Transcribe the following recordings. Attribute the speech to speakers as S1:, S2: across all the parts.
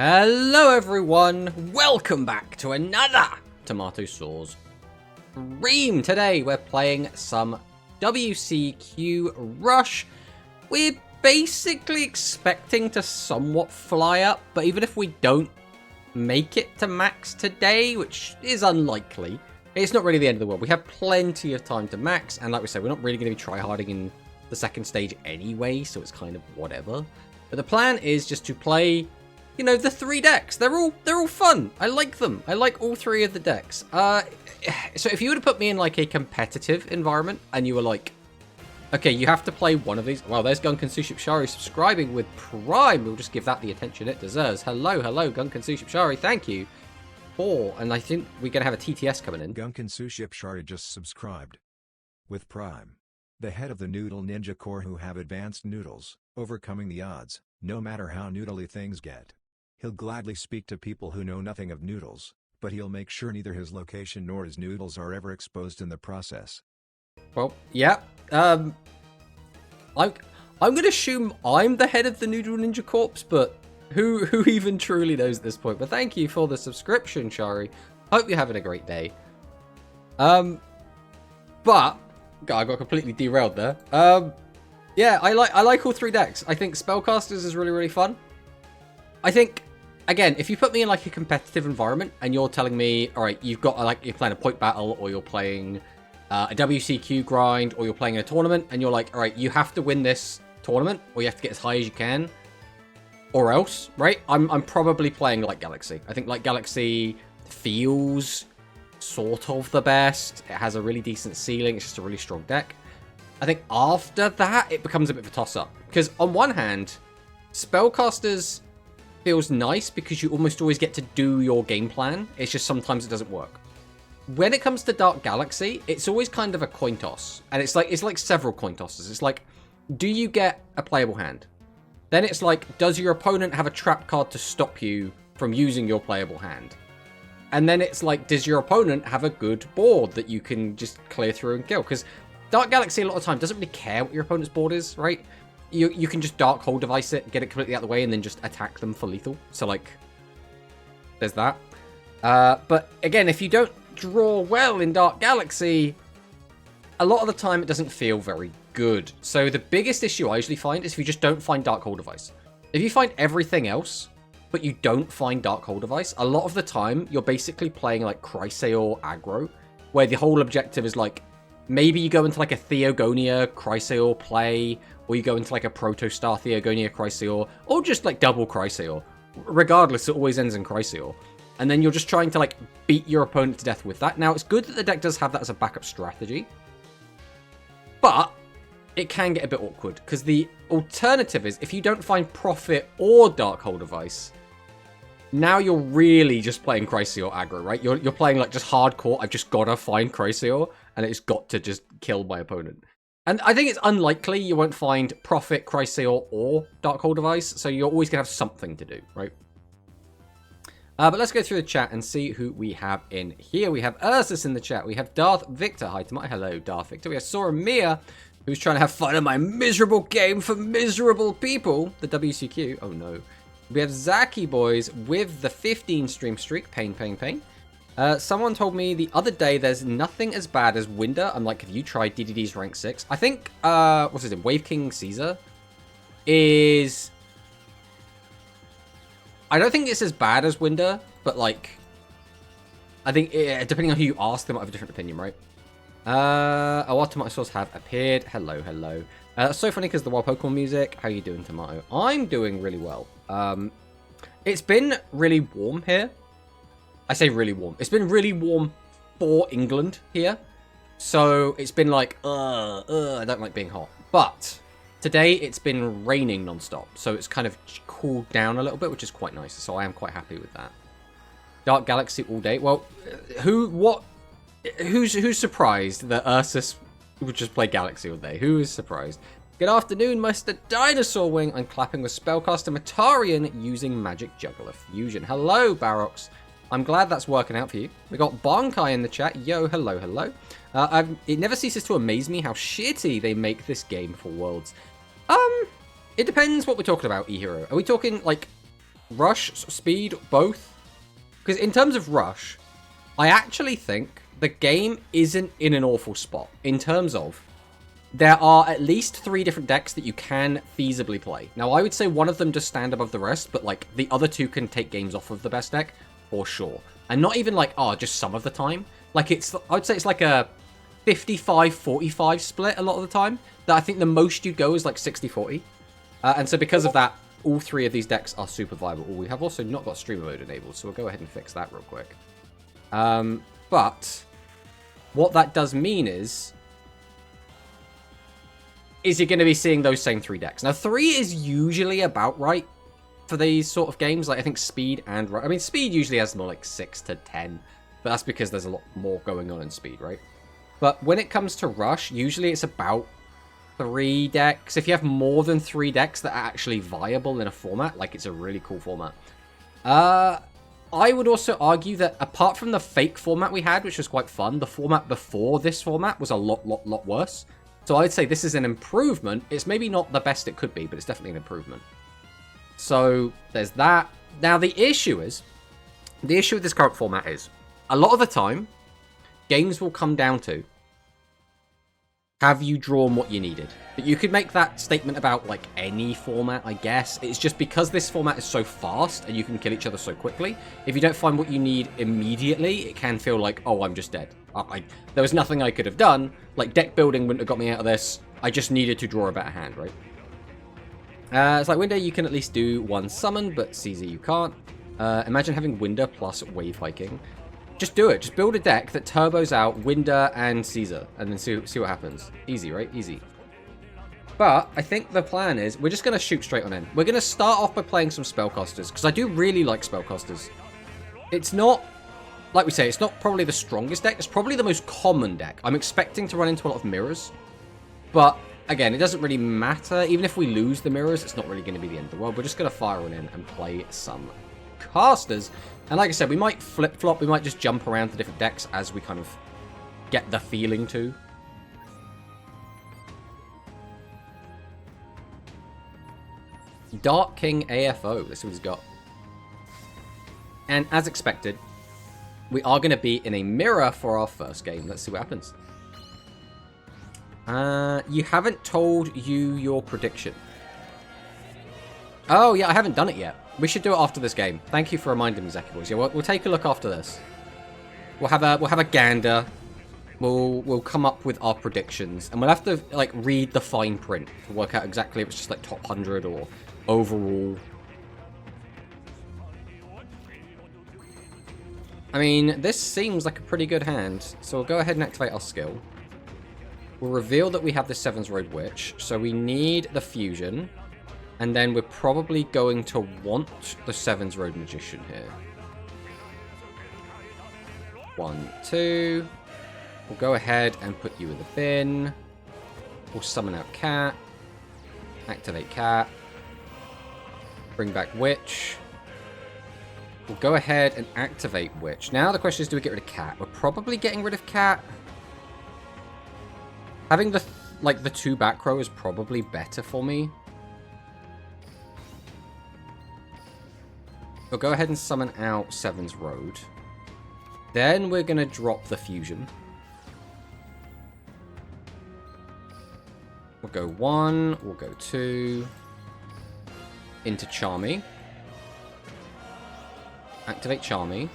S1: Hello everyone, welcome back to another Tomato Sauce stream. Today we're playing some WCQ Rush. We're basically expecting to somewhat fly up, but even if we don't make it to max today, which is unlikely, it's not really the end of the world. We have plenty of time to max, and like we said, we're not really going to be tryharding in the second stage anyway, so it's kind of whatever. But the plan is just to play, you know, the three decks. They're all fun. I like them. I like all three of the decks. So if you were to put me in like a competitive environment and you were like, okay, you have to play one of these. Well, there's Gunkan Suship Shari subscribing with Prime. We'll just give that the attention it deserves. Hello, Gunkan Suship Shari. Thank you. And I think we're going to have a TTS coming in.
S2: Gunkan Suship Shari just subscribed with Prime. The head of the Noodle Ninja Corps who have advanced noodles, overcoming the odds, no matter how noodly things get. He'll gladly speak to people who know nothing of noodles, but he'll make sure neither his location nor his noodles are ever exposed in the process.
S1: Well, yeah. I'm going to assume I'm the head of the Noodle Ninja Corps, but who even truly knows at this point? But thank you for the subscription, Shari. Hope you're having a great day. But God, I got completely derailed there. Yeah, I like all three decks. I think Spellcasters is really fun. I think, again, if you put me in like a competitive environment and you're telling me, all right, you've got like you're playing a point battle or you're playing a WCQ grind or you're playing a tournament and you're like, all right, you have to win this tournament or you have to get as high as you can, or else, right? I'm probably playing Light Galaxy. I think Light Galaxy feels sort of the best. It has a really decent ceiling. It's just a really strong deck. I think after that, it becomes a bit of a toss-up. Because on one hand, Spellcasters feels nice because you almost always get to do your game plan. It's just sometimes it doesn't work. When it comes to Dark Galaxy, it's always kind of a coin toss. And it's like several coin tosses. It's like, do you get a playable hand? Then it's like, does your opponent have a trap card to stop you from using your playable hand? And then it's like, does your opponent have a good board that you can just clear through and kill? Because Dark Galaxy a lot of time doesn't really care what your opponent's board is, right? You can just Dark Hole Device it, get it completely out of the way, and then just attack them for lethal. So, like, there's that. But, again, if you don't draw well in Dark Galaxy, a lot of the time it doesn't feel very good. So the biggest issue I usually find is if you just don't find Dark Hole Device. If you find everything else, but you don't find Dark Hole Device, a lot of the time you're basically playing like Chrysaor aggro, where the whole objective is like, maybe you go into like a Theogonia Chrysaor play, or you go into like a Protostar Theogonia Chrysaor, or just like double Chrysaor. Regardless, it always ends in Chrysaor. And then you're just trying to like beat your opponent to death with that. Now, it's good that the deck does have that as a backup strategy, but it can get a bit awkward, because the alternative is, if you don't find Prophet or Dark Hole Device, now you're really just playing Chrysaor aggro, right? You're playing like just hardcore, I've just got to find Chrysaor, and it's got to just kill my opponent. And I think it's unlikely you won't find Prophet, Chrysaor, or Dark Hole Device, so you're always going to have something to do, right? But let's go through the chat and see who we have in here. We have Ursus in the chat. We have Darth Victor. Hi to my hello, Darth Victor. We have Sora Mia, who's trying to have fun in my miserable game for miserable people. The WCQ. Oh, no. We have Zaki Boys with the 15 stream streak. Pain. Someone told me the other day there's nothing as bad as Winder. I'm like, have you tried DDD's rank 6? I think, what's his name? Wave King Caesar is... I don't think it's as bad as Winder, but like, I think depending on who you ask, they might have a different opinion, right? Our tomato sauce have appeared. Hello. So funny because the wild Pokemon music. How you doing, Tomato? I'm doing really well. It's been really warm here. I say really warm. It's been really warm for England here. So it's been like, I don't like being hot. But today it's been raining non-stop. So it's kind of cooled down a little bit, which is quite nice. So I am quite happy with that. Dark Galaxy all day. Well, who's surprised that Ursus would just play Galaxy all day? Who is surprised? Good afternoon, Mr. Dinosaur Wing. I'm clapping with Spellcaster Matarian using Magic Juggler Fusion. Hello, Barox. I'm glad that's working out for you. We got Bonkai in the chat. Yo, hello. It never ceases to amaze me how shitty they make this game for Worlds. It depends what we're talking about, eHero. Are we talking, like, Rush, speed, both. Because in terms of rush, I actually think the game isn't in an awful spot. In terms of, there are at least 3 different decks that you can feasibly play. Now, I would say one of them does stand above the rest, but like the other 2 can take games off of the best deck, for sure. And not even like, just some of the time. Like I would say it's like a 55-45 split a lot of the time. That I think the most you'd go is like 60-40. And so because of that, all 3 of these decks are super viable. We have also not got streamer mode enabled, so we'll go ahead and fix that real quick. But what that does mean is you're going to be seeing those same 3 decks. Now, 3 is usually about right for these sort of games. Like, I think speed and... I mean, speed usually has more like 6 to 10, but that's because there's a lot more going on in speed, right? But when it comes to rush, usually it's about 3 decks. If you have more than 3 decks that are actually viable in a format, like it's a really cool format. I would also argue that apart from the fake format we had, which was quite fun, the format before this format was a lot worse. So I would say this is an improvement. It's maybe not the best it could be, but it's definitely an improvement. So there's that. Now the issue with this current format is, a lot of the time, games will come down to, have you drawn what you needed? But you could make that statement about like any format, I guess. It's just because this format is so fast and you can kill each other so quickly. If you don't find what you need immediately, it can feel like, oh, I'm just dead. There was nothing I could have done. Like deck building wouldn't have got me out of this. I just needed to draw a better hand, right? It's like Winder, you can at least do 1 summon, but Caesar you can't. Imagine having Winder plus Wave Hiking. Just do it. Just build a deck that turbos out Winder and Caesar, and then see what happens. Easy, right? Easy. But I think the plan is we're just going to shoot straight on in. We're going to start off by playing some Spellcasters, because I do really like Spellcasters. It's not, like we say, it's not probably the strongest deck. It's probably the most common deck. I'm expecting to run into a lot of mirrors. But, again, it doesn't really matter. Even if we lose the mirrors, it's not really going to be the end of the world. We're just going to fire on in and play some casters. And like I said, we might flip-flop. We might just jump around to different decks as we kind of get the feeling to. Dark King AFO. Let's see what he's got. And as expected, we are going to be in a mirror for our first game. Let's see what happens. You haven't told you your prediction. Oh, yeah, I haven't done it yet. We should do it after this game. Thank you for reminding me, Zaki Boys. Yeah, we'll take a look after this. We'll have a gander. We'll come up with our predictions, and we'll have to like read the fine print to work out exactly if it's just like top 100 or overall. I mean, this seems like a pretty good hand, so we'll go ahead and activate our skill. We'll reveal that we have the Seven's Road Witch, so we need the fusion. And then we're probably going to want the Seven's Road Magician here. 1, 2. We'll go ahead and put you in the bin. We'll summon out Cat. Activate Cat. Bring back Witch. We'll go ahead and activate Witch. Now the question is, do we get rid of Cat? We're probably getting rid of Cat. Having the 2 back row is probably better for me. We'll go ahead and summon out Seven's Road. Then we're going to drop the fusion. We'll go 1, we'll go 2. Into Charmy. Activate Charmy.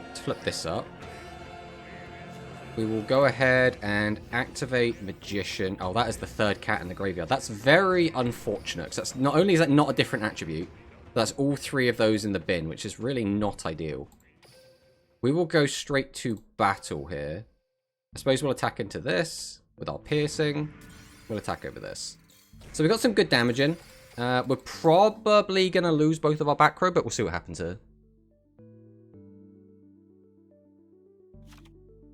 S1: Let's flip this up. We will go ahead and activate Magician. Oh, that is the 3rd cat in the graveyard. That's very unfortunate. That's not only is that not a different attribute, but that's all 3 of those in the bin, which is really not ideal. We will go straight to battle here. I suppose we'll attack into this with our piercing. We'll attack over this. So we've got some good damage in. We're probably going to lose both of our back row, but we'll see what happens here.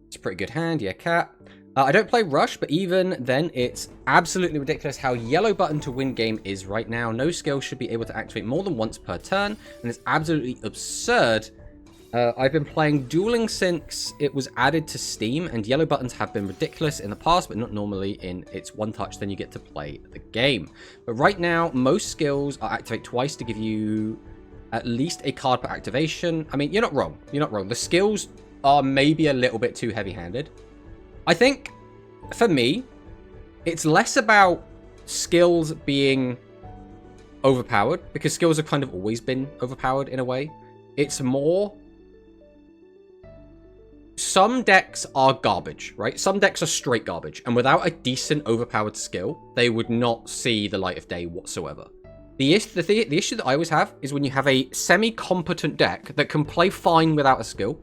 S1: It's a pretty good hand. Yeah, Cat. I don't play Rush, but even then, it's absolutely ridiculous how yellow button to win game is right now. No skill should be able to activate more than once per turn, and it's absolutely absurd I've been playing dueling since it was added to Steam, and yellow buttons have been ridiculous in the past, but not normally in its one touch, then you get to play the game. But right now, most skills are activate twice to give you at least a card per activation. I mean, you're not wrong. You're not wrong. The skills are maybe a little bit too heavy-handed. I think, for me, it's less about skills being overpowered, because skills have kind of always been overpowered in a way. It's more... Some decks are garbage, right? Some decks are straight garbage, and without a decent overpowered skill, they would not see the light of day whatsoever. The issue that I always have is when you have a semi-competent deck that can play fine without a skill,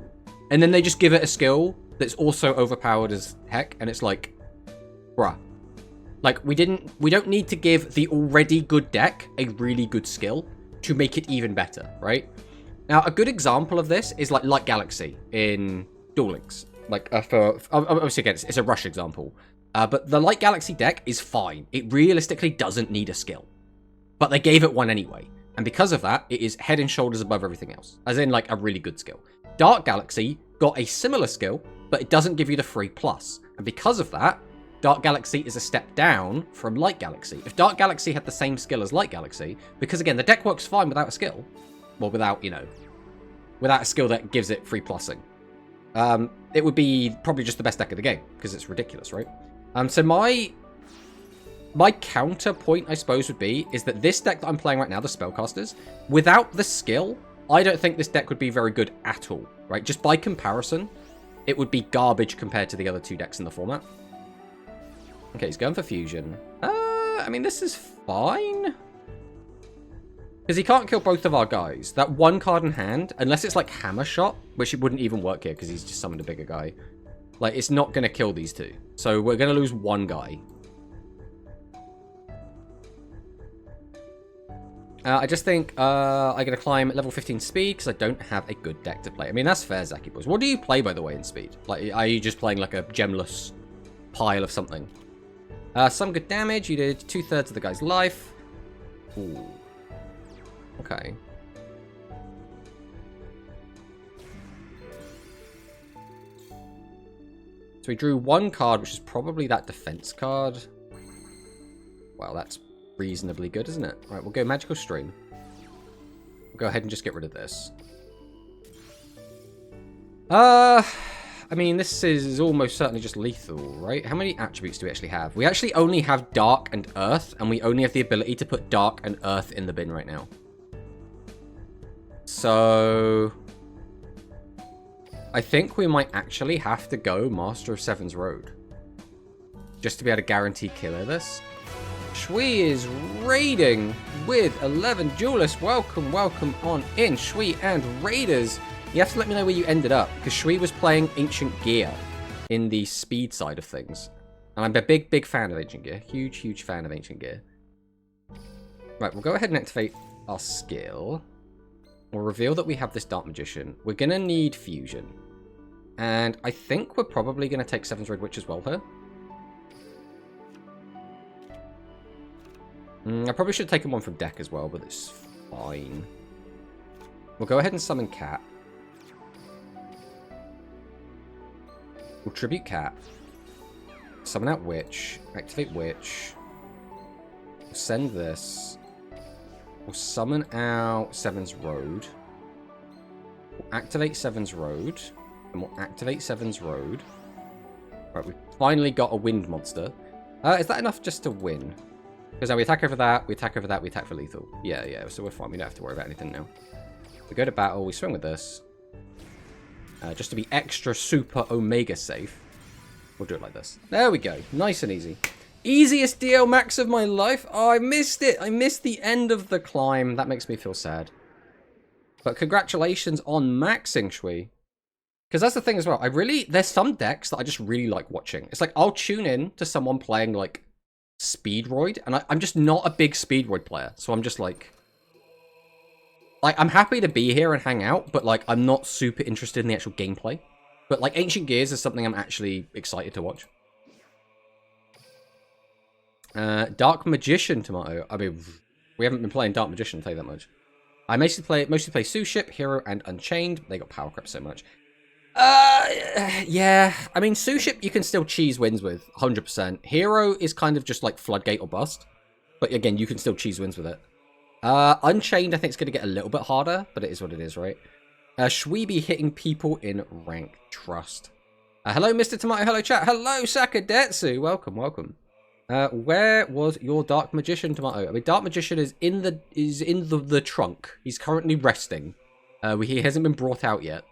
S1: and then they just give it a skill that's also overpowered as heck, and it's like, bruh. Like, we don't need to give the already good deck a really good skill to make it even better, right? Now, a good example of this is like Light Galaxy in Duel Links. Like, obviously, again, it's a rush example. But the Light Galaxy deck is fine. It realistically doesn't need a skill. But they gave it one anyway. And because of that, it is head and shoulders above everything else. As in, like, a really good skill. Dark Galaxy got a similar skill, but it doesn't give you the free plus. And because of that, Dark Galaxy is a step down from Light Galaxy. If Dark Galaxy had the same skill as Light Galaxy, because again, the deck works fine without a skill. Well, without, you know, without a skill that gives it free plussing. It would be probably just the best deck of the game, because it's ridiculous, right? So my counterpoint, I suppose, would be, is that this deck that I'm playing right now, the Spellcasters, without the skill, I don't think this deck would be very good at all, right? Just by comparison, it would be garbage compared to the other two decks in the format. Okay, he's going for Fusion. I mean, this is fine. Because he can't kill both of our guys. That one card in hand, unless it's like Hammer Shot, which it wouldn't even work here because he's just summoned a bigger guy. Like, it's not going to kill these two. So we're going to lose one guy. I just think I'm going to climb at level 15 speed because I don't have a good deck to play. I mean, that's fair, Zaki Boys. What do you play, by the way, in speed? Like, are you just playing like a gemless pile of something? Some good damage. You did 2/3 of the guy's life. Ooh. Okay. So we drew one card, which is probably that defense card. Well, that's reasonably good, isn't it? Right, we'll go Magical Stream. We'll go ahead and just get rid of this. I mean, this is almost certainly just lethal, right? How many attributes do we actually have? We actually only have Dark and Earth, and we only have the ability to put Dark and Earth in the bin right now. So I think we might actually have to go Master of Seven's Road. Just to be able to guarantee kill of this. Shui is raiding with 11 duelists. Welcome, welcome on in, Shui and Raiders. You have to let me know where you ended up, because Shui was playing Ancient Gear in the speed side of things. And I'm a big, big fan of Ancient Gear. Huge, huge fan of Ancient Gear. Right, we'll go ahead and activate our skill. We'll reveal that we have this Dark Magician. We're going to need Fusion. And I think we're probably going to take Seven's Red Witch as well here. I probably should have taken one from deck as well, but it's fine. We'll go ahead and summon Cat. We'll tribute Cat. Summon out Witch. Activate Witch. We'll send this. We'll summon out Seven's Road. We'll activate Seven's Road. And we'll activate Seven's Road. Right, we've finally got a wind monster. Is that enough just to win? Because now we attack over that, we attack over that, we attack for lethal. Yeah, so we're fine. We don't have to worry about anything now. We go to battle, we swing with this. Just to be extra super omega safe. We'll do it like this. There we go. Nice and easy. Easiest DL max of my life. Oh, I missed it. I missed the end of the climb. That makes me feel sad. But congratulations on maxing, Shui. Because that's the thing as well. There's some decks that I just really like watching. It's like, I'll tune in to someone playing, like, Speedroid. And I'm just not a big Speedroid player. So I'm just like, I'm happy to be here and hang out. But, like, I'm not super interested in the actual gameplay. But, like, Ancient Gears is something I'm actually excited to watch. Dark Magician, Tomato. I mean, we haven't been playing Dark Magician, I'll tell you that much. I mostly play Suship, Hero, and Unchained. They got power crept so much. Yeah. I mean, Suship you can still cheese wins with, 100%. Hero is kind of just like Floodgate or Bust. But again, you can still cheese wins with it. Unchained, I think, is going to get a little bit harder, but it is what it is, right? Shweeby hitting people in rank trust. Hello, Mr. Tomato. Hello, chat. Hello, Sakadetsu. Welcome, welcome. Where was your Dark Magician, Tomato? I mean, Dark Magician is in the trunk. He's currently resting. He hasn't been brought out yet.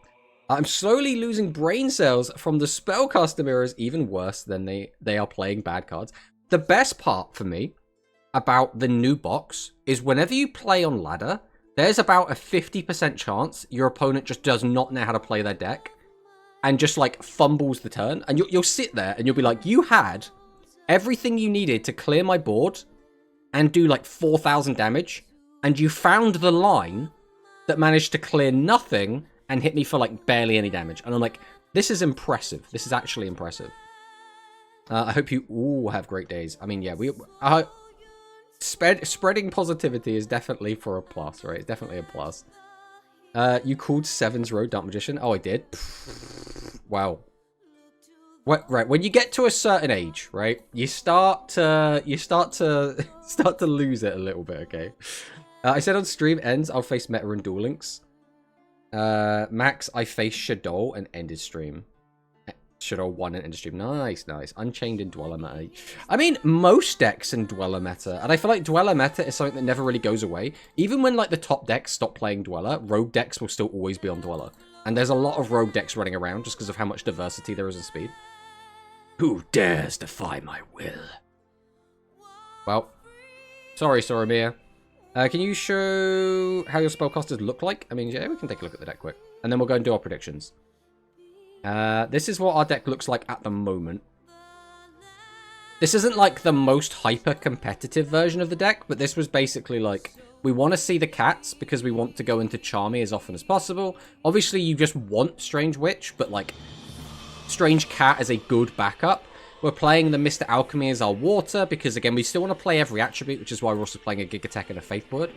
S1: I'm slowly losing brain cells from the spellcaster mirrors, even worse than they are playing bad cards. The best part for me about the new box is whenever you play on ladder, there's about a 50% chance your opponent just does not know how to play their deck and just like fumbles the turn. And you'll sit there and you'll be like, you had everything you needed to clear my board and do like 4,000 damage, and you found the line that managed to clear nothing and hit me for like barely any damage. And I'm like, this is impressive. This is actually impressive. I hope you all have great days. I mean, yeah, spreading positivity is definitely for a plus, right? It's definitely a plus. You called Seven's Road Dark Magician? Oh, I did. Wow. What? Right. When you get to a certain age, right, you start to lose it a little bit. Okay. I said on stream ends, I'll face Meta and Duel Links. Max, I faced Shadow and ended stream. Shadow 1 and ended stream. Nice, nice. Unchained in Dweller meta. I mean, most decks in Dweller meta. And I feel like Dweller meta is something that never really goes away. Even when, like, the top decks stop playing Dweller, Rogue decks will still always be on Dweller. And there's a lot of Rogue decks running around just because of how much diversity there is in speed. Who dares defy my will? Well, sorry, Soromir. Can you show how your spellcasters look like? I mean, yeah, we can take a look at the deck quick. And then we'll go and do our predictions. This is what our deck looks like at the moment. This isn't like the most hyper-competitive version of the deck, but this was basically like, we want to see the cats because we want to go into Charmy as often as possible. Obviously, you just want Strange Witch, but like, Strange Cat as a good backup. We're playing the Mr. Alchemy as our water because, again, we still want to play every attribute, which is why we're also playing a Giga Tech and a Faith Word.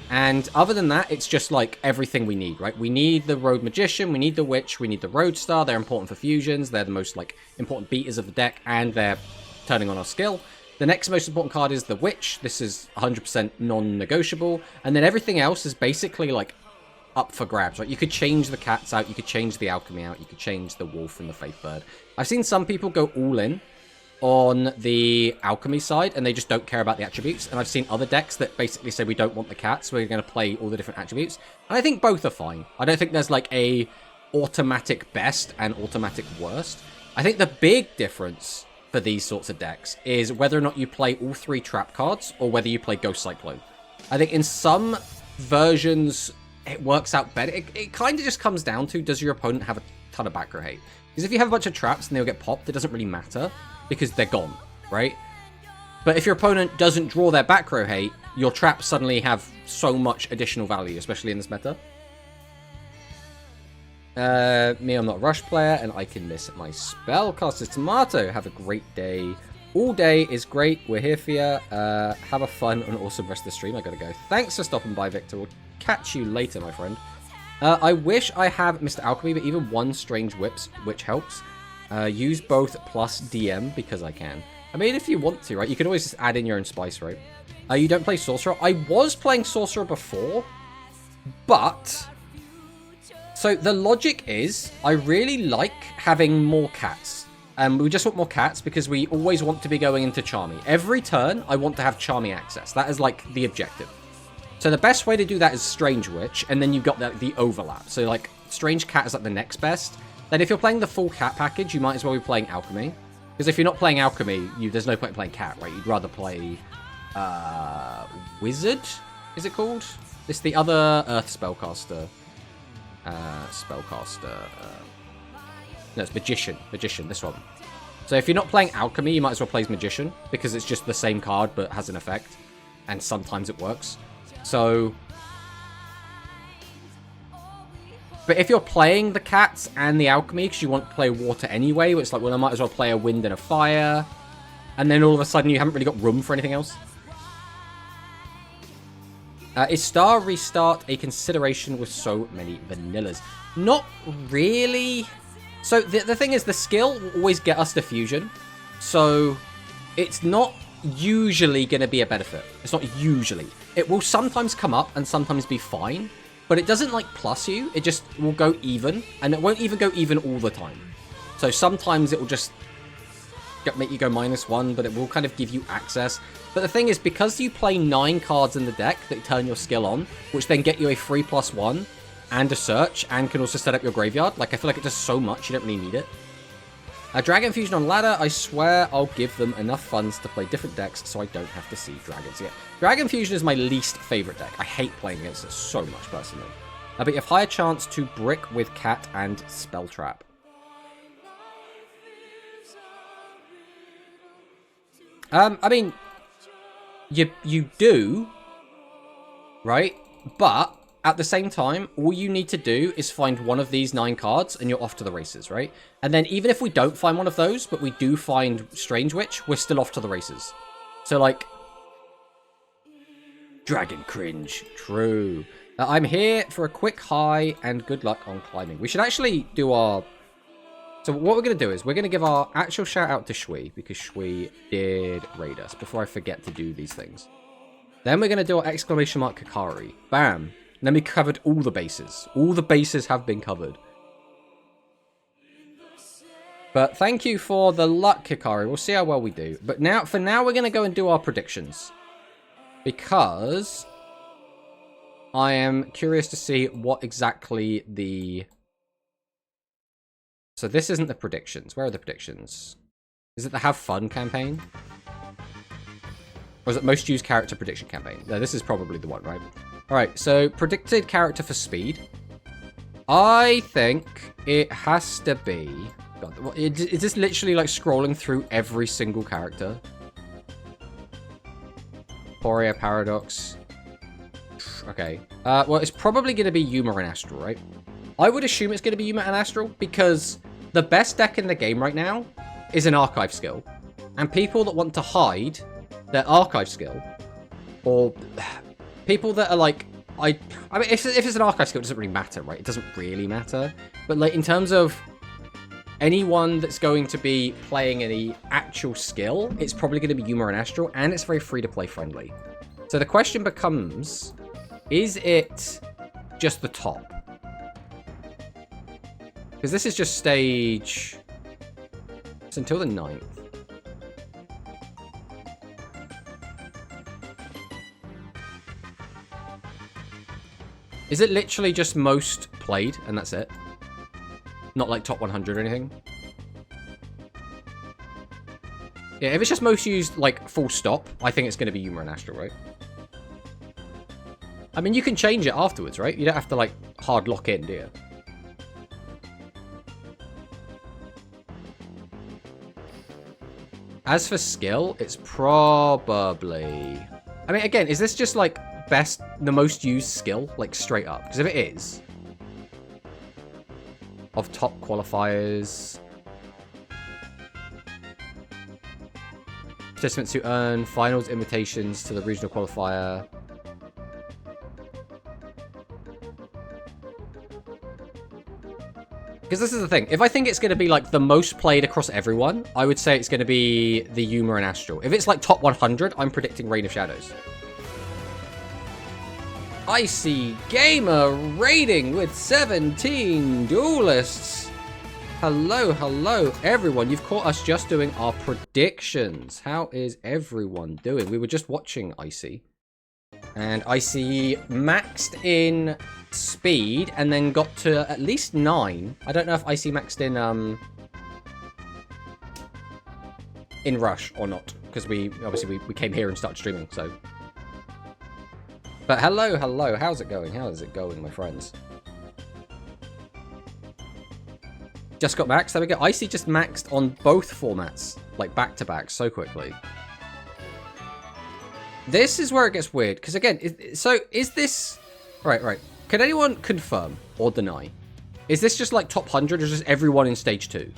S1: And other than that, it's just like everything we need, right? We need the Road Magician, we need the Witch, we need the Roadstar. They're important for fusions. They're the most like important beaters of the deck, and they're turning on our skill. The next most important card is the Witch. This is 100% non-negotiable. And then everything else is basically like up for grabs, right? You could change the cats out, you could change the alchemy out, you could change the wolf and the faith bird. I've seen some people go all in on the alchemy side and they just don't care about the attributes, and I've seen other decks that basically say we don't want the cats, we're going to play all the different attributes, and I think both are fine. I don't think there's like a automatic best and automatic worst. I think the big difference for these sorts of decks is whether or not you play all 3 trap cards or whether you play Ghost Cyclone. I think in some versions it works out better. It kind of just comes down to, does your opponent have a ton of back row hate? Because if you have a bunch of traps and they'll get popped, it doesn't really matter because they're gone, right? But if your opponent doesn't draw their back row hate, your traps suddenly have so much additional value, especially in this meta. Me, I'm not a Rush player, and I can miss my spellcasters. Tomato, have a great day. All day is great. We're here for you. Have a fun and awesome rest of the stream. I gotta go. Thanks for stopping by, Victor. We'll catch you later, my friend. I wish I have Mr. Alchemy, but even one Strange Witch helps. Use both plus DM because I can. I mean, if you want to, right? You can always just add in your own spice, right? You don't play Sorcerer. I was playing Sorcerer before, but... So the logic is, I really like having more cats. We just want more cats because we always want to be going into Charmy. Every turn, I want to have Charmy access. That is like the objective. So the best way to do that is Strange Witch, and then you've got the overlap. So like Strange Cat is like the next best. Then if you're playing the full cat package, you might as well be playing Alchemy. Because if you're not playing Alchemy, there's no point in playing cat, right? You'd rather play Wizard, is it called? It's the other Earth spellcaster. No, it's Magician, this one. So if you're not playing Alchemy, you might as well play Magician, because it's just the same card but has an effect, and sometimes it works. So, but if you're playing the cats and the alchemy because you want to play water anyway, it's like, well, I might as well play a wind and a fire, and then all of a sudden you haven't really got room for anything else. Is Star Restart a consideration with so many vanillas? Not really. So the thing is, the skill will always get us to fusion. So it's not usually going to be a benefit. It's not usually. It will sometimes come up and sometimes be fine. But it doesn't like plus you. It just will go even. And it won't even go even all the time. So sometimes it will just make you go -1, but it will kind of give you access. But the thing is, because you play 9 cards in the deck that turn your skill on, which then get you a 3+1 and a search, and can also set up your graveyard, like I feel like it does so much, you don't really need it. Dragon Fusion on ladder, I swear I'll give them enough funds to play different decks so I don't have to see dragons yet. Dragon Fusion is my least favorite deck. I hate playing against it so much, personally. But you have higher chance to brick with Cat and Spell Trap. I mean, you do, right? But at the same time, all you need to do is find one of these 9 cards and you're off to the races, right? And then even if we don't find one of those, but we do find Strange Witch, we're still off to the races. So like, Dragon Cringe, true. I'm here for a quick high and good luck on climbing. We should actually do our... So what we're going to do is we're going to give our actual shout out to Shui, because Shui did raid us before I forget to do these things. Then we're going to do our exclamation mark Kakari. Bam. And then we covered all the bases. All the bases have been covered. But thank you for the luck, Kakari. We'll see how well we do. But now, for now, we're going to go and do our predictions. Because I am curious to see what exactly the... So this isn't the predictions. Where are the predictions? Is it the Have Fun campaign? Or is it most used character prediction campaign? No, this is probably the one, right? Alright, so predicted character for speed. I think it has to be... God, is this literally like scrolling through every single character? Poria Paradox. Okay. Well, it's probably going to be Yuma and Astral, right? I would assume it's going to be Yuma and Astral because the best deck in the game right now is an archive skill. And people that want to hide their archive skill, or people that are like, I mean, if it's an archive skill, it doesn't really matter, right? It doesn't really matter. But like in terms of anyone that's going to be playing any actual skill, it's probably going to be Yuma and Astral, and it's very free-to-play friendly. So the question becomes, is it just the top? Because this is just stage... It's until the 9th. Is it literally just most played, and that's it? Not like top 100 or anything? Yeah, if it's just most used, like, full stop, I think it's going to be Yuma and Astral, right? I mean, you can change it afterwards, right? You don't have to, like, hard lock in, do you? As for skill, it's probably... I mean, again, is this just, like, the most used skill? Like, straight up? Because if it is... Of top qualifiers... Participants who earn finals invitations to the regional qualifier... Because this is the thing. If I think it's going to be, like, the most played across everyone, I would say it's going to be the Yuma and Astral. If it's, like, top 100, I'm predicting Reign of Shadows. Icy Gamer raiding with 17 duelists. Hello, hello, everyone. You've caught us just doing our predictions. How is everyone doing? We were just watching Icy. And Icy maxed in speed and then got to at least 9. I don't know if Icy maxed in Rush or not, because we came here and started streaming, so. But hello, hello, how's it going? How is it going, my friends? Just got maxed, there we go. Icy just maxed on both formats, like back to back, so quickly. This is where it gets weird, because again, so is this... Right. Can anyone confirm or deny? Is this just like top 100 or just everyone in stage 2?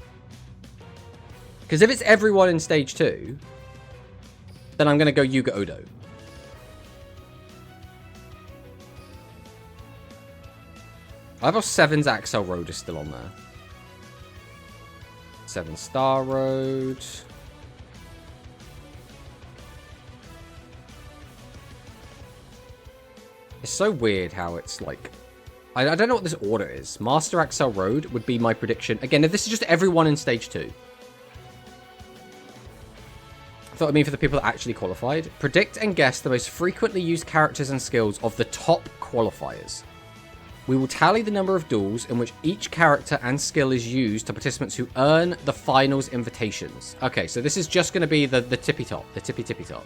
S1: Because if it's everyone in stage 2, then I'm going to go Yuga Odo. Level 7's Axel Road is still on there. 7 Star Road. It's so weird how it's like... I don't know what this order is. Master Axel Road would be my prediction. Again, if this is just everyone in Stage 2. I thought I mean for the people that actually qualified. Predict and guess the most frequently used characters and skills of the top qualifiers. We will tally the number of duels in which each character and skill is used to participants who earn the finals invitations. Okay, so this is just going to be the tippy top. The tippy top.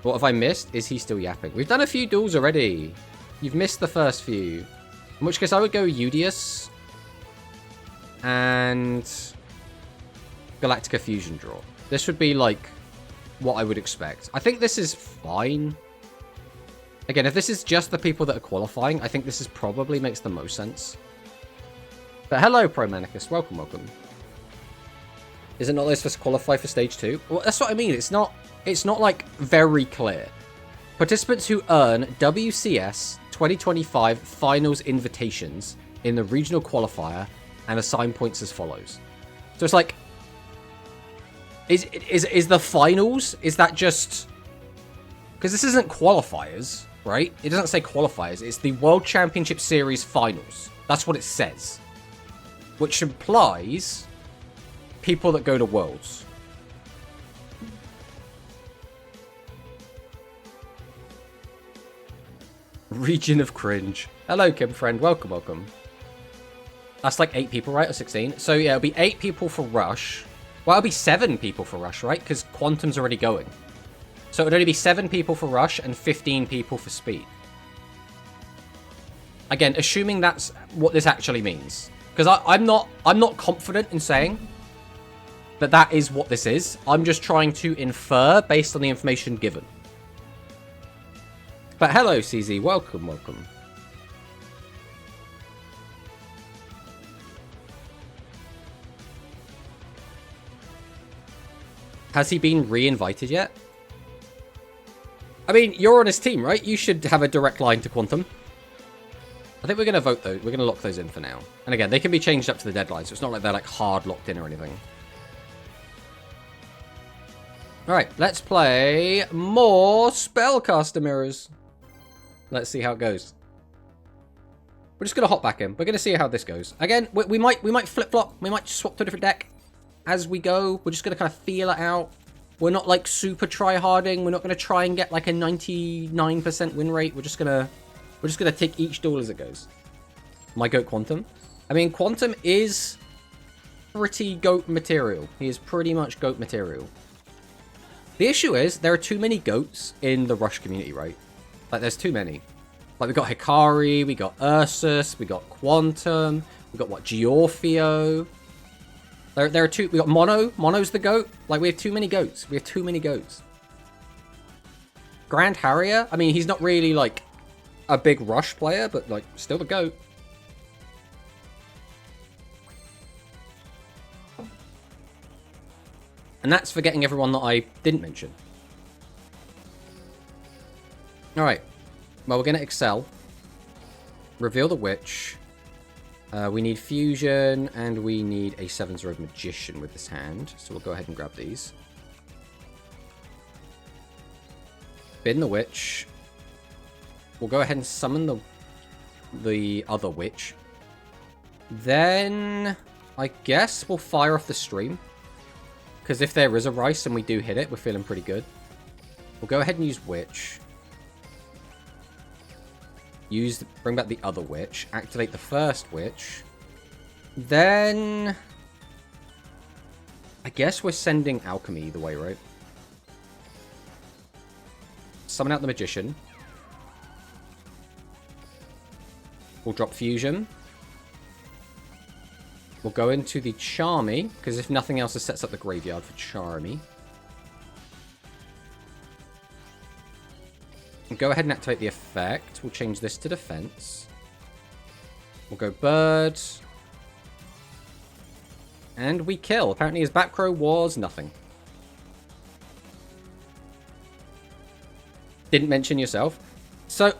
S1: What have I missed? Is he still yapping? We've done a few duels already. You've missed the first few. In which case I would go Udius and Galactica Fusion Draw. This would be like what I would expect. I think this is fine. Again, if this is just the people that are qualifying, I think this is probably makes the most sense. But hello, Promanicus. Welcome, welcome. Is it not those supposed to qualify for Stage 2? Well, that's what I mean. It's not like very clear. Participants who earn WCS 2025 finals invitations in the regional qualifier and assign points as follows. So it's like, is the finals, is that just... Because this isn't qualifiers, right? It doesn't say qualifiers. It's the World Championship Series finals. That's what it says. Which implies people that go to Worlds. Region of Cringe. Hello, Kim friend. Welcome, welcome. That's like 8 people, right? Or 16? So yeah, it'll be 8 people for Rush. Well, it'll be 7 people for Rush, right? Because Quantum's already going. So it would only be 7 people for Rush and 15 people for Speed. Again, assuming that's what this actually means. Because I'm not confident in saying that that is what this is. I'm just trying to infer based on the information given. But hello, CZ. Welcome, welcome. Has he been re-invited yet? I mean, you're on his team, right? You should have a direct line to Quantum. I think we're going to vote those. We're going to lock those in for now. And again, they can be changed up to the deadline, so it's not like they're like hard locked in or anything. Alright, let's play more Spellcaster Mirrors. Let's see how it goes. We're just going to hop back in. We're going to see how this goes. Again, we might flip-flop. We might swap to a different deck as we go. We're just going to kind of feel it out. We're not like super try-harding. We're not going to try and get like a 99% win rate. We're just going to take each duel as it goes. My GOAT Quantum. I mean, Quantum is pretty GOAT material. He is pretty much GOAT material. The issue is there are too many GOATs in the Rush community, right? Like, there's too many. Like, we got Hikari, we got Ursus, we got Quantum, we got, what, Georfio. There are two... We got Mono. Mono's the GOAT. Like, we have too many GOATs. We have too many GOATs. Grand Harrier. I mean, he's not really, like, a big Rush player, but, like, still the GOAT. And that's forgetting everyone that I didn't mention. Alright. Well, we're going to excel. Reveal the Witch. We need Fusion, and we need a 7's Road Magician with this hand. So we'll go ahead and grab these. Bin the Witch. We'll go ahead and summon the other Witch. Then, I guess we'll fire off the stream. Because if there is a Rice and we do hit it, we're feeling pretty good. We'll go ahead and use Witch. Bring back the other Witch. Activate the first Witch. Then... I guess we're sending Alchemy either way, right? Summon out the Magician. We'll drop Fusion. We'll go into the Charmy, because if nothing else, it sets up the graveyard for Charmy. And go ahead and activate the effect. We'll change this to defense. We'll go Bird. And we kill. Apparently his back row was nothing. Didn't mention yourself. So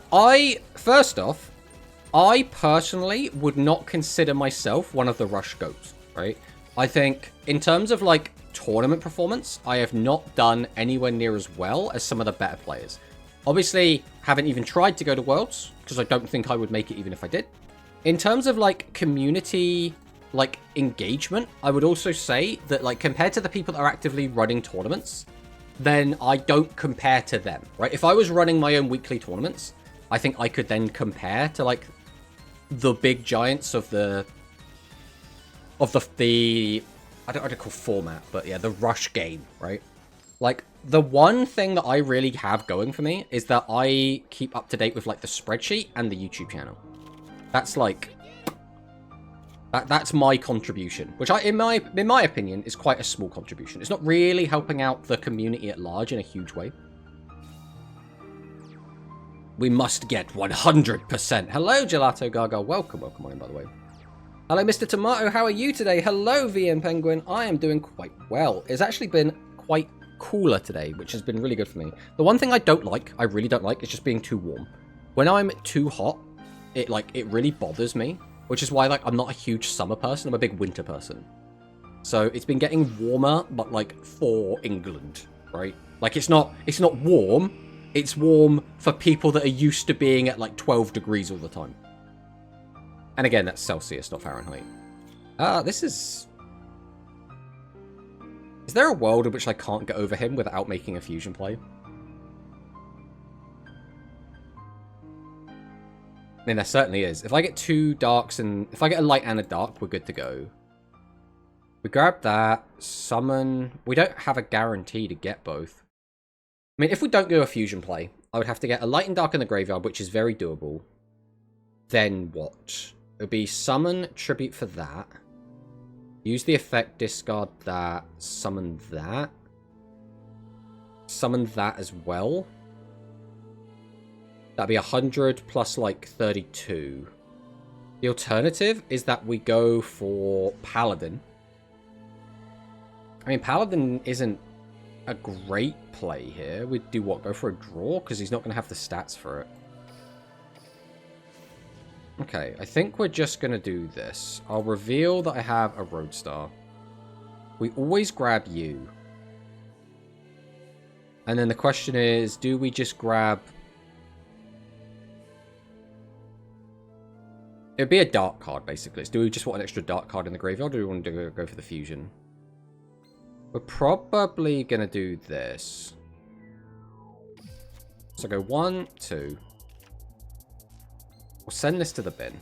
S1: first off, I personally would not consider myself one of the rush goats, right? I think in terms of like tournament performance, I have not done anywhere near as well as some of the better players. Obviously, haven't even tried to go to Worlds because I don't think I would make it even if I did. In terms of like community like engagement, I would also say that like compared to the people that are actively running tournaments, then I don't compare to them, right? If I was running my own weekly tournaments, I think I could then compare to like the big giants of the I don't want to call format, but yeah, the rush game, right? Like the one thing that I really have going for me is that I keep up to date with like the spreadsheet and the YouTube channel. That's like that's my contribution, which in my opinion is quite a small contribution. It's not really helping out the community at large in a huge way. We must get 100%. Hello, Gelato Gaga. Welcome on in, by the way. Hello, Mr. Tomato. How are you today? Hello, VN Penguin. I am doing quite well. It's actually been quite cooler today, which has been really good for me. The one thing I really don't like, is just being too warm. When I'm too hot, it really bothers me, which is why like I'm not a huge summer person. I'm a big winter person. So it's been getting warmer, but like for England, right? Like it's not warm. It's warm for people that are used to being at like 12 degrees all the time. And again, that's Celsius, not Fahrenheit. This is... Is there a world in which I can't get over him without making a fusion play? I mean, there certainly is. If I get two darks and... If I get a light and a dark, we're good to go. We grab that. Summon... We don't have a guarantee to get both. I mean, if we don't go a fusion play, I would have to get a light and dark in the graveyard, which is very doable. Then what? It would be summon tribute for that. Use the effect, discard that, summon that. Summon that as well. That'd be 100 plus like 32. The alternative is that we go for Paladin. I mean, Paladin isn't a great play here. We'd do what? Go for a draw? Because he's not going to have the stats for it. Okay, I think we're just going to do this. I'll reveal that I have a Roadstar. We always grab you. And then the question is, do we just grab... It'd be a dark card, basically. Do we just want an extra dark card in the graveyard, or do we want to go for the fusion? We're probably going to do this. So go 1, 2... We'll send this to the bin.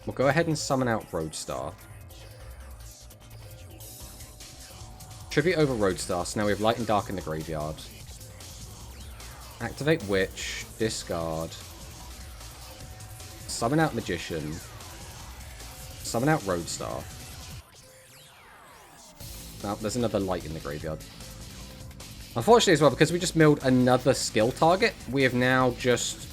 S1: We'll go ahead and summon out Roadstar. Tribute over Roadstar, so now we have Light and Dark in the graveyard. Activate Witch, discard. Summon out Magician. Summon out Roadstar. Now, there's another Light in the graveyard. Unfortunately as well, because we just milled another skill target, we have now just...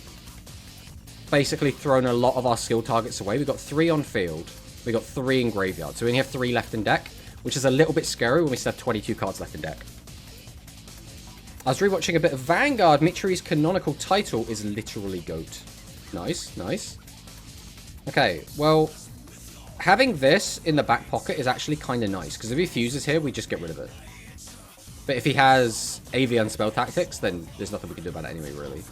S1: basically thrown a lot of our skill targets away. We've got 3 on field. We got 3 in graveyard. So we only have 3 left in deck, which is a little bit scary when we still have 22 cards left in deck. I was rewatching a bit of Vanguard. Mitri's canonical title is literally GOAT. Nice, nice. Okay, well, having this in the back pocket is actually kind of nice, because if he fuses here, we just get rid of it. But if he has AV and Spell Tactics, then there's nothing we can do about it anyway, really.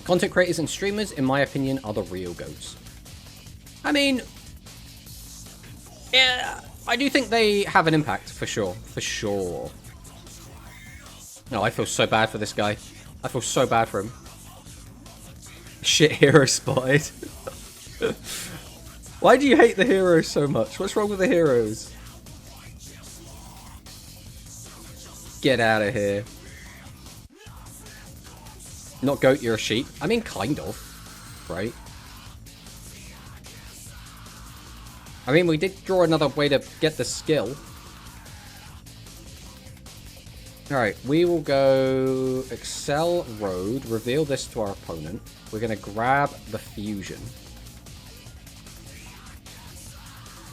S1: Content creators and streamers, in my opinion, are the real GOATs. I mean, yeah, I do think they have an impact, for sure. For sure. No, I feel so bad for this guy. I feel so bad for him. Shit hero spotted. Why do you hate the heroes so much? What's wrong with the heroes? Get out of here. Not goat, you're a sheep. I mean, kind of. Right? I mean, we did draw another way to get the skill. Alright, we will go Excel Road, reveal this to our opponent. We're going to grab the fusion.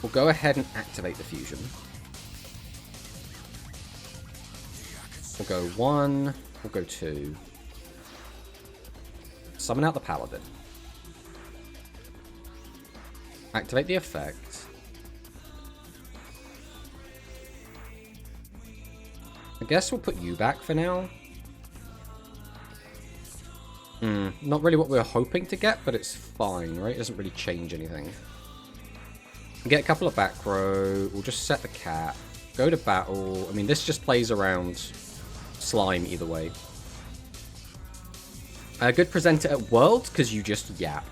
S1: We'll go ahead and activate the fusion. We'll go 1. We'll go 2. Summon out the Paladin. Activate the effect. I guess we'll put you back for now. Not really what we were hoping to get, but it's fine, right? It doesn't really change anything. We'll get a couple of back row. We'll just set the cap. Go to battle. I mean, this just plays around slime either way. A good presenter at Worlds, because you just yap.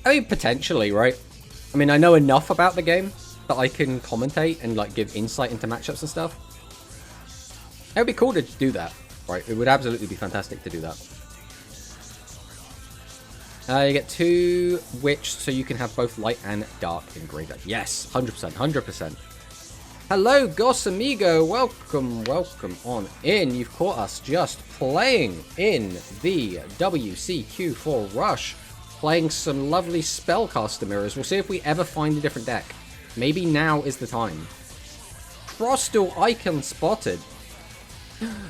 S1: I mean, potentially, right? I mean, I know enough about the game that I can commentate and, like, give insight into matchups and stuff. It would be cool to do that, right? It would absolutely be fantastic to do that. You get 2 Witch, so you can have both light and dark in graveyard. Yes, 100%, 100%. Hello, Goss Amigo. Welcome, welcome on in. You've caught us just playing in the WCQ for Rush. Playing some lovely spellcaster mirrors. We'll see if we ever find a different deck. Maybe now is the time. Crostal icon spotted.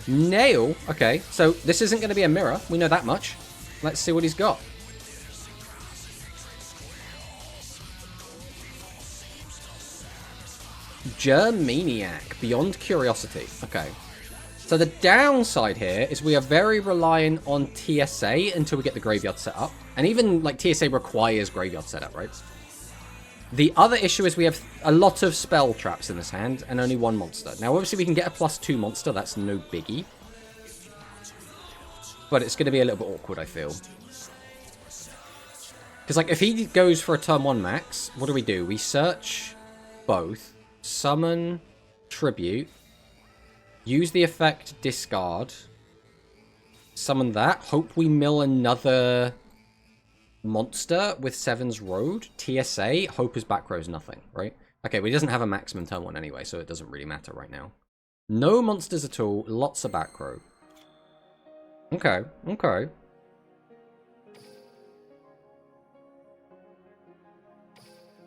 S1: Nail. Okay, so this isn't going to be a mirror. We know that much. Let's see what he's got. Germaniac. Beyond Curiosity. Okay. So the downside here is we are very reliant on TSA until we get the graveyard set up. And even, like, TSA requires graveyard setup, right? The other issue is we have a lot of spell traps in this hand and only 1 monster. Now, obviously, we can get a +2 monster. That's no biggie. But it's going to be a little bit awkward, I feel. Because, like, if he goes for a turn 1 max, what do? We search both. Summon, tribute, use the effect, discard, summon that, hope we mill another monster with Seven's Road, TSA, hope his back row's nothing, right? Okay, well, he doesn't have a maximum turn 1 anyway, so it doesn't really matter right now. No monsters at all, lots of back row. Okay, okay.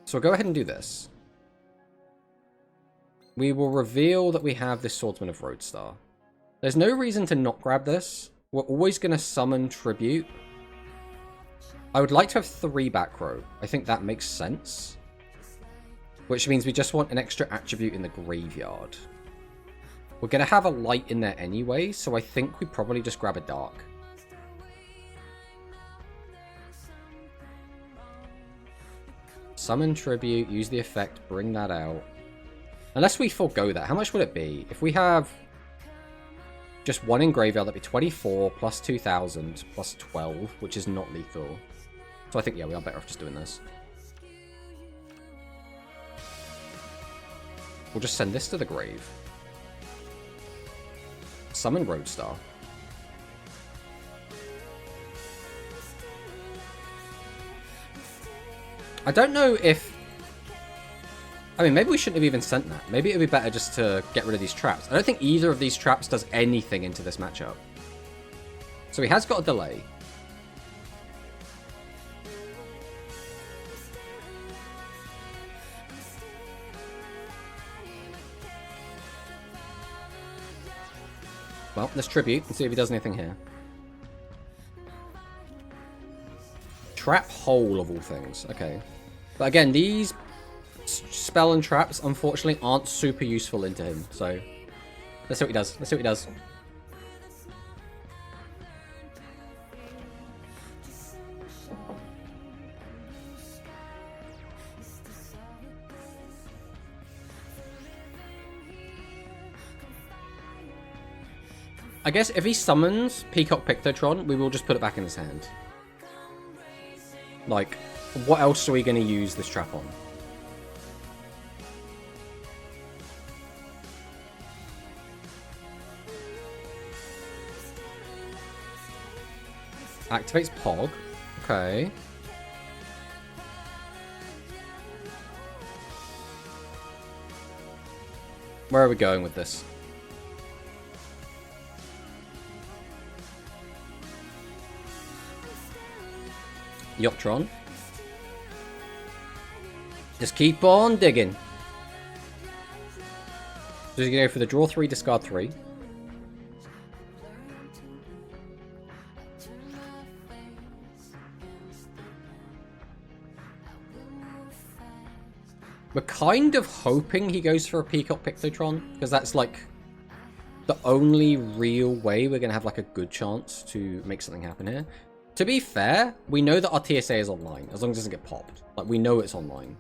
S1: So we'll go ahead and do this. We will reveal that we have this Swordsman of Roadstar. There's no reason to not grab this. We're always going to summon Tribute. I would like to have 3 back row. I think that makes sense. Which means we just want an extra attribute in the graveyard. We're going to have a light in there anyway, so I think we probably just grab a dark. Summon Tribute, use the effect, bring that out. Unless we forego that, how much would it be? If we have just 1 in graveyard, that'd be 24 plus 2,000 plus 12, which is not lethal. So I think, yeah, we are better off just doing this. We'll just send this to the grave. Summon Roadstar. I don't know if... I mean, maybe we shouldn't have even sent that. Maybe it would be better just to get rid of these traps. I don't think either of these traps does anything into this matchup. So he has got a delay. Well, let's tribute and see if he does anything here. Trap hole of all things. Okay. But again, these spell and traps, unfortunately, aren't super useful into him. So, let's see what he does. Let's see what he does. I guess if he summons Peacock Pictotron, we will just put it back in his hand. Like, what else are we going to use this trap on? Activates Pog. Okay. Where are we going with this? Yoptron. Just keep on digging. So he's going to go for the draw 3, discard 3. We're kind of hoping he goes for a Peacock Pictotron, because that's like the only real way we're going to have like a good chance to make something happen here. To be fair, we know that our TSA is online, as long as it doesn't get popped. Like, we know it's online.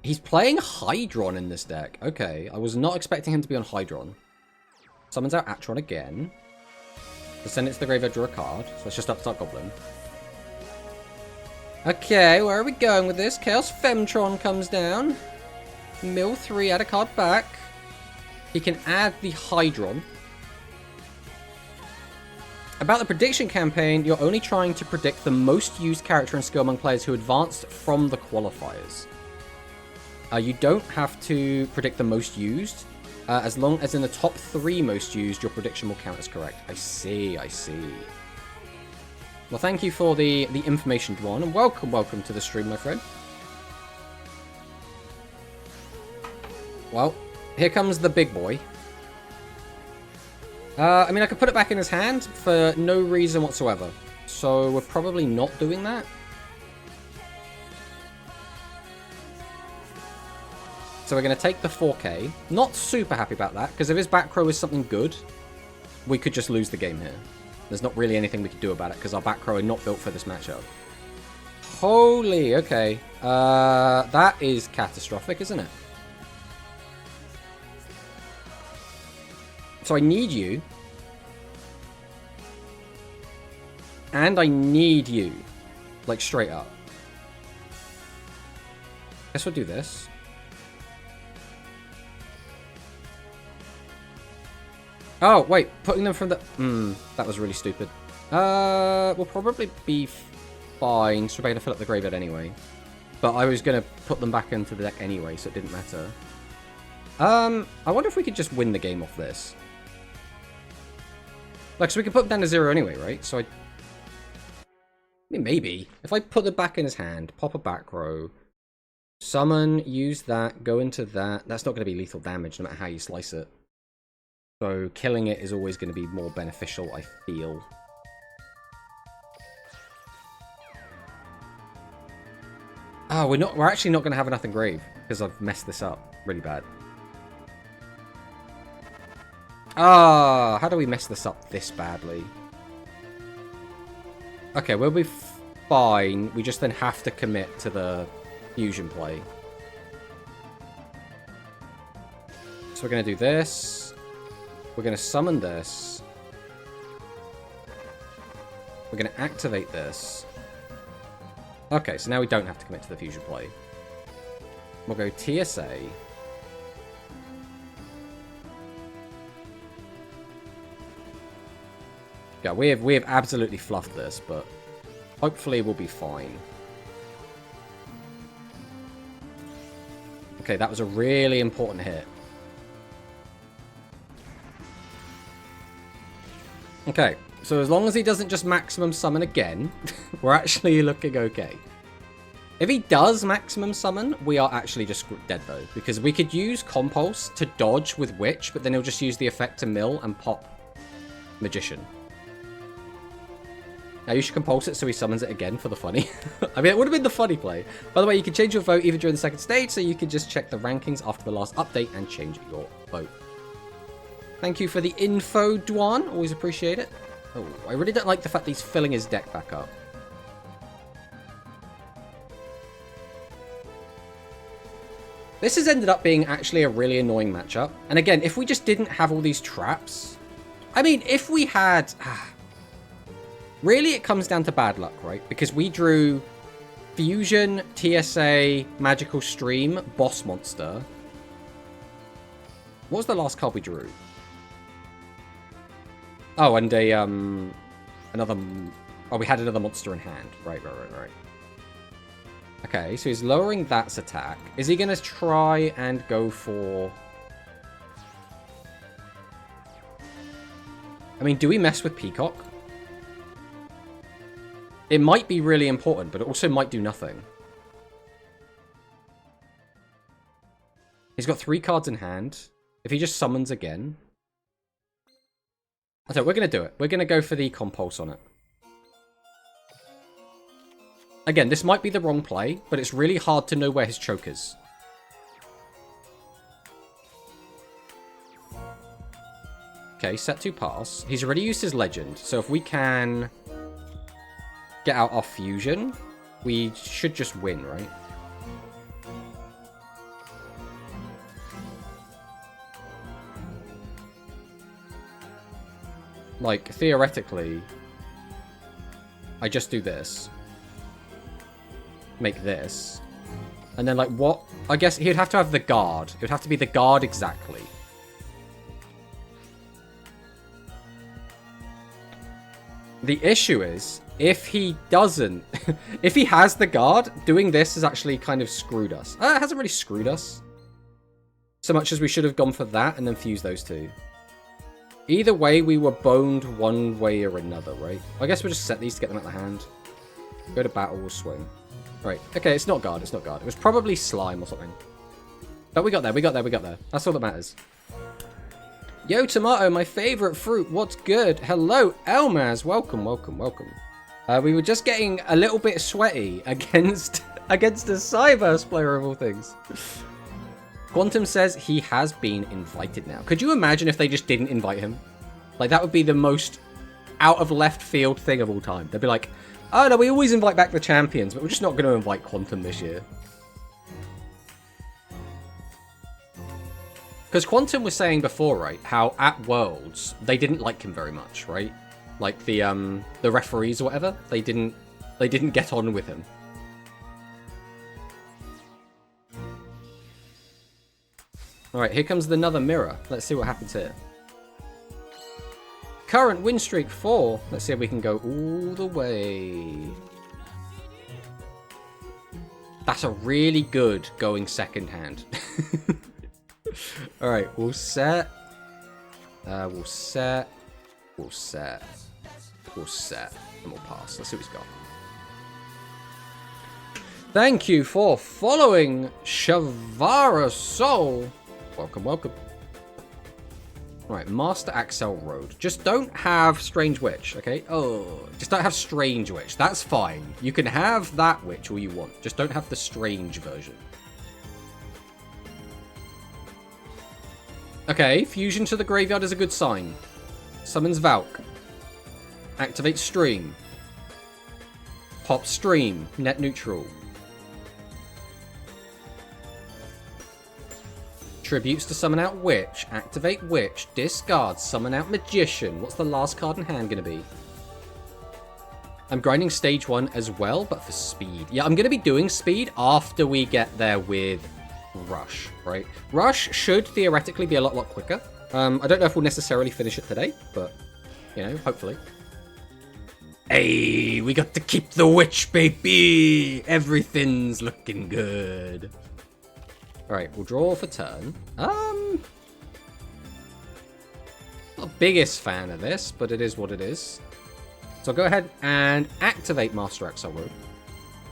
S1: He's playing Hydron in this deck. Okay, I was not expecting him to be on Hydron. Summons out Atron again. To send it to the graveyard, draw a card. So it's just Upstart Goblin. Okay, where are we going with this? Chaos Femtron comes down. Mill 3, add a card back. He can add the Hydron. About the prediction campaign, you're only trying to predict the most used character and skill among players who advanced from the qualifiers. You don't have to predict the most used. As long as in the top 3 most used, your prediction will count as correct. I see, I see. Well, thank you for the information, Dwan, and welcome to the stream, my friend. Well, here comes the big boy. I mean, I could put it back in his hand for no reason whatsoever. So we're probably not doing that. So we're going to take the 4K. Not super happy about that, because if his back row is something good, we could just lose the game here. There's not really anything we could do about it, because our back row are not built for this matchup. Holy, okay. That is catastrophic, isn't it? So I need you. And I need you. Like, straight up. Guess we'll do this. Oh, wait. Putting them from the... that was really stupid. We'll probably be fine. So we're going to fill up the graveyard anyway. But I was going to put them back into the deck anyway, so it didn't matter. I wonder if we could just win the game off this. Like, so we can put them down to 0 anyway, right? So I mean, maybe. If I put them back in his hand, pop a back row, summon, use that, go into that, that's not going to be lethal damage no matter how you slice it. So killing it is always going to be more beneficial, I feel. Oh, we're actually not going to have enough in grave because I've messed this up really bad. Ah, how do we mess this up this badly? Okay, we'll be fine. We just then have to commit to the fusion play. So we're going to do this. We're going to summon this. We're going to activate this. Okay, so now we don't have to commit to the fusion play. We'll go TSA. Yeah, we have absolutely fluffed this, but hopefully we'll be fine. Okay, that was a really important hit. Okay, so as long as he doesn't just maximum summon again, we're actually looking okay. If he does maximum summon, we are actually just dead though, because we could use Compulse to dodge with Witch, but then he'll just use the effect to mill and pop Magician. Now you should compulse it so he summons it again for the funny. I mean, it would have been the funny play. By the way, you can change your vote even during the second stage, so you can just check the rankings after the last update and change your vote. Thank you for the info, Dwan. Always appreciate it. Oh, I really don't like the fact that he's filling his deck back up. This has ended up being actually a really annoying matchup. And again, if we just didn't have all these traps... I mean, if we had... Really, it comes down to bad luck, right? Because we drew Fusion, TSA, Magical Stream, Boss Monster. What was the last card we drew? Oh, and a, another... Oh, we had another monster in hand. Right. Okay, so he's lowering that's attack. Is he going to try and go for... I mean, do we mess with Peacock? It might be really important, but it also might do nothing. He's got 3 cards in hand. If he just summons again... I don't know, we're going to do it. We're going to go for the compulse on it. Again, this might be the wrong play, but it's really hard to know where his choke is. Okay, set 2 pass. He's already used his legend, so if we can get out our fusion, we should just win, right? Like, theoretically, I just do this. Make this. And then, like, what? I guess he'd have to have the guard. It would have to be the guard exactly. The issue is, if he doesn't... if he has the guard, doing this has actually kind of screwed us. It hasn't really screwed us. So much as we should have gone for that and then fused those 2. Either way, we were boned one way or another, right? I guess we'll just set these to get them out of the hand. Go to battle, we'll swing. Right, okay, it's not guard, it's not guard. It was probably slime or something. But we got there, we got there, we got there. That's all that matters. Yo, tomato, my favorite fruit. What's good? Hello, Elmaz. Welcome, welcome, welcome. We were just getting a little bit sweaty against a Cyberse player of all things. Quantum says he has been invited now. Could you imagine if they just didn't invite him? Like, that would be the most out of left field thing of all time. They'd be like, oh no, we always invite back the champions, but we're just not going to invite Quantum this year. Because Quantum was saying before, right, how at Worlds, they didn't like him very much, right? Like the referees or whatever, they didn't get on with him. Alright, here comes another mirror. Let's see what happens here. Current win streak 4. Let's see if we can go all the way. That's a really good going second hand. Alright, we'll set. We'll set. We'll set. We'll set. And we'll pass. Let's see what he's got. Thank you for following Shavara Soul. Welcome, welcome. Alright, Master Axel Road. Just don't have Strange Witch, okay? Oh, just don't have Strange Witch. That's fine. You can have that witch all you want. Just don't have the Strange version. Okay, Fusion to the Graveyard is a good sign. Summons Valk. Activate Stream. Pop Stream. Net neutral. Tributes to summon out Witch. Activate Witch. Discard. Summon out Magician. What's the last card in hand going to be? I'm grinding stage 1 as well, but for speed. Yeah, I'm going to be doing speed after we get there with Rush, right? Rush should theoretically be a lot quicker. I don't know if we'll necessarily finish it today, but, you know, hopefully. Hey, we got to keep the Witch, baby! Everything's looking good. Alright, we'll draw for turn. Not the biggest fan of this, but it is what it is. So I'll go ahead and activate Master Axel Road.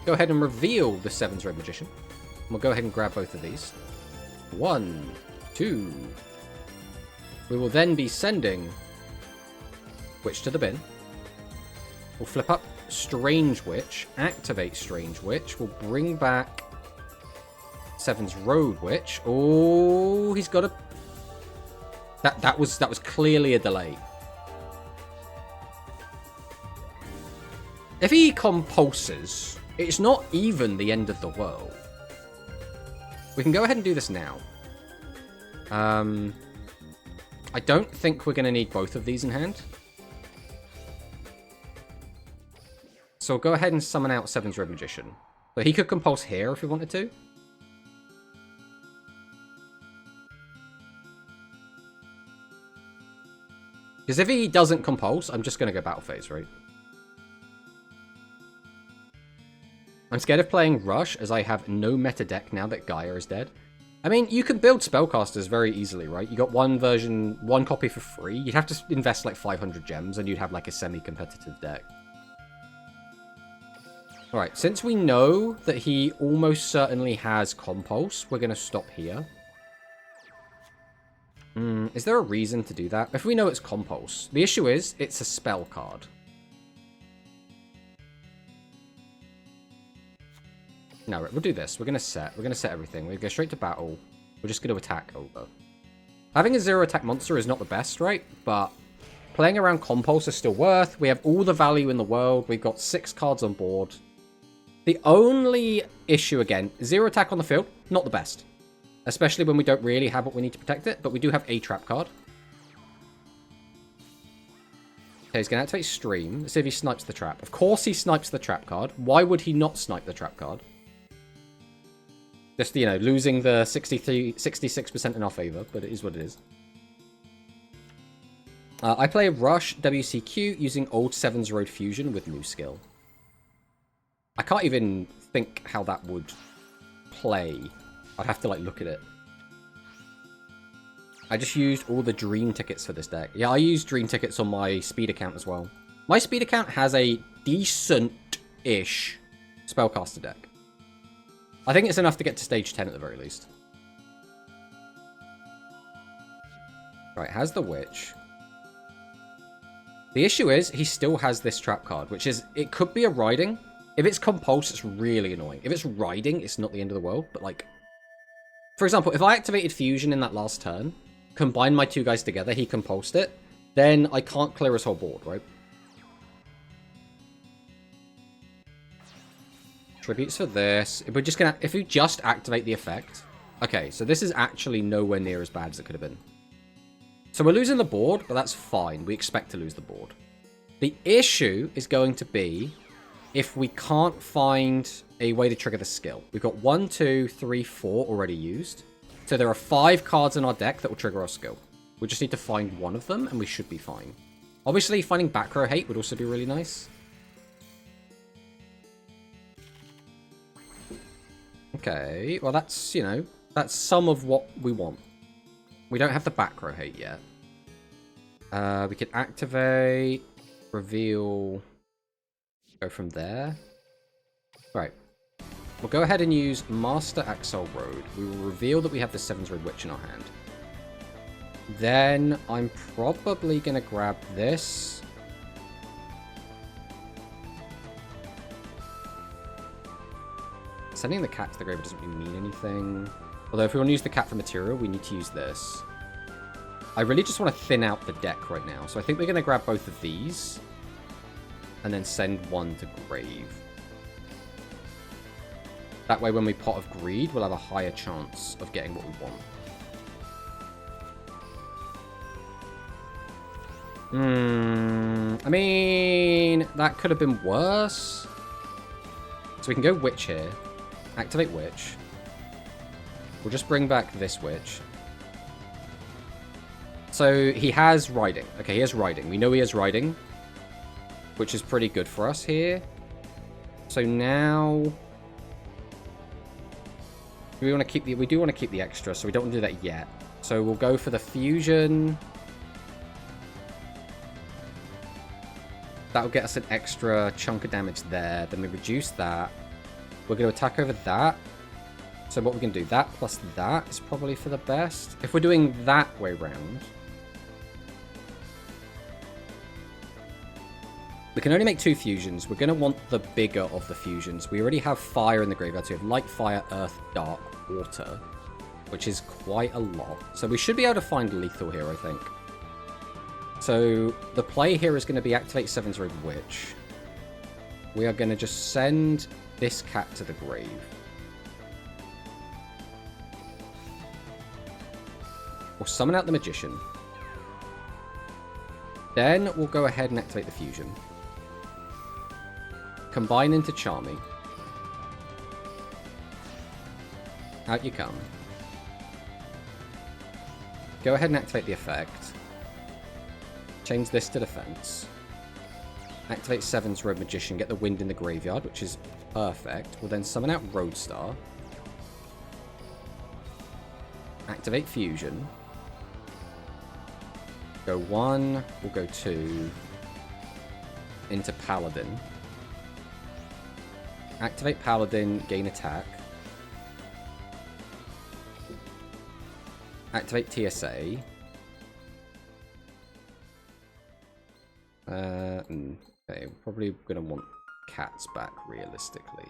S1: Go ahead and reveal the 7's Red Magician. We'll go ahead and grab both of these. 1, 2. We will then be sending Witch to the bin. We'll flip up Strange Witch, activate Strange Witch. We'll bring back 7's Road Witch. Oh, he's got a... That was clearly a delay. If he compulses, it's not even the end of the world. We can go ahead and do this now. I don't think we're going to need both of these in hand. So we'll go ahead and summon out 7's Red Magician. But he could compulse here if he wanted to. Because if he doesn't compulse, I'm just going to go battle phase, right? I'm scared of playing Rush, as I have no meta deck now that Gaia is dead. I mean, you can build spellcasters very easily, right? You got one copy for free. You'd have to invest like 500 gems, and you'd have like a semi-competitive deck. Alright, since we know that he almost certainly has compulse, we're going to stop here. Is there a reason to do that? If we know it's Compulse. The issue is, it's a spell card. No, we'll do this. We're going to set everything. We go straight to battle. We're just going to attack over. Having a 0 attack monster is not the best, right? But playing around Compulse is still worth. We have all the value in the world. We've got 6 cards on board. The only issue, again, 0 attack on the field, not the best. Especially when we don't really have what we need to protect it. But we do have a trap card. Okay, he's going to activate Stream. Let's see if he snipes the trap. Of course he snipes the trap card. Why would he not snipe the trap card? Just, you know, losing the 66% in our favor, but it is what it is. I play Rush WCQ using old 7's Road Fusion with new skill. I can't even think how that would play. I'd have to, like, look at it. I just used all the Dream tickets for this deck. Yeah, I used Dream tickets on my speed account as well. My speed account has a decent-ish spellcaster deck. I think it's enough to get to stage 10 at the very least. Right, has the Witch. The issue is, he still has this trap card, which is, it could be a Riding. If it's Compulse, it's really annoying. If it's Riding, it's not the end of the world, but like... For example, if I activated Fusion in that last turn, combine my 2 guys together, he Compulsed it, then I can't clear his whole board, right? Tributes for this. If we're just gonna, if we just activate the effect. Okay, so this is actually nowhere near as bad as it could have been. So we're losing the board, but that's fine. We expect to lose the board. The issue is going to be if we can't find a way to trigger the skill. We've got 1, 2, 3, 4 already used. So there are 5 cards in our deck that will trigger our skill. We just need to find one of them, and we should be fine. Obviously, finding back row hate would also be really nice. Okay, well that's, you know, that's some of what we want. We don't have the back row hate yet. We can activate, reveal, go from there. Right. We'll go ahead and use Master Axel Road. We will reveal that we have the 7's Road Witch in our hand. Then I'm probably going to grab this. Sending the cat to the grave doesn't really mean anything. Although if we want to use the cat for material, we need to use this. I really just want to thin out the deck right now. So I think we're going to grab both of these. And then send one to grave. That way when we Pot of Greed, we'll have a higher chance of getting what we want. I mean, that could have been worse. So we can go Witch here. Activate Witch. We'll just bring back this Witch. So he has Riding. Okay, he has Riding. We know he has Riding, which is pretty good for us here. So now we want to keep the, we do want to keep the extra, so we don't want to do that yet. So we'll go for the Fusion. That'll get us an extra chunk of damage there. Then we reduce that. We're going to attack over that. So what we can do, that plus that is probably for the best. If we're doing that way round, we can only make 2 fusions. We're going to want the bigger of the fusions. We already have fire in the graveyard, so we have light, fire, earth, dark, water, which is quite a lot. So we should be able to find lethal here, I think. So the play here is going to be activate 7's Road Witch. We are going to just send this cat to the grave. We'll summon out the Magician. Then we'll go ahead and activate the Fusion. Combine into Charmy. Out you come. Go ahead and activate the effect. Change this to defense. Activate 7's Road Magician, get the wind in the graveyard, which is perfect. We'll then summon out Roadstar. Activate Fusion. Go 1, we'll go 2. Into Paladin. Activate Paladin, gain attack. Activate TSA. Okay, probably gonna want cats back, realistically.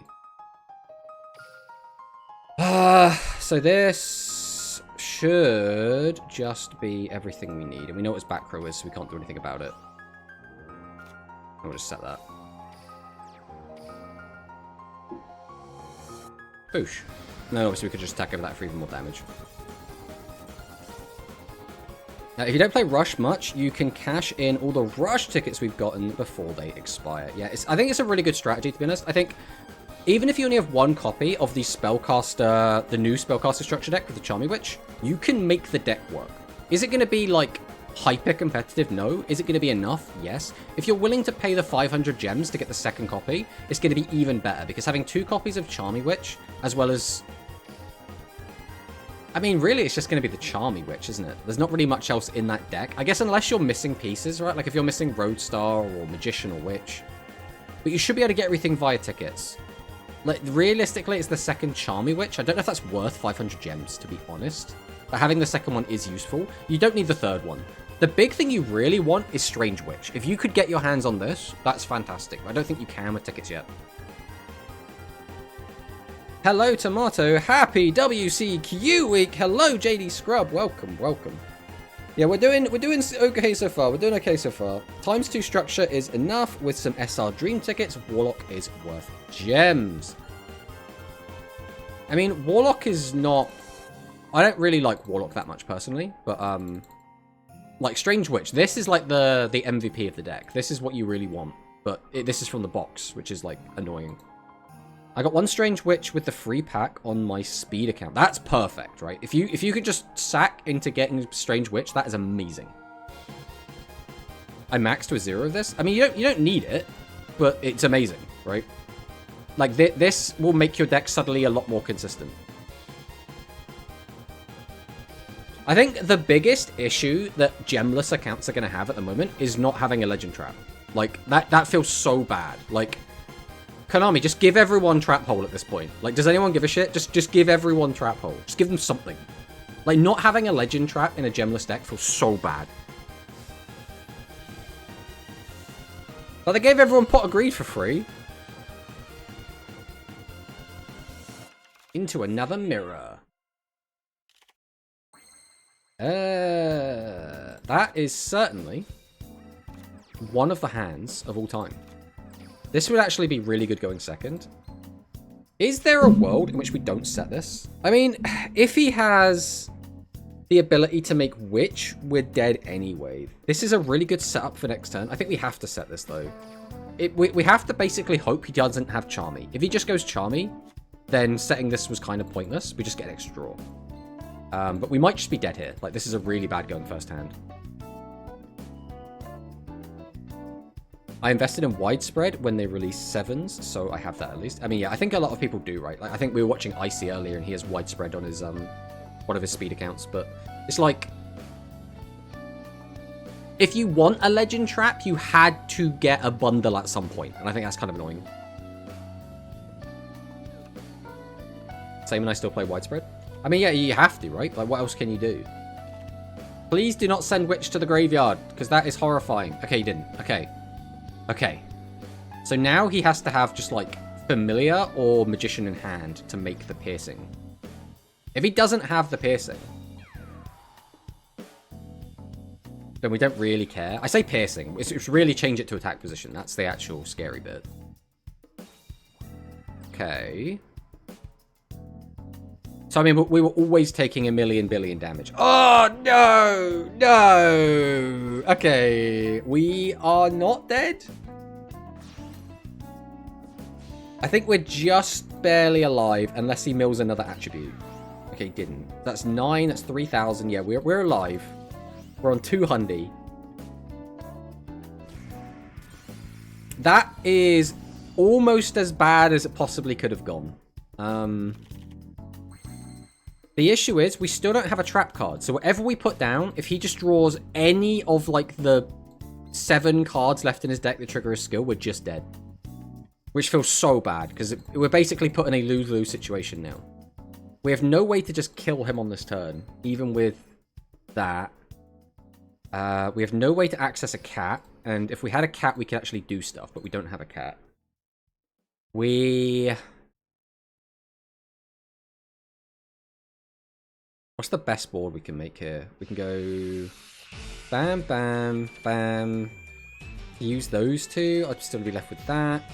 S1: So this should just be everything we need. And we know what his back row is, so we can't do anything about it. I'll just set that. Boosh. No, obviously we could just attack over that for even more damage. Now, if you don't play Rush much, you can cash in all the Rush tickets we've gotten before they expire. Yeah, I think it's a really good strategy, to be honest. I think even if you only have one copy of the Spellcaster, the new Spellcaster structure deck with the Charmy Witch, you can make the deck work. Is it going to be, like, hyper competitive? No. Is it going to be enough? Yes. If you're willing to pay the 500 gems to get the second copy, it's going to be even better, because having 2 copies of Charmy Witch, as well as... I mean, really, it's just going to be the Charmy Witch, isn't it? There's not really much else in that deck. I guess unless you're missing pieces, right? Like if you're missing Roadstar or Magician or Witch. But you should be able to get everything via tickets. Like, realistically, it's the second Charmy Witch. I don't know if that's worth 500 gems, to be honest. But having the second one is useful. You don't need the third one. The big thing you really want is Strange Witch. If you could get your hands on this, that's fantastic. I don't think you can with tickets yet. Hello, Tomato. Happy WCQ week. Hello, JD Scrub. Welcome, welcome. Yeah, we're doing okay so far. We're doing okay so far. ×2 structure is enough with some SR Dream tickets. Warlock is worth gems. I mean, Warlock is not... I don't really like Warlock that much personally, but like Strange Witch, this is like the MVP of the deck. This is what you really want, but this is from the box, which is like annoying. I got 1 Strange Witch with the free pack on my speed account. That's perfect, right? If you could just sack into getting Strange Witch, that is amazing. I maxed to a 0 of this. I mean, you don't need it, but it's amazing, right? Like this will make your deck suddenly a lot more consistent. I think the biggest issue that gemless accounts are going to have at the moment is not having a Legend Trap. Like, that feels so bad. Like, Konami, just give everyone Trap Hole at this point. Like, does anyone give a shit? Just give everyone Trap Hole. Just give them something. Like, not having a Legend Trap in a gemless deck feels so bad. But they gave everyone Pot of Greed for free. Into another mirror. That is certainly one of the hands of all time. This would actually be really good going second. Is there a world in which we don't set this? I mean, if he has the ability to make Witch, we're dead anyway. This is a really good setup for next turn. I think we have to set this, though. We have to basically hope he doesn't have Charmy. If he just goes Charmy, then setting this was kind of pointless. We just get an extra draw. But we might just be dead here. Like, this is a really bad going first hand. I invested in Widespread when they released 7s, so I have that at least. I mean, yeah, I think a lot of people do, right? Like, I think we were watching Icy earlier, and he has Widespread on his one of his speed accounts. But it's like, if you want a Legend Trap, you had to get a bundle at some point, and I think that's kind of annoying. Same when I still play Widespread. I mean, yeah, you have to, right? Like, what else can you do? Please do not send Witch to the graveyard, because that is horrifying. Okay, he didn't. Okay. Okay. So now he has to have just, like, Familiar or Magician in hand to make the piercing. If he doesn't have the piercing, then we don't really care. I say piercing. It's really change it to attack position. That's the actual scary bit. Okay. So, I mean, we were always taking 1,000,000 billion damage. Oh, no! No! Okay. We are not dead? I think we're just barely alive, unless he mills another attribute. Okay, didn't. That's 9. That's 3,000. Yeah, we're alive. We're on 200. That is almost as bad as it possibly could have gone. The issue is, we still don't have a trap card. So whatever we put down, if he just draws any of, like, the 7 cards left in his deck that trigger his skill, we're just dead. Which feels so bad, because we're basically put in a lose-lose situation now. We have no way to just kill him on this turn, even with that. We have no way to access a cat, and if we had a cat, we could actually do stuff, but we don't have a cat. What's the best board we can make here? We can go... Bam, bam, bam. Fuse those two. I'd still be left with that.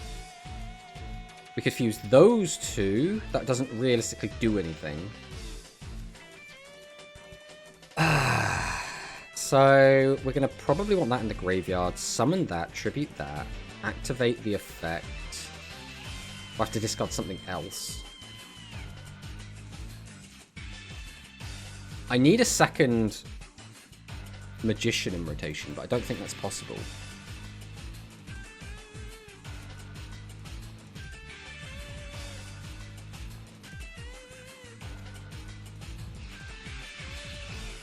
S1: We could fuse those two. That doesn't realistically do anything. So, we're going to probably want that in the graveyard. Summon that, tribute that, activate the effect. We'll have to discard something else. I need a second Magician in rotation, but I don't think that's possible.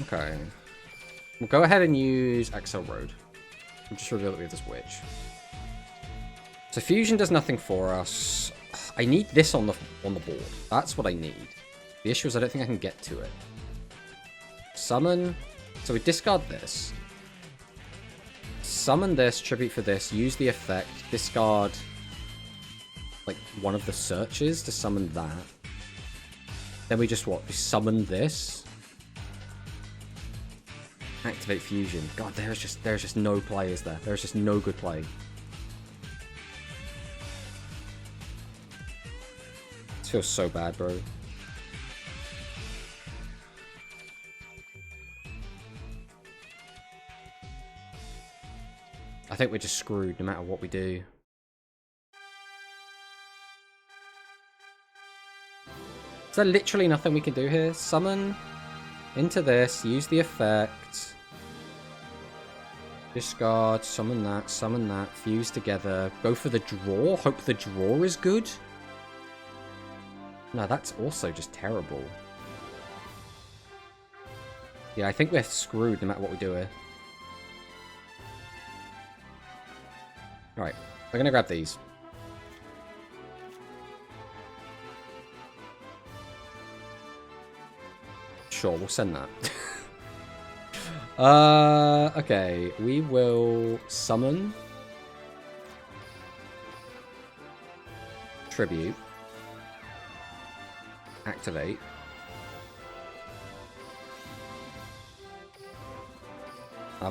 S1: Okay. We'll go ahead and use Axel Road. I'll just reveal that we have this witch. So fusion does nothing for us. I need this on the board. That's what I need. The issue is I don't think I can get to it. Summon. So we discard this. Summon this, tribute for this, use the effect, discard like one of the searches to summon that. Then we just what? We summon this. Activate fusion. God, there's just no play, is there? There's just no good play. This feels so bad, bro. I think we're just screwed no matter what we do. Is there literally nothing we can do here? Summon into this, use the effect. Discard, summon that, fuse together. Go for the draw, hope the draw is good. No, that's also just terrible. Yeah, I think we're screwed no matter what we do here. Alright, we're gonna grab these. Sure, we'll send that. Okay, we will summon. Tribute. Activate.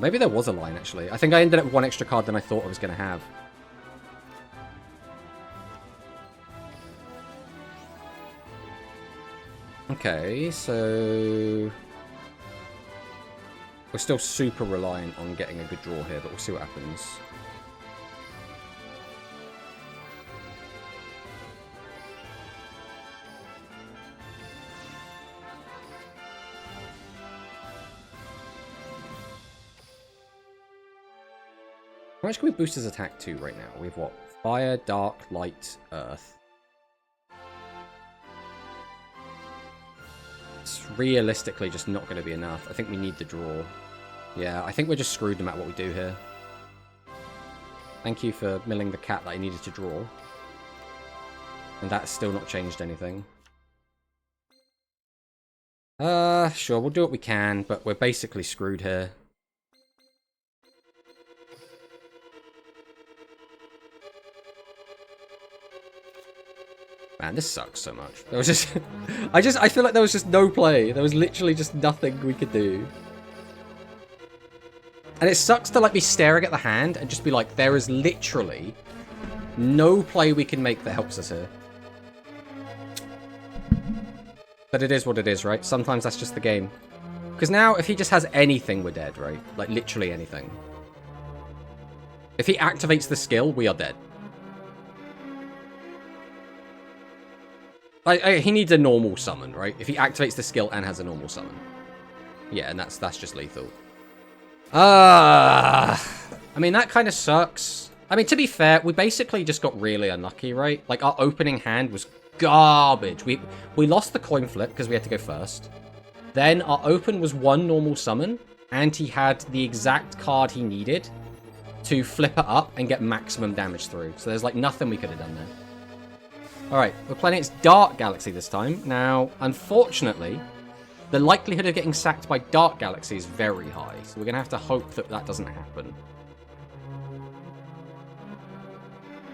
S1: Maybe there was a line, actually. I think I ended up with one extra card than I thought I was going to have. Okay, so... we're still super reliant on getting a good draw here, but we'll see what happens. How much can we boost his attack to right now? We have what? Fire, Dark, Light, Earth. It's realistically just not going to be enough. I think we need the draw. Yeah, I think we're just screwed no matter what we do here. Thank you for milling the cat that I needed to draw. And that's still not changed anything. Sure, we'll do what we can, but we're basically screwed here. Man, this sucks so much. There was just... I feel like there was just no play. There was literally just nothing we could do. And it sucks to, like, be staring at the hand and just be like, there is literally no play we can make that helps us here. But it is what it is, right? Sometimes that's just the game. Because now, if he just has anything, we're dead, right? Like, literally anything. If he activates the skill, we are dead. He needs a normal summon, right? If he activates the skill and has a normal summon. Yeah, and that's just lethal. I mean, that kind of sucks. I mean, to be fair, we basically just got really unlucky, right? Like, our opening hand was garbage. We lost the coin flip because we had to go first. Then our open was one normal summon, and he had the exact card he needed to flip it up and get maximum damage through. So there's, like, nothing we could have done there. Alright, we're playing against Dark Galaxy this time. Now, unfortunately, the likelihood of getting sacked by Dark Galaxy is very high. So we're going to have to hope that that doesn't happen.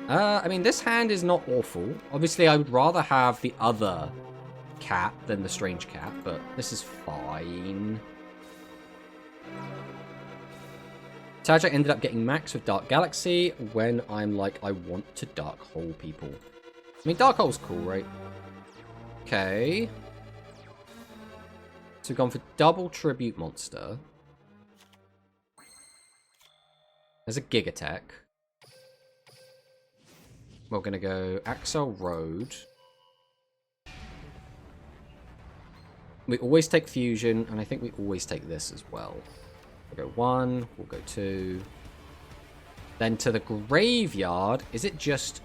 S1: I mean, this hand is not awful. Obviously, I would rather have the other cat than the strange cat, but this is fine. Tajak ended up getting max with Dark Galaxy when I'm like, I want to Dark Hole people. I mean, Dark Hole's cool, right? Okay. So we've gone for double Tribute Monster. There's a Gig Attack. We're going to go Axel Road. We always take Fusion, and I think we always take this as well. We'll go 1, we'll go 2. Then to the graveyard. Is it just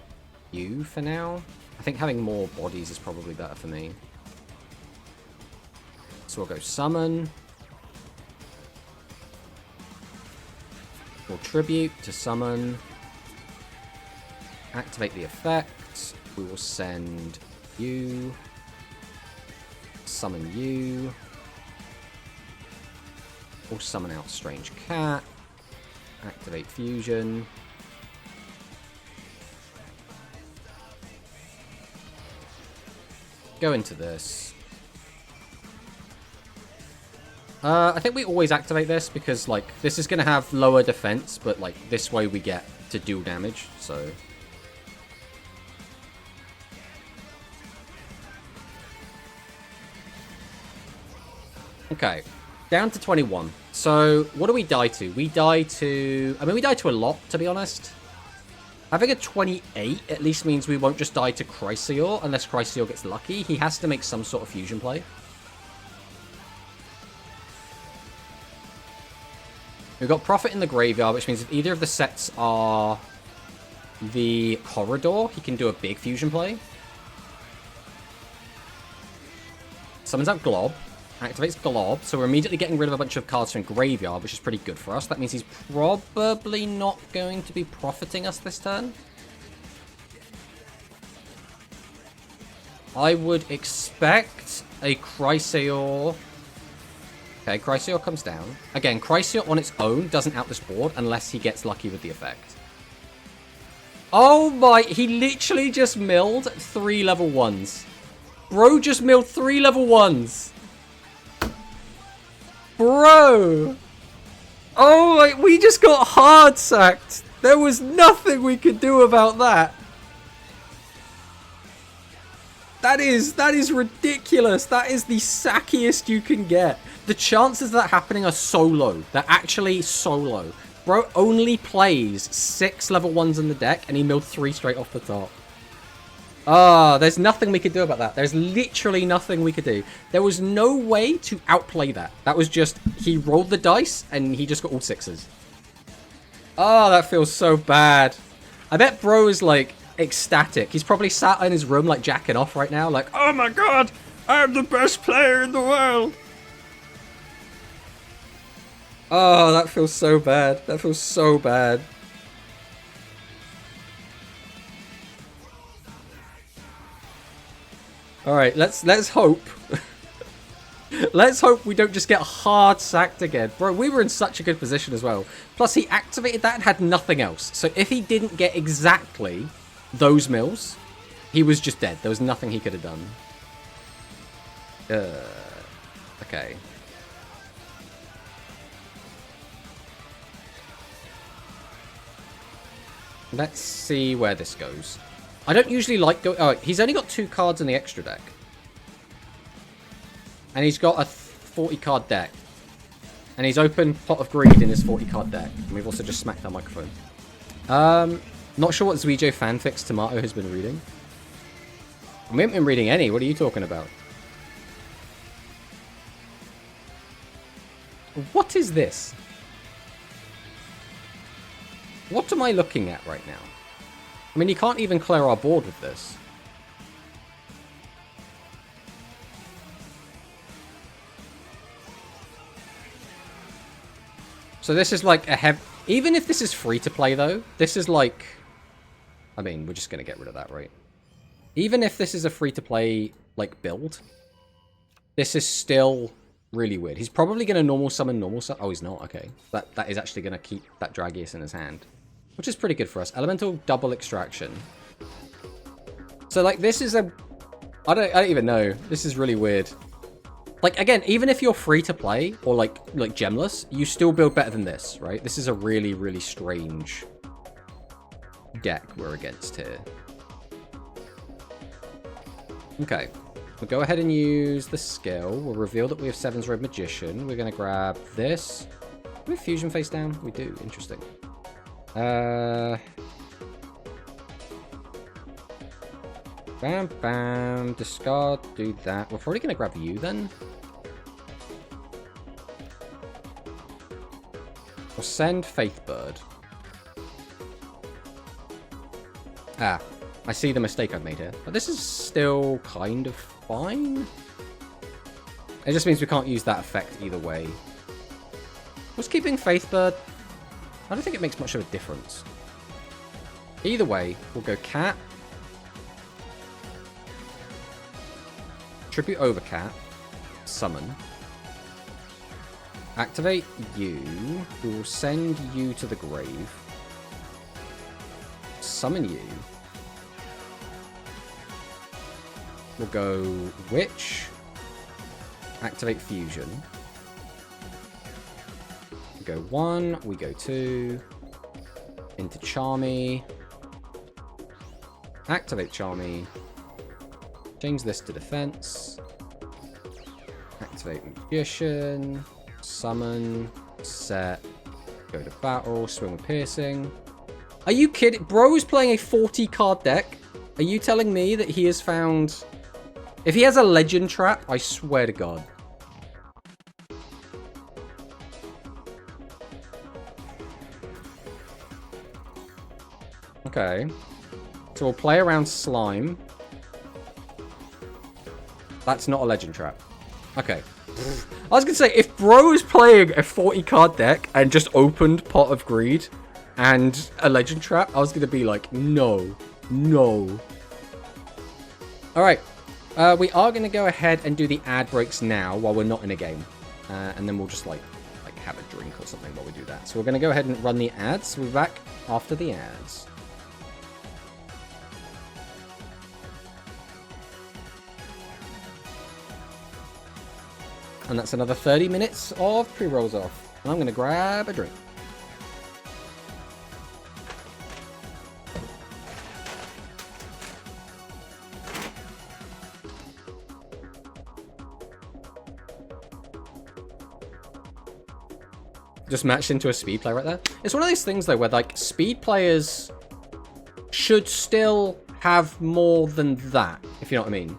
S1: you for now? I think having more bodies is probably better for me. So we'll go Summon. We'll Tribute to Summon. Activate the effect. We will send you. Summon you. We'll summon out Strange Cat. Activate Fusion. Go into this. I think we always activate this because, like, this is going to have lower defense, but, like, this way we get to dual damage, so... Okay, down to 21. So, what do we die to? We die to... I mean, we die to a lot, to be honest. Having a 28 at least means we won't just die to Chrysaor, unless Chrysaor gets lucky. He has to make some sort of fusion play. We've got Prophet in the graveyard, which means if either of the sets are the corridor, he can do a big fusion play. Summons out Glob. Activates Glob, so we're immediately getting rid of a bunch of cards from graveyard, which is pretty good for us. That means he's probably not going to be profiting us this turn. I would expect a Chrysaor. Okay, Chrysaor comes down. Again, Chrysaor on its own doesn't out this board unless he gets lucky with the effect. Oh my, he literally just milled 3 level 1s. Bro just milled 3 level 1s. Bro! Oh my, we just got hard sacked. There was nothing we could do about that. That is ridiculous. That is the sackiest you can get. The chances of that happening are so low. They're actually so low. Bro only plays 6 level 1s in the deck and he milled 3 straight off the top. Ah, there's nothing we could do about that. There's literally nothing we could do. There was no way to outplay that. That was just, he rolled the dice and he just got all 6s. Oh, that feels so bad. I bet bro is like ecstatic. He's probably sat in his room like jacking off right now. Like, oh my god, I'm the best player in the world. Oh, that feels so bad. That feels so bad. All right, let's hope. Let's hope we don't just get hard sacked again. Bro, we were in such a good position as well. Plus, he activated that and had nothing else. So if he didn't get exactly those mills, he was just dead. There was nothing he could have done. Okay. Let's see where this goes. I don't usually like go. Oh, he's only got 2 cards in the extra deck. And he's got a 40 card deck. And he's opened Pot of Greed in his 40 card deck. And we've also just smacked our microphone. Not sure what Zuijo fanfics Tomato has been reading. We haven't been reading any. What are you talking about? What is this? What am I looking at right now? I mean, you can't even clear our board with this. So this is like a heavy... Even if this is free to play, though, this is like... I mean, we're just going to get rid of that, right? Even if this is a free to play, like, build, This is still really weird. He's probably going to normal summon. Oh, he's not. Okay. That is actually going to keep that Dragius in his hand, which is pretty good for us. Elemental double extraction. So, like, this is a... I don't even know. This is really weird. Like, again, even if you're free to play or, like gemless, you still build better than this, right? This is a really, really strange deck we're against here. Okay. We'll go ahead and use the skill. We'll reveal that we have Seven's Red Magician. We're going to grab this. Do we have Fusion face down? We do. Interesting. Bam, bam. Discard. Do that. We're probably going to grab you then. We'll send Faithbird. Ah. I see the mistake I've made here. But this is still kind of fine. It just means we can't use that effect either way. Was keeping Faithbird? I don't think it makes much of a difference. Either way, we'll go Cat. Tribute over Cat. Summon. Activate you. We will send you to the grave. Summon you. We'll go Witch. Activate Fusion. We go 1. We go 2. Into Charmy. Activate Charmy. Change this to defense. Activate Magician. Summon. Set. Go to battle. Swing with Piercing. Are you kidding? Bro's playing a 40 card deck. Are you telling me that he has found... If he has a Legend Trap, I swear to God. Okay. So we'll play around Slime. That's not a Legend Trap. Okay. I was going to say, if Bro is playing a 40 card deck and just opened Pot of Greed and a Legend Trap, I was going to be like, no. No. Alright. We are going to go ahead and do the ad breaks now while we're not in a game. And then we'll just like have a drink or something while we do that. So we're going to go ahead and run the ads. We'll be back after the ads. And that's another 30 minutes of pre-rolls off. And I'm going to grab a drink. Just matched into a speed player right there. It's one of those things, though, where, like, speed players should still have more than that, if you know what I mean.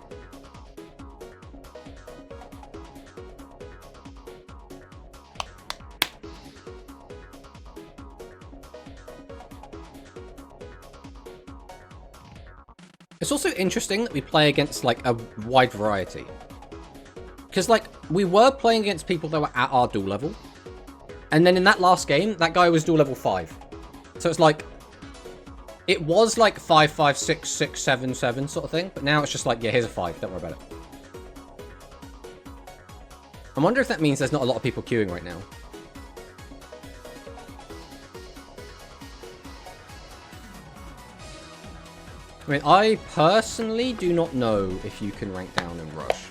S1: It's also interesting that we play against, like, a wide variety. Because, like, we were playing against people that were at our duel level. And then in that last game, that guy was duel level 5. So it's like... It was like 5, 5, 6, 6, 7, 7 sort of thing. But now it's just like, yeah, here's a 5. Don't worry about it. I wonder if that means there's not a lot of people queuing right now. I mean, I personally do not know if you can rank down and rush.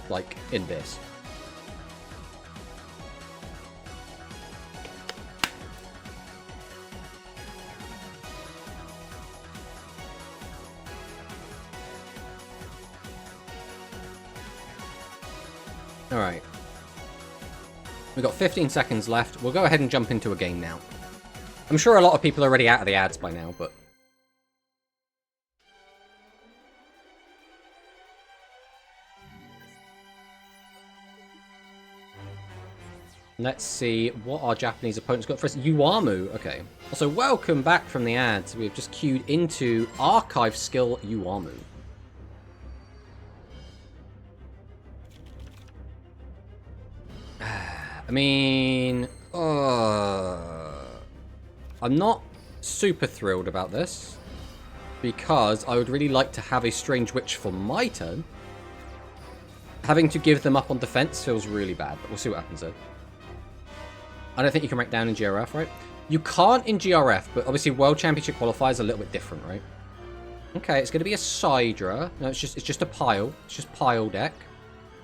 S1: Like, in this. Alright. We've got 15 seconds left. We'll go ahead and jump into a game now. I'm sure a lot of people are already out of the ads by now, but... Let's see what our Japanese opponents got for us. Yuamu, okay. Also, welcome back from the ads. We've just queued into Archive Skill Yuamu. I mean... I'm not super thrilled about this. Because I would really like to have a Strange Witch for my turn. Having to give them up on defense feels really bad, but we'll see what happens though. I don't think you can rank down in GRF, right? You can't in GRF, but obviously World Championship qualifiers are a little bit different, right? Okay, it's going to be a Sidra. No, it's just a pile. It's just pile deck.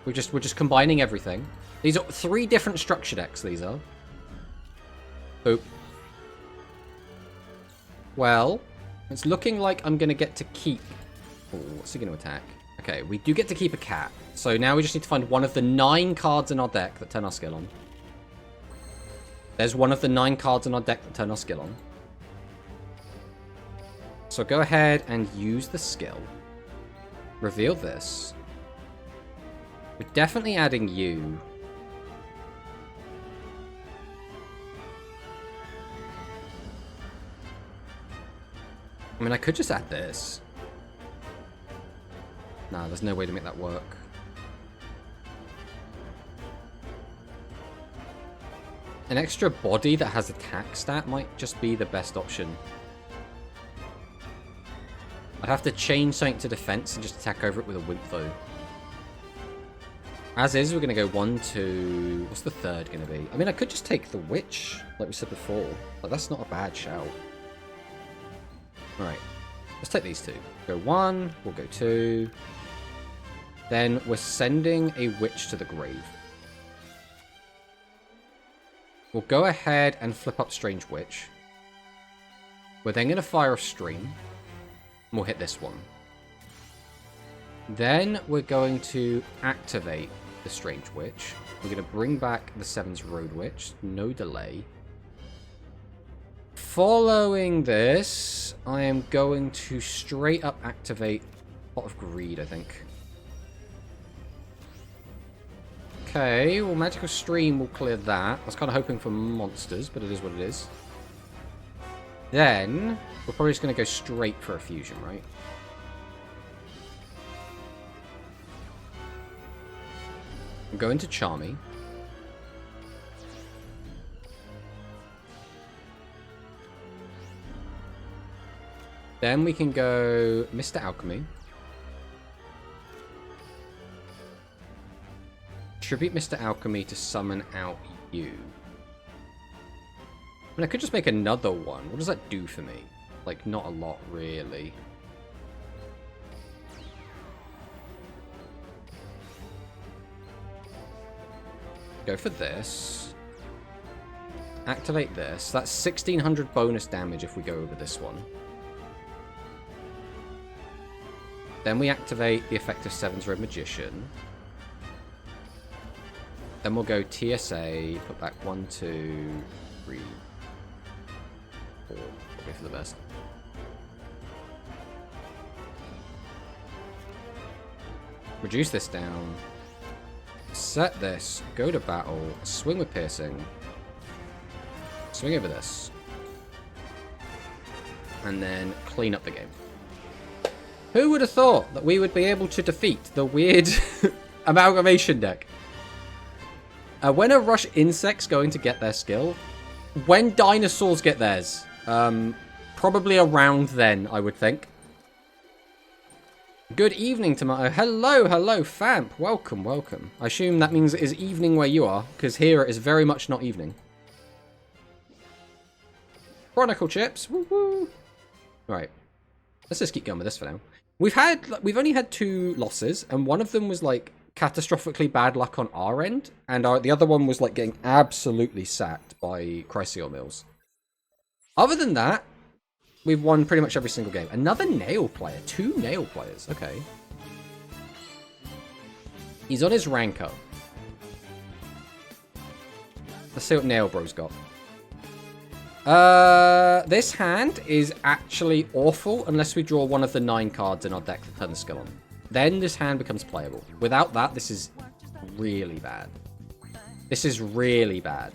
S1: We're just combining everything. These are 3 different structure decks. These are. Boop. Well, it's looking like I'm going to get to keep. Oh, what's he going to attack? Okay, we do get to keep a cat. So now we just need to find one of the 9 cards in our deck that turn our skill on. There's one of the 9 cards in our deck that turn our skill on. So go ahead and use the skill. Reveal this. We're definitely adding you. I mean, I could just add this. Nah, there's no way to make that work. An extra body that has attack stat might just be the best option. I'd have to change something to defense and just attack over it with a whip though. As is, we're going to go 1, 2... What's the third going to be? I mean, I could just take the witch, like we said before. Like, that's not a bad shout. Alright. Let's take these 2. Go 1, we'll go 2. Then we're sending a witch to the grave. We'll go ahead and flip up Strange Witch. We're then going to fire a stream. And we'll hit this one. Then we're going to activate the Strange Witch. We're going to bring back the 7's Road Witch. No delay. Following this, I am going to straight up activate Pot of Greed, I think. Okay, well, Magical Stream will clear that. I was kind of hoping for monsters, but it is what it is. Then, we're probably just going to go straight for a fusion, right? I'm going to Charmy. Then we can go Mr. Alchemy. Tribute Mr. Alchemy to summon out you. I mean, I could just make another one. What does that do for me? Like, not a lot, really. Go for this. Activate this. That's 1600 bonus damage if we go over this one. Then we activate the effect of 7's Red Magician. Then we'll go TSA, put back 1, 2, 3, 4. Probably for the best. Reduce this down. Set this. Go to battle. Swing with piercing. Swing over this. And then clean up the game. Who would have thought that we would be able to defeat the weird amalgamation deck? When are Rush Insects going to get their skill? When dinosaurs get theirs. Probably around then, I would think. Good evening, Tomato. Hello, hello, Famp. Welcome, welcome. I assume that means it is evening where you are, because here it is very much not evening. Chronicle chips. Woo woo. Right. Let's just keep going with this for now. We've only had 2 losses, and one of them was like catastrophically bad luck on our end, and the other one was like getting absolutely sacked by Chrysaor Mills. Other than that, we've won pretty much every single game. Another nail player. 2 nail players. Okay. He's on his rank up. Let's see what Nail Bro's got. This hand is actually awful unless we draw one of the 9 cards in our deck that turn the skill on. Then this hand becomes playable. Without that, this is really bad. This is really bad.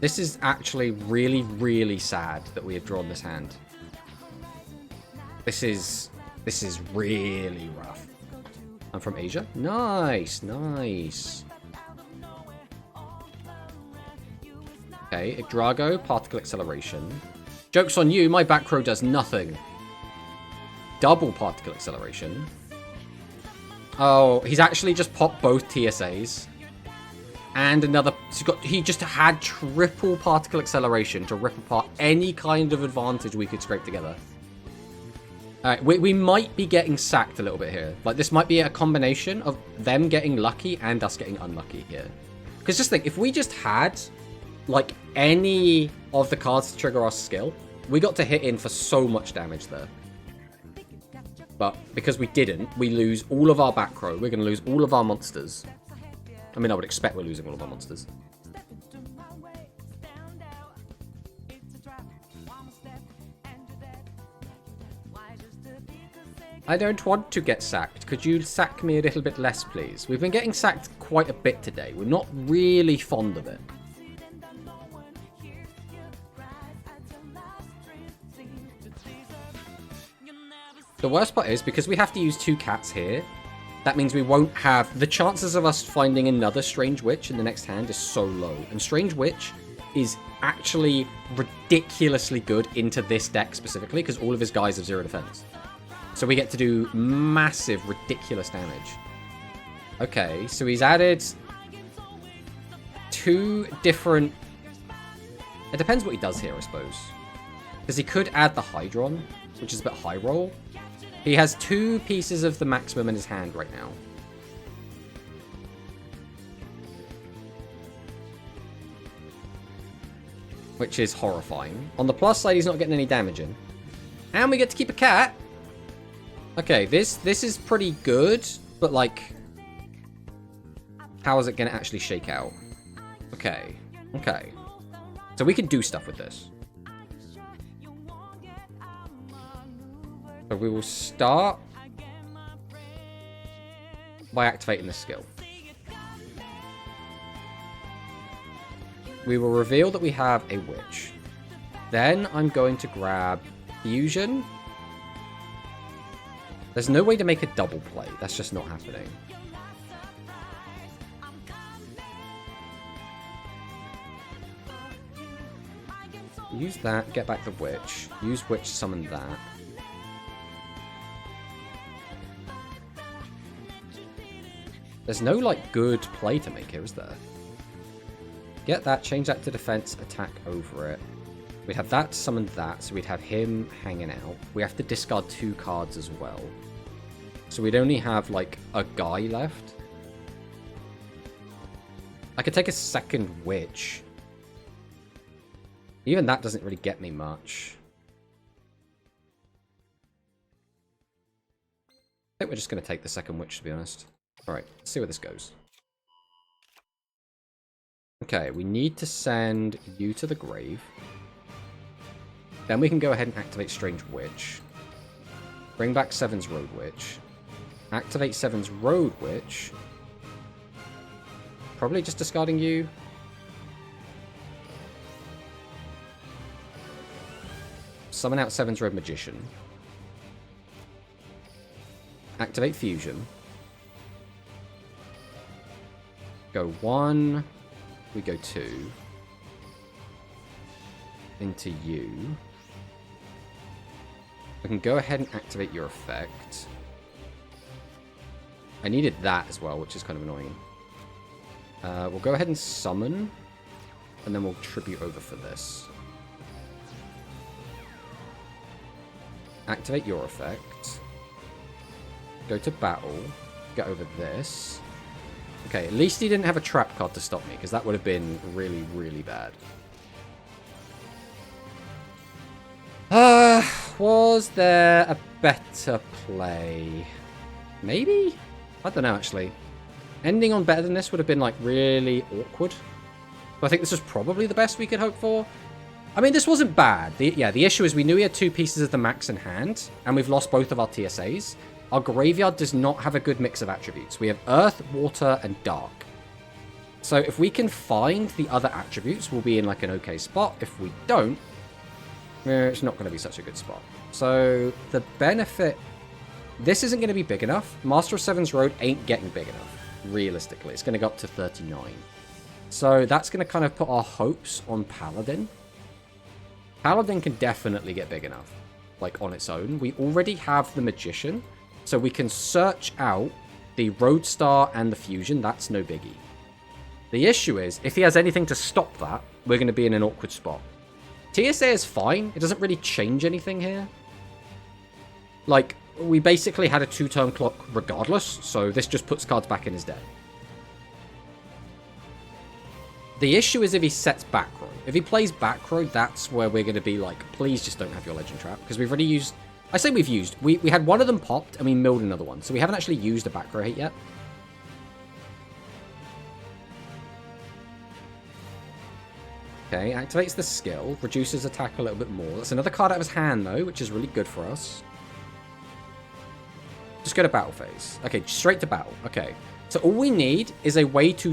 S1: This is actually really, really sad that we have drawn this hand. This is really rough. I'm from Asia? Nice, nice. Okay, Drago, Particle Acceleration. Joke's on you, my back row does nothing. Double Particle Acceleration. Oh, he's actually just popped both TSAs. And another... So he just had triple particle acceleration to rip apart any kind of advantage we could scrape together. Alright, we might be getting sacked a little bit here. Like, this might be a combination of them getting lucky and us getting unlucky here. Because just think, if we just had, like, any of the cards to trigger our skill, we got to hit in for so much damage there. But because we didn't, we lose all of our back row. We're going to lose all of our monsters. I mean, I would expect we're losing all of our monsters. I don't want to get sacked. Could you sack me a little bit less, please? We've been getting sacked quite a bit today. We're not really fond of it. The worst part is, because we have to use 2 cats here, that means we won't have... The chances of us finding another Strange Witch in the next hand is so low. And Strange Witch is actually ridiculously good into this deck specifically, because all of his guys have 0 defense. So we get to do massive, ridiculous damage. Okay, so he's added 2 different... It depends what he does here, I suppose. Because he could add the Hydron, which is a bit high roll. He has 2 pieces of the maximum in his hand right now. Which is horrifying. On the plus side, he's not getting any damage in. And we get to keep a cat. Okay, this is pretty good, but like... How is it going to actually shake out? Okay, okay. So we can do stuff with this. So we will start by activating the skill. We will reveal that we have a witch. Then I'm going to grab fusion. There's no way to make a double play. That's just not happening. Use that, get back the witch. Use witch, summon that. There's no, like, good play to make here, is there? Get that, change that to defense, attack over it. We'd have that, summon that, so we'd have him hanging out. We have to discard 2 cards as well. So we'd only have, like, a guy left. I could take a second witch. Even that doesn't really get me much. I think we're just going to take the second witch, to be honest. Alright, let's see where this goes. Okay, we need to send you to the grave. Then we can go ahead and activate Strange Witch. Bring back Seven's Road Witch. Activate Seven's Road Witch. Probably just discarding you. Summon out Seven's Road Magician. Activate Fusion. Go 1. We go 2. Into you. I can go ahead and activate your effect. I needed that as well, which is kind of annoying. We'll go ahead and summon. And then we'll tribute over for this. Activate your effect. Go to battle. Get over this. Okay, at least he didn't have a trap card to stop me, because that would have been really, really bad. Was there a better play? Maybe? I don't know, actually. Ending on better than this would have been, like, really awkward. But I think this was probably the best we could hope for. I mean, this wasn't bad. The issue is we knew we had 2 pieces of the max in hand, and we've lost both of our TSAs. Our graveyard does not have a good mix of attributes. We have earth, water, and dark. So if we can find the other attributes, we'll be in like an okay spot. If we don't, it's not going to be such a good spot. So the benefit... This isn't going to be big enough. Master of Seven's Road ain't getting big enough, realistically. It's going to go up to 39. So that's going to kind of put our hopes on Paladin. Paladin can definitely get big enough, like on its own. We already have the Magician. So we can search out the Roadstar and the Fusion, that's no biggie. The issue is, if he has anything to stop that, we're going to be in an awkward spot. TSA is fine. It doesn't really change anything here. Like, we basically had a 2-turn clock regardless, so this just puts cards back in his deck. The issue is if he sets back row. If he plays back row, that's where we're going to be like, please just don't have your Legend Trap. Because we've already used... I say we've used. We had one of them popped, and we milled another one. So we haven't actually used a back row hit yet. Okay, activates the skill. Reduces attack a little bit more. That's another card out of his hand, though, which is really good for us. Just go to battle phase. Okay, straight to battle. Okay. So all we need is a way to...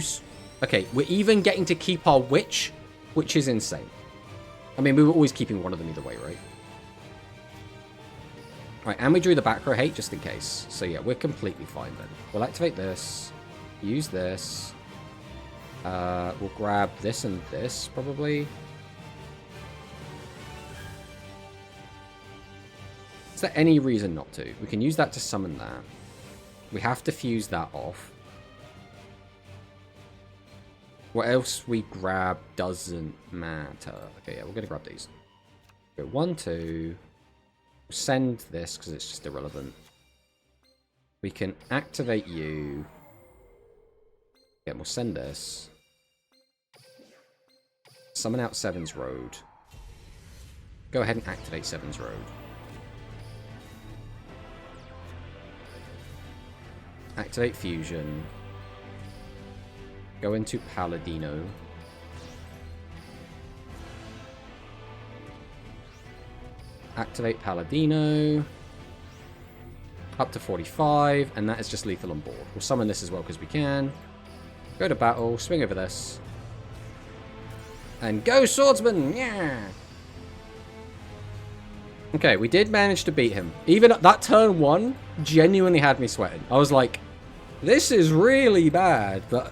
S1: Okay, we're even getting to keep our Witch, which is insane. I mean, we were always keeping one of them either way, right? Right, and we drew the back row hate just in case. So yeah, we're completely fine then. We'll activate this. Use this. We'll grab this and this, probably. Is there any reason not to? We can use that to summon that. We have to fuse that off. What else we grab doesn't matter. Okay, yeah, we're going to grab these. Go 1, 2. Send this because it's just irrelevant. We can activate you. Yeah, we'll send this. Summon out Seven's Road. Go ahead and activate Seven's Road. Activate Fusion. Go into Paladino. Activate Paladino. Up to 45, and that is just lethal on board. We'll summon this as well because we can. Go to battle, swing over this. And go, Swordsman! Yeah! Okay, we did manage to beat him. Even that turn 1 genuinely had me sweating. I was like, this is really bad, but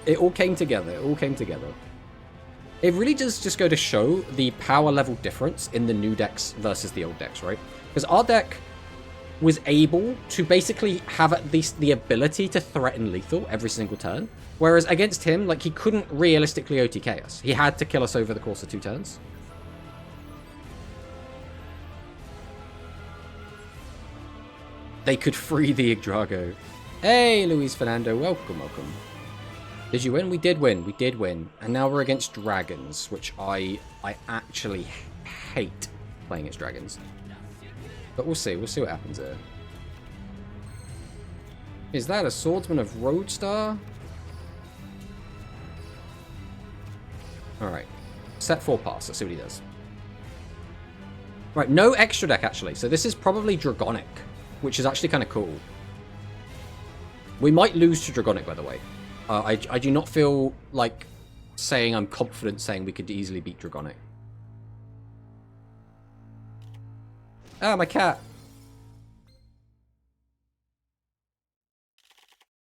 S1: it all came together. It all came together. It really does just go to show the power level difference in the new decks versus the old decks, right? Because our deck was able to basically have at least the ability to threaten lethal every single turn. Whereas against him, like, he couldn't realistically OTK us. He had to kill us over the course of 2 turns. They could free the Yggdrago. Hey, Luis Fernando, welcome, welcome. Did you win? We did win. We did win. And now we're against dragons, which I actually hate playing against dragons. But we'll see. We'll see what happens here. Is that a Swordsman of Roadstar? Alright. Set 4 pass. Let's see what he does. Right, no extra deck, actually. So this is probably Dragonic, which is actually kind of cool. We might lose to Dragonic, by the way. I do not feel like saying I'm confident saying we could easily beat Dragonic. Ah, my cat.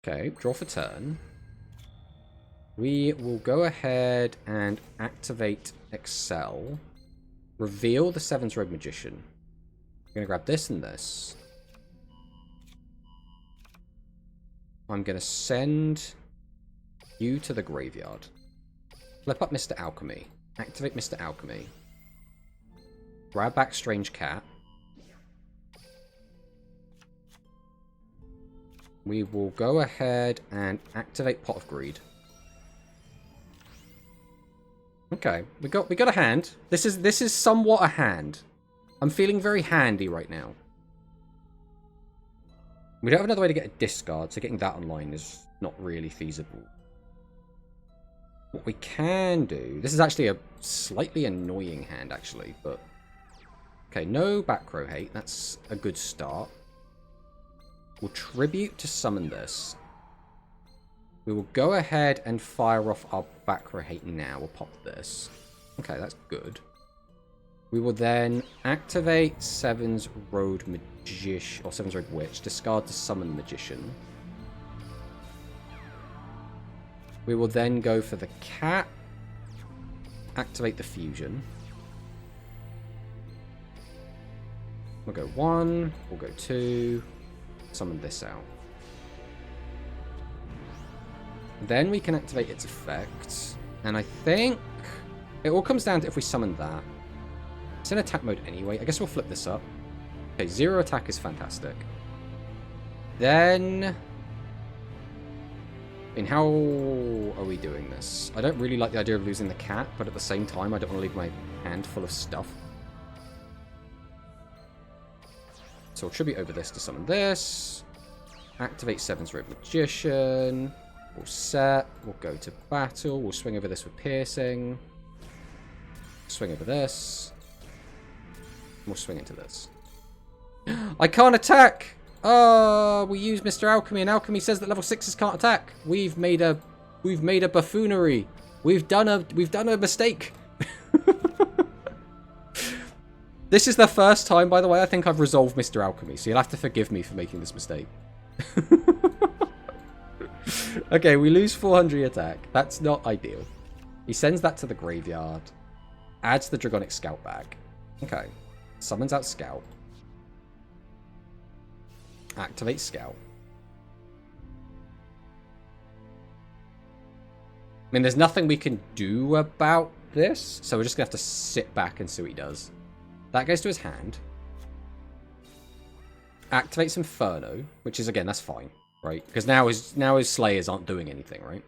S1: Okay, draw for turn. We will go ahead and activate Excel. Reveal the Seven's Road Magician. I'm going to grab this and this. I'm going to send you to the graveyard. Flip up Mr. Alchemy. Activate Mr. Alchemy. Grab back Strange Cat. We will go ahead and activate Pot of Greed. Okay, we got a hand. This is somewhat a hand. I'm feeling very handy right now. We don't have another way to get a discard, so getting that online is not really feasible. What we can do... This is actually a slightly annoying hand, actually, but... Okay, no back row hate. That's a good start. We'll tribute to summon this. We will go ahead and fire off our back row hate now. We'll pop this. Okay, that's good. We will then activate Seven's Road Magician, or Seven's Road Witch. Discard to summon Magician. We will then go for the cat. Activate the fusion. We'll go 1. We'll go 2. Summon this out. Then we can activate its effect. And I think it all comes down to if we summon that. It's in attack mode anyway. I guess we'll flip this up. Okay, 0 attack is fantastic. Then... I mean, how are we doing this? I don't really like the idea of losing the cat, but at the same time, I don't want to leave my hand full of stuff. So we'll tribute over this to summon this. Activate Seven's Robe Magician. We'll set. We'll go to battle. We'll swing over this with piercing. Swing over this. We'll swing into this. I can't attack! Oh, we use Mr. Alchemy, and Alchemy says that level 6s can't attack. We've made a buffoonery. We've done a mistake. This is the first time, by the way, I think I've resolved Mr. Alchemy, so you'll have to forgive me for making this mistake. Okay, we lose 400 attack. That's not ideal. He sends that to the graveyard. Adds the Dragonic Scout back. Okay. Summons out Scout. Activate Scout. I mean, there's nothing we can do about this, so we're just going to have to sit back and see what he does. That goes to his hand. Activates Inferno, which is, again, that's fine, right? Because now his Slayers aren't doing anything, right?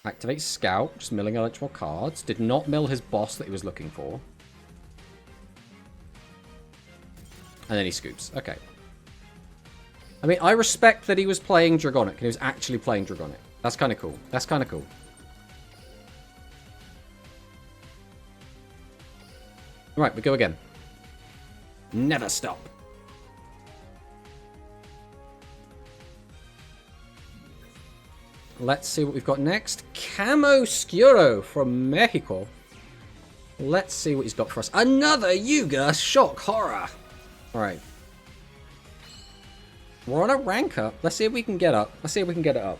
S1: Activates Scout, just milling a bunch more cards. Did not mill his boss that he was looking for. And then he scoops. Okay. I mean, I respect that he was playing Dragonic, and he was actually playing Dragonic. That's kind of cool. That's kind of cool. Alright, we go again. Never stop. Let's see what we've got next. Camo Scuro from Mexico. Let's see what he's got for us. Another Yuga Shock Horror. Alright. We're on a rank up. Let's see if we can get up. Let's see if we can get it up.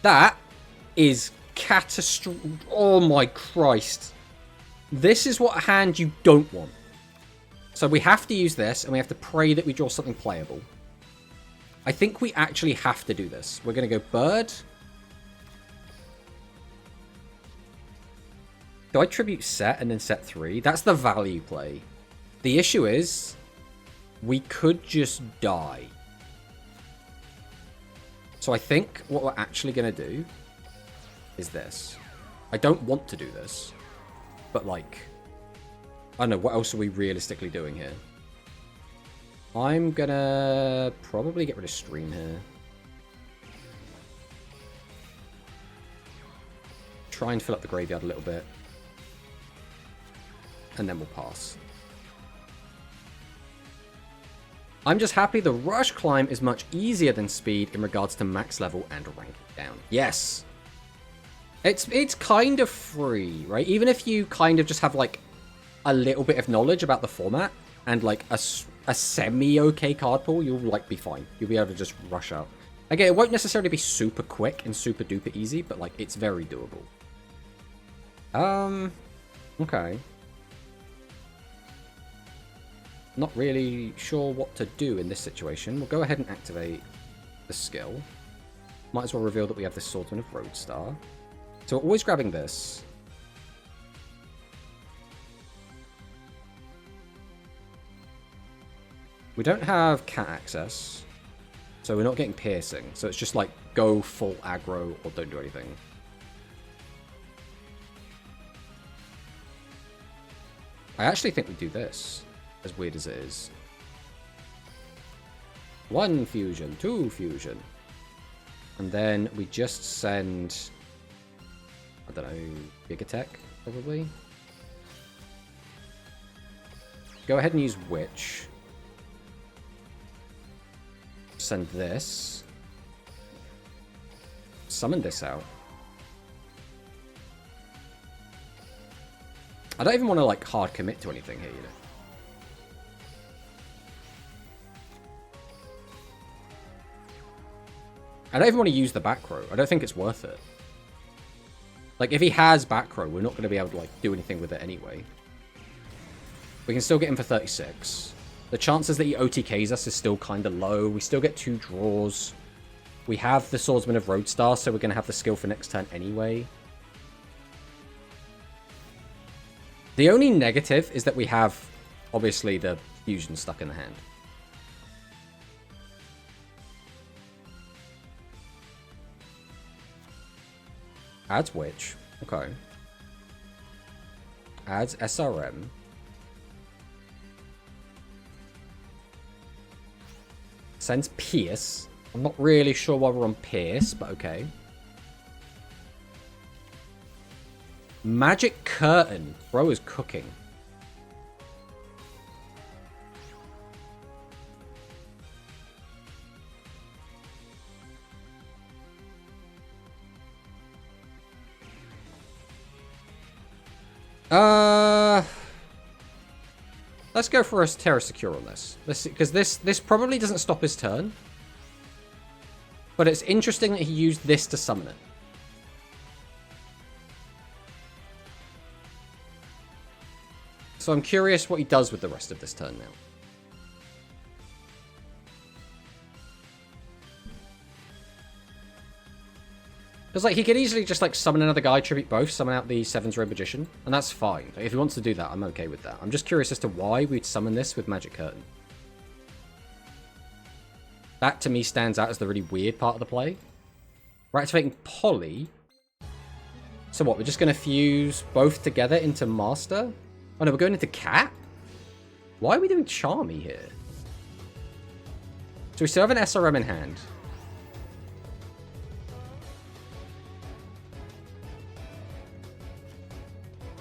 S1: That is catastrophic. Oh my Christ. This is what a hand you don't want. So we have to use this, and we have to pray that we draw something playable. I think we actually have to do this. We're going to go Bird. Do I tribute set and then set 3? That's the value play. The issue is, we could just die. So I think what we're actually going to do is this. I don't want to do this. But, like, I don't know, what else are we realistically doing here? I'm gonna probably get rid of Stream here. Try and fill up the graveyard a little bit. And then we'll pass. I'm just happy the Rush Climb is much easier than Speed in regards to max level and ranking down. Yes! It's kind of free, right? Even if you kind of just have, like, a little bit of knowledge about the format and, like, a semi-okay card pool, you'll, like, be fine. You'll be able to just rush out. Again, it won't necessarily be super quick and super duper easy, but, like, it's very doable. Okay. Not really sure what to do in this situation. We'll go ahead and activate the skill. Might as well reveal that we have this Swordsman of Roadstar. So we're always grabbing this. We don't have cat access, so we're not getting piercing. So it's just like, go full aggro or don't do anything. I actually think we do this, as weird as it is. 1 fusion, 2 fusion. And then we just send... I don't know, Gigatech, probably. Go ahead and use Witch. Send this. Summon this out. I don't even want to, like, hard commit to anything here, you know. I don't even want to use the back row. I don't think it's worth it. Like, if he has back row, we're not going to be able to, like, do anything with it anyway. We can still get him for 36. The chances that he OTKs us is still kind of low. We still get 2 draws. We have the Swordsman of Roadstar, so we're going to have the skill for next turn anyway. The only negative is that we have, obviously, the fusion stuck in the hand. Adds Witch. Okay. Adds SRM. Sends Pierce. I'm not really sure why we're on Pierce, but okay. Magic Curtain. Bro is cooking. Let's go for a Terra Secure on this. Because this probably doesn't stop his turn. But it's interesting that he used this to summon it. So I'm curious what he does with the rest of this turn now. Because, like, he could easily just, like, summon another guy, tribute both, summon out the Seven's Ray Magician, and that's fine. Like, if he wants to do that, I'm okay with that. I'm just curious as to why we'd summon this with Magic Curtain. That, to me, stands out as the really weird part of the play. We're activating Poly. So what, we're just going to fuse both together into Master? Oh, no, we're going into Cat? Why are we doing Charmy here? So we still have an SRM in hand.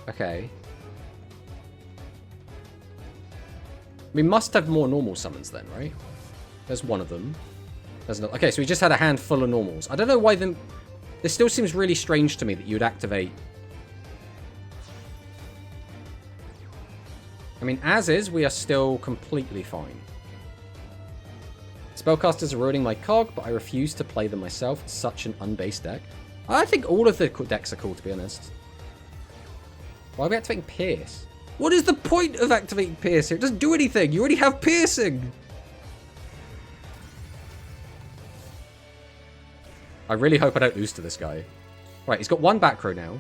S1: Okay. We must have more normal summons then, right? There's one of them. There's no... Okay, so we just had a hand full of normals. I don't know why them... This still seems really strange to me that you'd activate... I mean, as is, we are still completely fine. Spellcasters are ruining my cog, but I refuse to play them myself. It's such an unbased deck. I think all of the decks are cool, to be honest. Why are we activating Pierce? What is the point of activating Pierce here? It doesn't do anything. You already have Piercing. I really hope I don't lose to this guy. Right, he's got 1 back row now.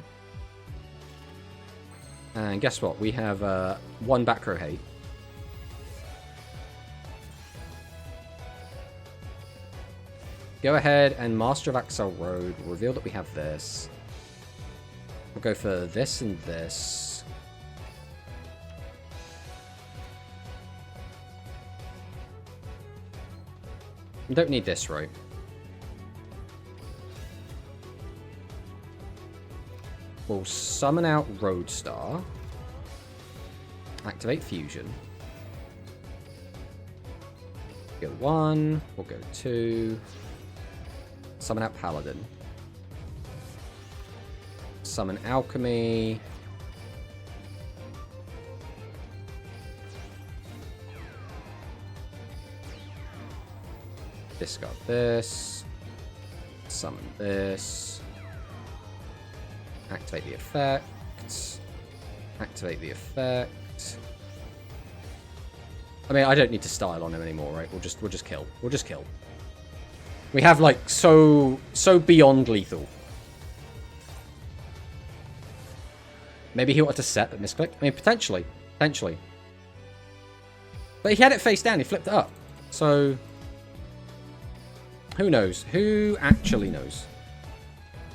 S1: And guess what? We have 1 back row hate. Go ahead and Master of Axel Road. Reveal that we have this. We'll go for this and this. We don't need this, right? We'll summon out Roadstar. Activate Fusion. Go 1. We'll go 2. Summon out Paladin. Summon Alchemy. Discard this. Summon this. Activate the effect. Activate the effect. I mean, I don't need to style on him anymore, right? We'll just kill. We'll just kill. We have like so beyond lethal. Maybe he wanted to set but misclicked. I mean, potentially. Potentially. But he had it face down. He flipped it up. So, who knows? Who actually knows?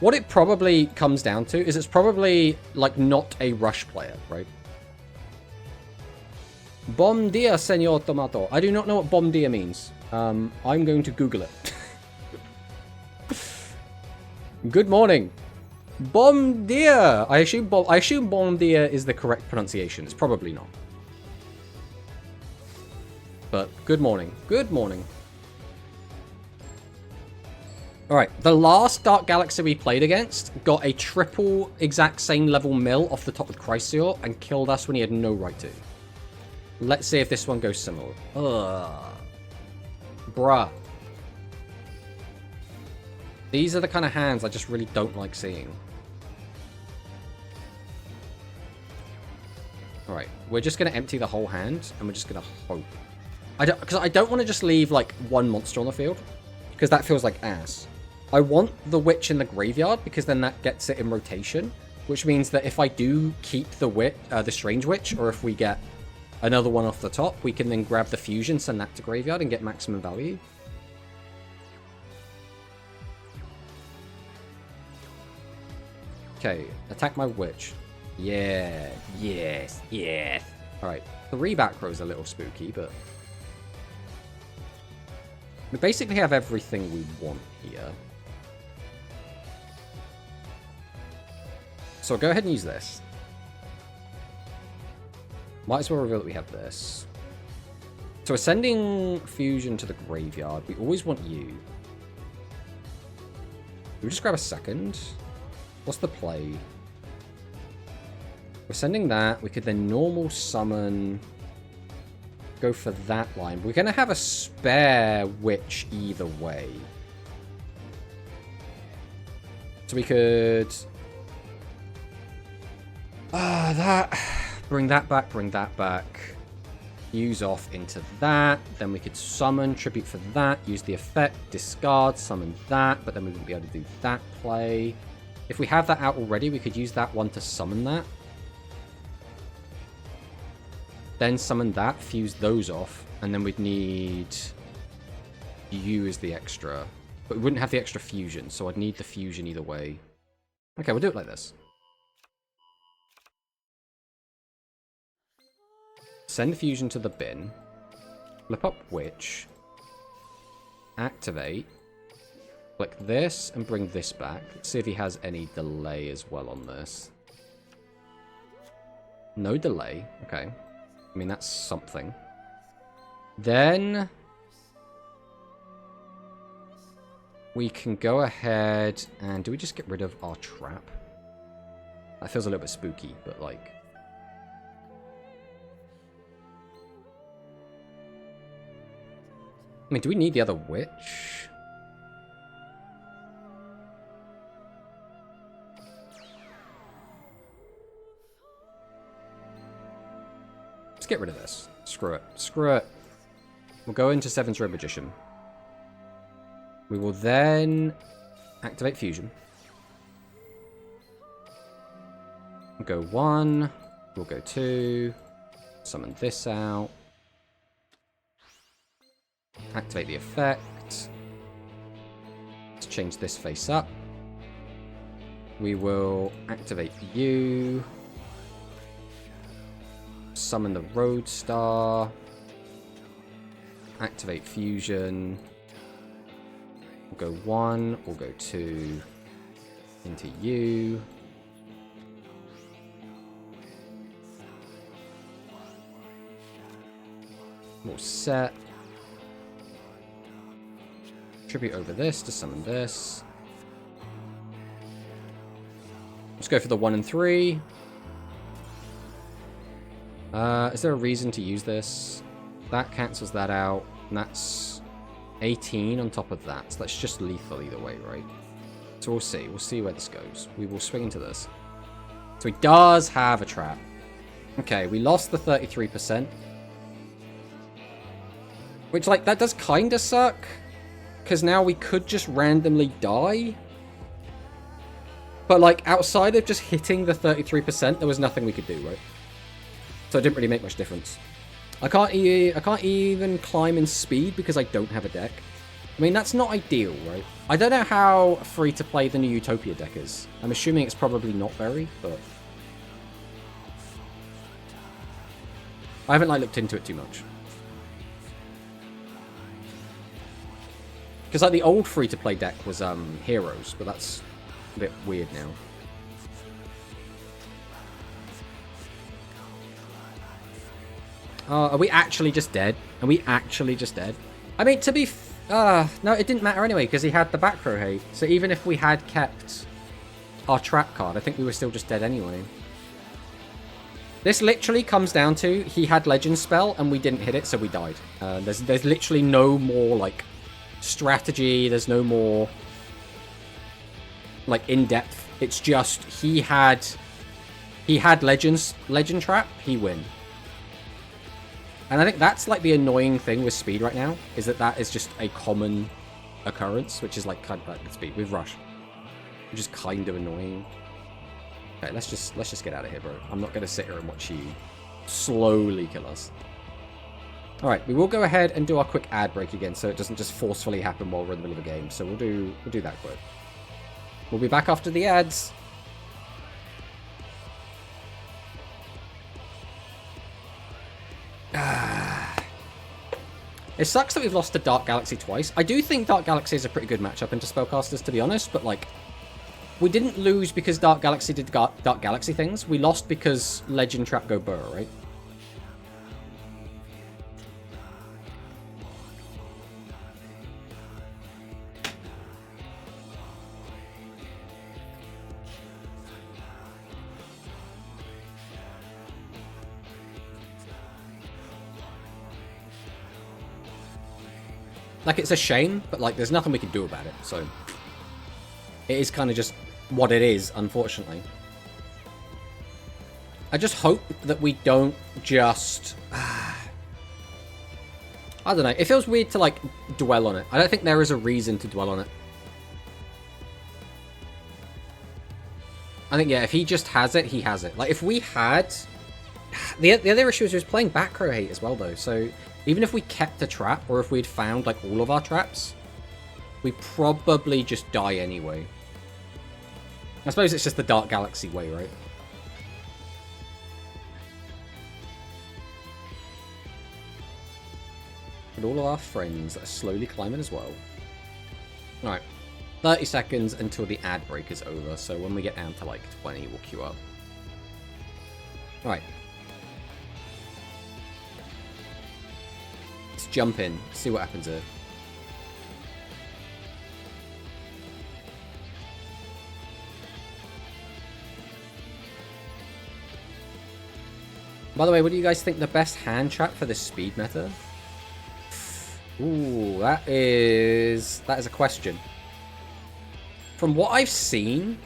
S1: What it probably comes down to is it's probably, like, not a rush player, right? Bom dia, Senor Tomato. I do not know what bom dia means. I'm going to Google it. Good morning. Bom dia! I assume bom dia is the correct pronunciation. It's probably not. But good morning. Good morning. Alright, the last Dark Galaxy we played against got a triple exact same level mill off the top with Chrysaor and killed us when he had no right to. Let's see if this one goes similar. Ugh. Bruh. These are the kind of hands I just really don't like seeing. Alright, we're just going to empty the whole hand, and we're just going to hope. Because I don't want to just leave, like, one monster on the field. Because that feels like ass. I want the witch in the graveyard, because then that gets it in rotation. Which means that if I do keep the strange witch, or if we get another one off the top, we can then grab the fusion, send that to graveyard, and get maximum value. Okay, attack my witch. Yeah, yes, yes. Alright, 3 back rows a little spooky, but... we basically have everything we want here. So I'll go ahead and use this. Might as well reveal that we have this. So we're sending fusion to the graveyard. We always want you. Can we just grab a second? What's the play? We're sending that. We could then normal summon. Go for that line. We're going to have a spare witch either way. So we could... that. Bring that back, bring that back. Use off into that. Then we could summon, tribute for that. Use the effect, discard, summon that. But then we wouldn't be able to do that play. If we have that out already, we could use that one to summon that. Then summon that, fuse those off. And then we'd need you as the extra. But we wouldn't have the extra fusion, so I'd need the fusion either way. Okay, we'll do it like this. Send fusion to the bin. Flip up witch. Activate. Click this and bring this back. Let's see if he has any delay as well on this. No delay. Okay. I mean, that's something. Then we can go ahead and... do we just get rid of our trap? That feels a little bit spooky, but like... I mean, do we need the other witch? Let's get rid of this. Screw it. Screw it. We'll go into 7's Red Magician. We will then activate Fusion. We'll go 1. We'll go 2. Summon this out. Activate the effect. Let's change this face up. We will activate you. Summon the Roadstar. Activate Fusion. We'll go 1, we'll go 2 into you. We'll set. Tribute over this to summon this. Let's go for the 1 and 3. Is there a reason to use this? That cancels that out. And that's 18 on top of that. So that's just lethal either way, right? So we'll see. We'll see where this goes. We will swing into this. So he does have a trap. Okay, we lost the 33%. Which, like, that does kind of suck. Because now we could just randomly die. But, like, outside of just hitting the 33%, there was nothing we could do, right? So it didn't really make much difference. I can't even climb in speed because I don't have a deck. I mean, that's not ideal, right? I don't know how free-to-play the new Utopia deck is. I'm assuming it's probably not very, but... I haven't, like, looked into it too much. Because, like, the old free-to-play deck was, Heroes, but that's a bit weird now. Are we actually just dead? Are we actually just dead? I mean, to be... no, it didn't matter anyway, because he had the back row hate. So even if we had kept our trap card, I think we were still just dead anyway. This literally comes down to, he had Legend Spell, and we didn't hit it, so we died. There's literally no more, like, strategy. There's no more, like, in-depth. It's just, he had Legend Trap, he win. And I think that's like the annoying thing with speed right now, is that that is just a common occurrence, which is like kind of like with speed, with rush. Which is kind of annoying. Okay, let's just get out of here, bro. I'm not gonna sit here and watch you slowly kill us. Alright, we will go ahead and do our quick ad break again, so it doesn't just forcefully happen while we're in the middle of the game. So we'll do that quick. We'll be back after the ads. It sucks that we've lost to Dark Galaxy twice. I do think Dark Galaxy is a pretty good matchup into Spellcasters, to be honest, but like, we didn't lose because Dark Galaxy did Dark Galaxy things. We lost because Legend Trap go Burr, right? Like, it's a shame, but like, there's nothing we can do about it, so it is kind of just what it is, unfortunately. I just hope that we don't just... I don't know. It feels weird to, like, dwell on it. I don't think there is a reason to dwell on it. I think, yeah, if he just has it, he has it. Like, if we had... The other issue is he was playing back row hate as well, though, so even if we kept a trap, or if we'd found, like, all of our traps, we probably just die anyway. I suppose it's just the Dark Galaxy way, right? And all of our friends that are slowly climbing as well. Alright. 30 seconds until the ad break is over, so when we get down to like 20, we'll queue up. Alright. Let's jump in, see what happens here. By the way, what do you guys think the best hand trap for this speed meta? Ooh, that is a question. From what I've seen,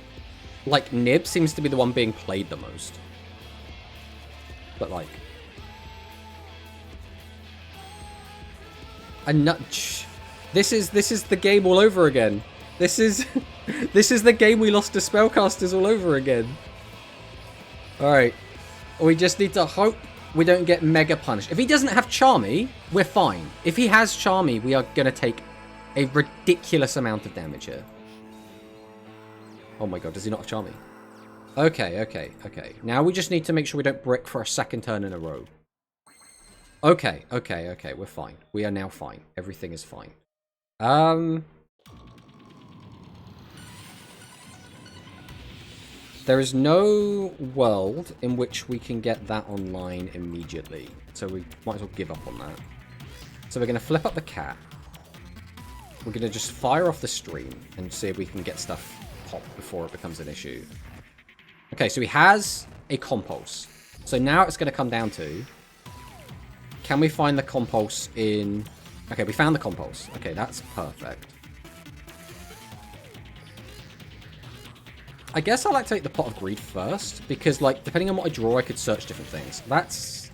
S1: like, Nib seems to be the one being played the most. But like, this is the game all over again. This is the game we lost to Spellcasters all over again. All right. We just need to hope we don't get mega punished. If he doesn't have Charmy, we're fine. If he has Charmy, we are going to take a ridiculous amount of damage here. Oh my god, does he not have Charmy? Okay. Now we just need to make sure we don't brick for a second turn in a row. Okay, we're fine. We are now fine. Everything is fine. There is no world in which we can get that online immediately. So we might as well give up on that. So we're going to flip up the cat. We're going to just fire off the stream and see if we can get stuff pop before it becomes an issue. Okay, so he has a compulse. So now it's going to come down to... Can we find the compulse in... Okay, we found the compulse. Okay, that's perfect. I guess I'll activate the Pot of Greed first, because, like, depending on what I draw, I could search different things. That's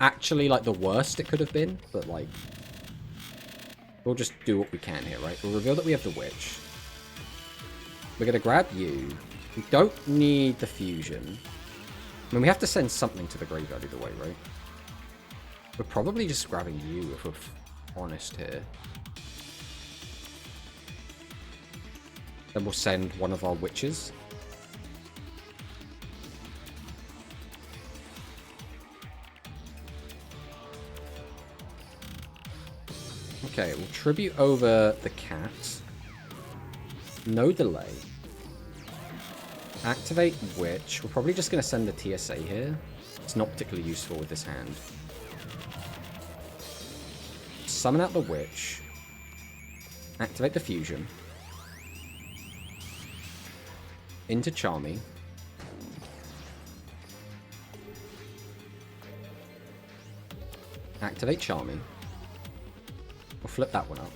S1: actually, like, the worst it could have been, but, like, we'll just do what we can here, right? We'll reveal that we have the Witch. We're going to grab you. We don't need the Fusion. I mean, we have to send something to the graveyard either way, right? We're probably just grabbing you, if we're honest here. Then we'll send one of our Witches. Okay, we'll tribute over the cat. No delay. Activate Witch. We're probably just going to send the TSA here. It's not particularly useful with this hand. Summon out the Witch. Activate the Fusion. Into Charmy. Activate Charmy. We'll flip that one up.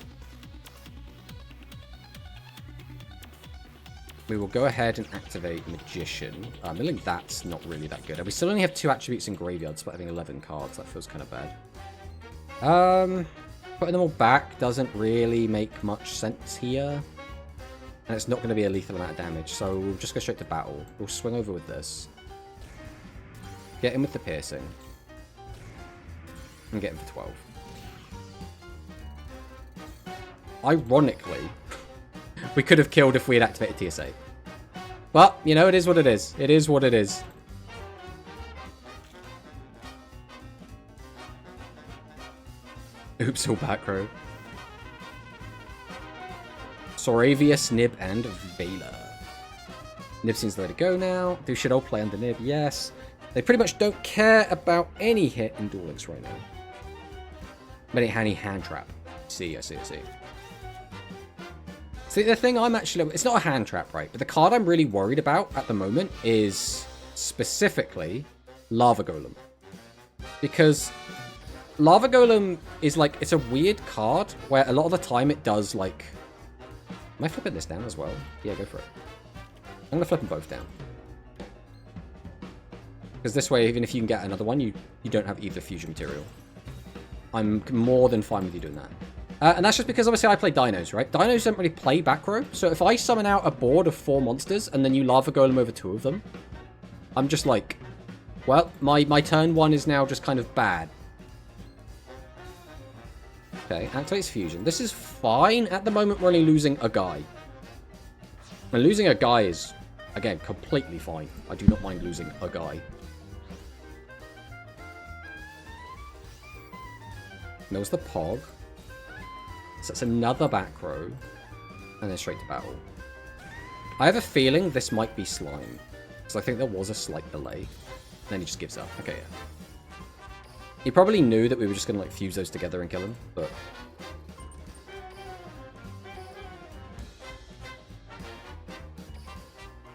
S1: We will go ahead and activate Magician. I think that's not really that good. We still only have 2 attributes in graveyards, but having 11 cards, that feels kind of bad. Putting them all back doesn't really make much sense here. And it's not going to be a lethal amount of damage, so we'll just go straight to battle. We'll swing over with this. Get him with the piercing. And get him for 12. Ironically, we could have killed if we had activated TSA. But, you know, it is what it is. It is what it is. Oops, all back row. Soravius, Nib, and Vela. Nib seems the way to go now. They should all play under Nib, yes. They pretty much don't care about any hit in Duel Links right now. Many hand trap. See, I see. See, the thing I'm actually... It's not a hand trap, right? But the card I'm really worried about at the moment is specifically Lava Golem. Because Lava Golem is like... It's a weird card where a lot of the time it does like... Am I flipping this down as well? Yeah, go for it. I'm going to flip them both down. Because this way, even if you can get another one, you don't have either fusion material. I'm more than fine with you doing that. And that's just because, obviously, I play Dinos, right? Dinos don't really play back row. So if I summon out a board of 4 monsters, and then you Lava Golem over 2 of them, I'm just like, well, my turn 1 is now just kind of bad. Okay, activates fusion. This is fine. At the moment, we're only losing a guy. And losing a guy is, again, completely fine. I do not mind losing a guy. Knows the Pog. So that's another back row. And then straight to battle. I have a feeling this might be Slime. Because I think there was a slight delay. Then he just gives up. Okay, yeah. He probably knew that we were just going to like fuse those together and kill him, but...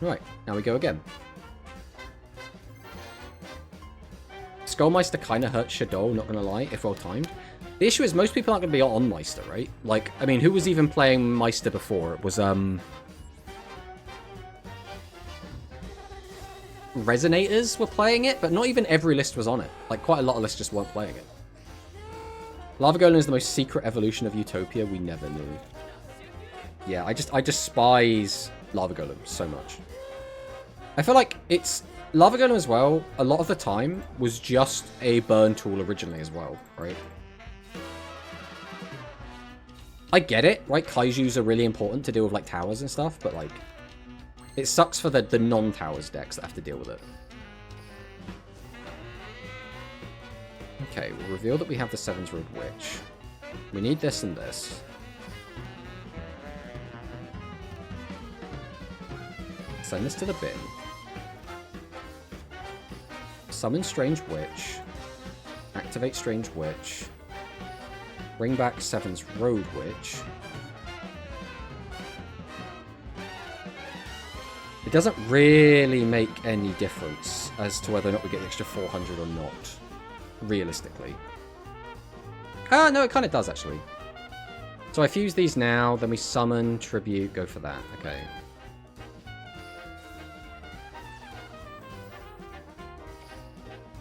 S1: Right, now we go again. Skullmeister kind of hurts Shadow, not going to lie, if well timed. The issue is most people aren't going to be on Meister, right? Like, I mean, who was even playing Meister before? It was, Resonators were playing it, but not even every list was on it. Like, quite a lot of lists just weren't playing it. Lava Golem is the most secret evolution of Utopia we never knew. Yeah, I despise Lava Golem so much. I feel like it's... Lava Golem as well, a lot of the time, was just a burn tool originally as well, right? I get it, right? Kaijus are really important to deal with, like, towers and stuff, but, like... It sucks for the non-towers decks that have to deal with it. Okay, we'll reveal that we have the Seven's Road Witch. We need this and this. Send this to the bin. Summon Strange Witch. Activate Strange Witch. Bring back Seven's Road Witch. It doesn't really make any difference as to whether or not we get the extra 400 or not, realistically. No, it kind of does, actually. So I fuse these now, then we summon, tribute, go for that. Okay.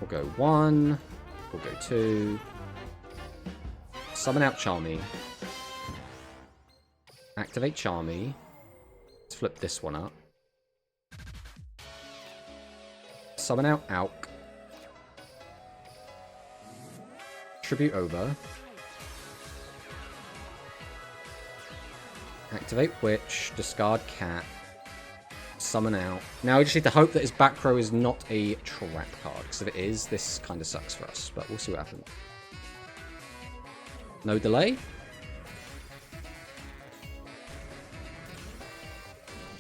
S1: We'll go 1, we'll go 2. Summon out Charmy. Activate Charmy. Let's flip this one up. Summon out Auk. Tribute over. Activate Witch. Discard Cat. Summon out. Now we just need to hope that his back row is not a trap card, because if it is, this kind of sucks for us, but we'll see what happens. No delay.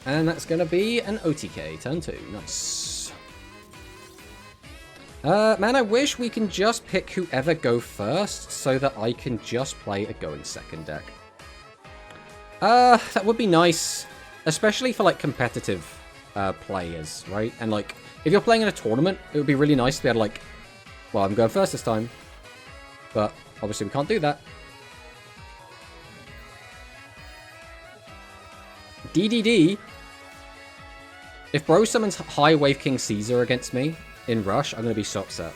S1: And that's going to be an OTK. Turn 2. Nice. Man, I wish we can just pick whoever go first so that I can just play a going second deck. That would be nice. Especially for, like, competitive players, right? And, like, if you're playing in a tournament, it would be really nice to be able to, like... Well, I'm going first this time. But, obviously, we can't do that. DDD. If Bro summons High Wave King Caesar against me in Rush, I'm going to be so upset.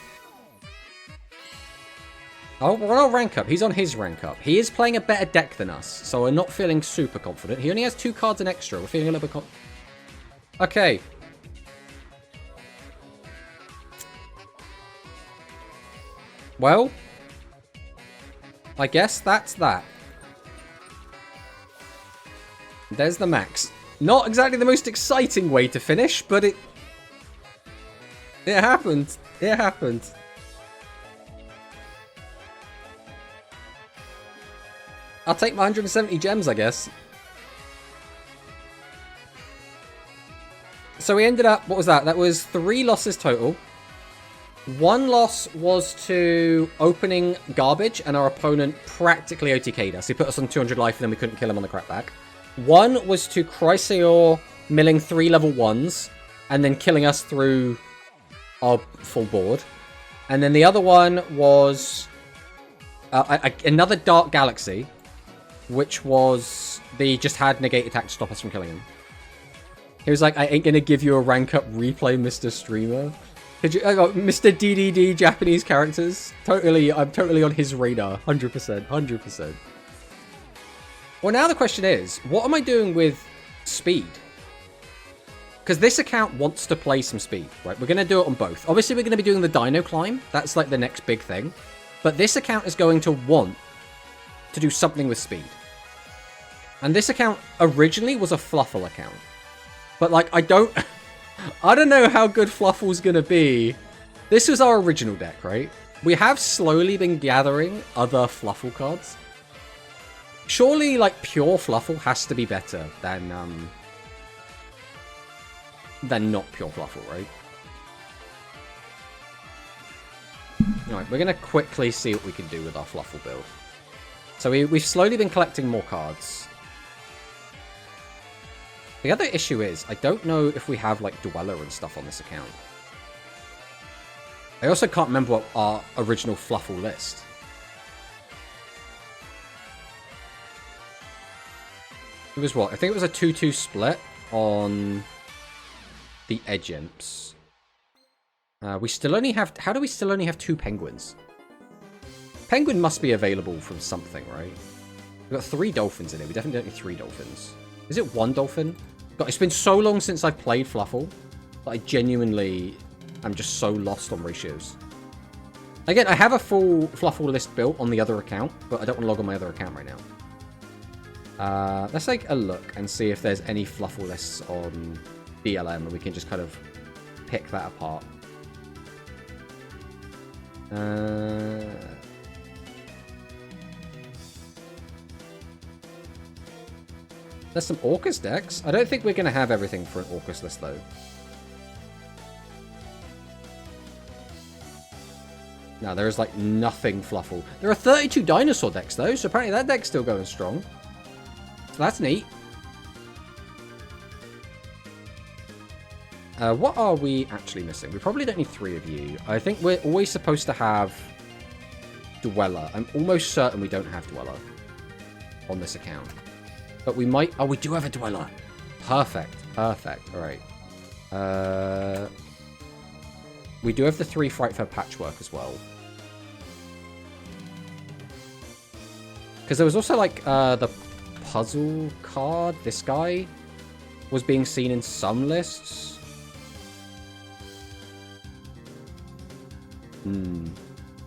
S1: we're on rank up. He's on his rank up. He is playing a better deck than us, so we're not feeling super confident. He only has 2 cards in extra. We're feeling a little bit okay. Well, I guess that's that. There's the max. Not exactly the most exciting way to finish, but it happened. It happened. I'll take my 170 gems, I guess. So we ended up, what was that? That was 3 losses total. 1 loss was to opening garbage, and our opponent practically OTK'd us. He put us on 200 life, and then we couldn't kill him on the crackback. 1 was to Chrysaor milling 3 level 1s, and then killing us through our full board. And then the other one was another Dark Galaxy, which was they just had negate attack to stop us from killing him. He was like, I ain't gonna give you a rank up replay, Mr. Streamer. I got Mr. DDD Japanese characters. I'm totally on his radar. 100%. 100%. Well, now the question is, what am I doing with speed? Because this account wants to play some speed, right? We're going to do it on both. Obviously, we're going to be doing the Dino Climb. That's like the next big thing. But this account is going to want to do something with speed. And this account originally was a Fluffle account. But like, I don't know how good Fluffle's going to be. This was our original deck, right? We have slowly been gathering other Fluffle cards. Surely, like, pure Fluffle has to be better than not pure Fluffle, right? Alright, we're going to quickly see what we can do with our Fluffle build. So we've slowly been collecting more cards. The other issue is, I don't know if we have, like, Dweller and stuff on this account. I also can't remember what our original Fluffle list. It was what? I think it was a 2-2 split on the Edge Imps. We still only have... How do we still only have 2 Penguins? Penguin must be available from something, right? We've got 3 Dolphins in it. We definitely don't need 3 Dolphins. Is it 1 Dolphin? God, it's been so long since I've played Fluffle that I genuinely am just so lost on ratios. Again, I have a full Fluffle list built on the other account, but I don't want to log on my other account right now. Let's take a look and see if there's any Fluffle lists on BLM, and we can just kind of pick that apart. There's some Orcus decks. I don't think we're going to have everything for an Orcus list, though. No, there is, like, nothing Fluffle. There are 32 dinosaur decks, though, so apparently that deck's still going strong. So that's neat. What are we actually missing? We probably don't need 3 of you. I think we're always supposed to have Dweller. I'm almost certain we don't have Dweller on this account. But we might... Oh, we do have a Dweller. Perfect. Perfect. All right. We do have the 3 Frightfur Patchwork as well. Because there was also, like, the puzzle card. This guy was being seen in some lists.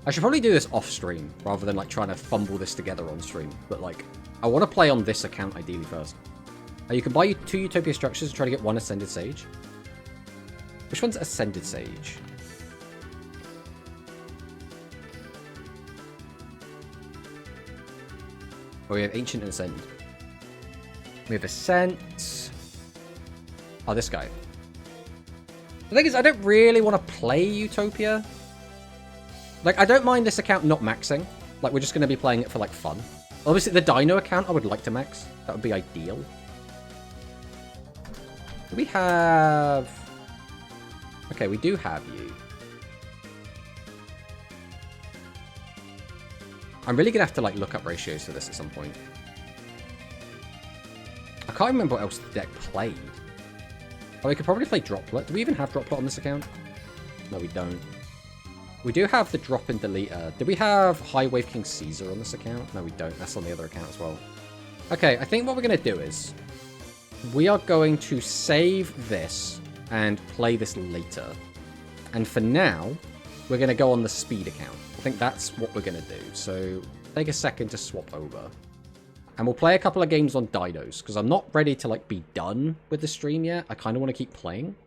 S1: I should probably do this off stream rather than like trying to fumble this together on stream. But like, I want to play on this account ideally first. You can buy 2 Utopia structures and try to get 1 Ascended Sage. Which one's Ascended Sage? Oh, we have Ancient and Ascend. We have Ascent. Oh, this guy. The thing is, I don't really want to play Utopia. Like, I don't mind this account not maxing. Like, we're just going to be playing it for, like, fun. Obviously, the Dino account, I would like to max. That would be ideal. Do we have... Okay, we do have you. I'm really going to have to, like, look up ratios for this at some point. I can't remember what else the deck played. Oh, we could probably play Droplet. Do we even have Droplet on this account? No, we don't. We do have the drop-in deleter. Do we have High Wave King Caesar on this account? No, we don't. That's on the other account as well. Okay, I think what we're going to do is we are going to save this and play this later. And for now, we're going to go on the speed account. I think that's what we're going to do. So take a second to swap over. And we'll play a couple of games on Dinos, because I'm not ready to like be done with the stream yet. I kind of want to keep playing.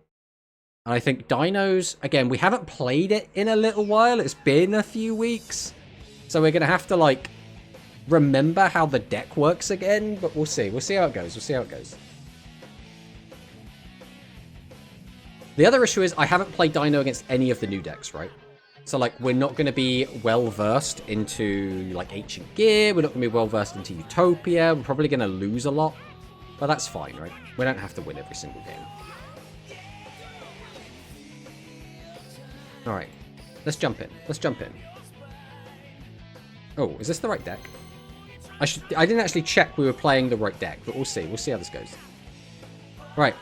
S1: And I think Dinos, again, we haven't played it in a little while. It's been a few weeks. So we're going to have to like remember how the deck works again, but we'll see. We'll see how it goes. We'll see how it goes. The other issue is I haven't played Dino against any of the new decks, right? So, like, we're not going to be well-versed into, like, Ancient Gear. We're not going to be well-versed into Utopia. We're probably going to lose a lot. But that's fine, right? We don't have to win every single game. Alright. Let's jump in. Let's jump in. Oh, is this the right deck? I didn't actually check we were playing the right deck, but we'll see. We'll see how this goes. Right.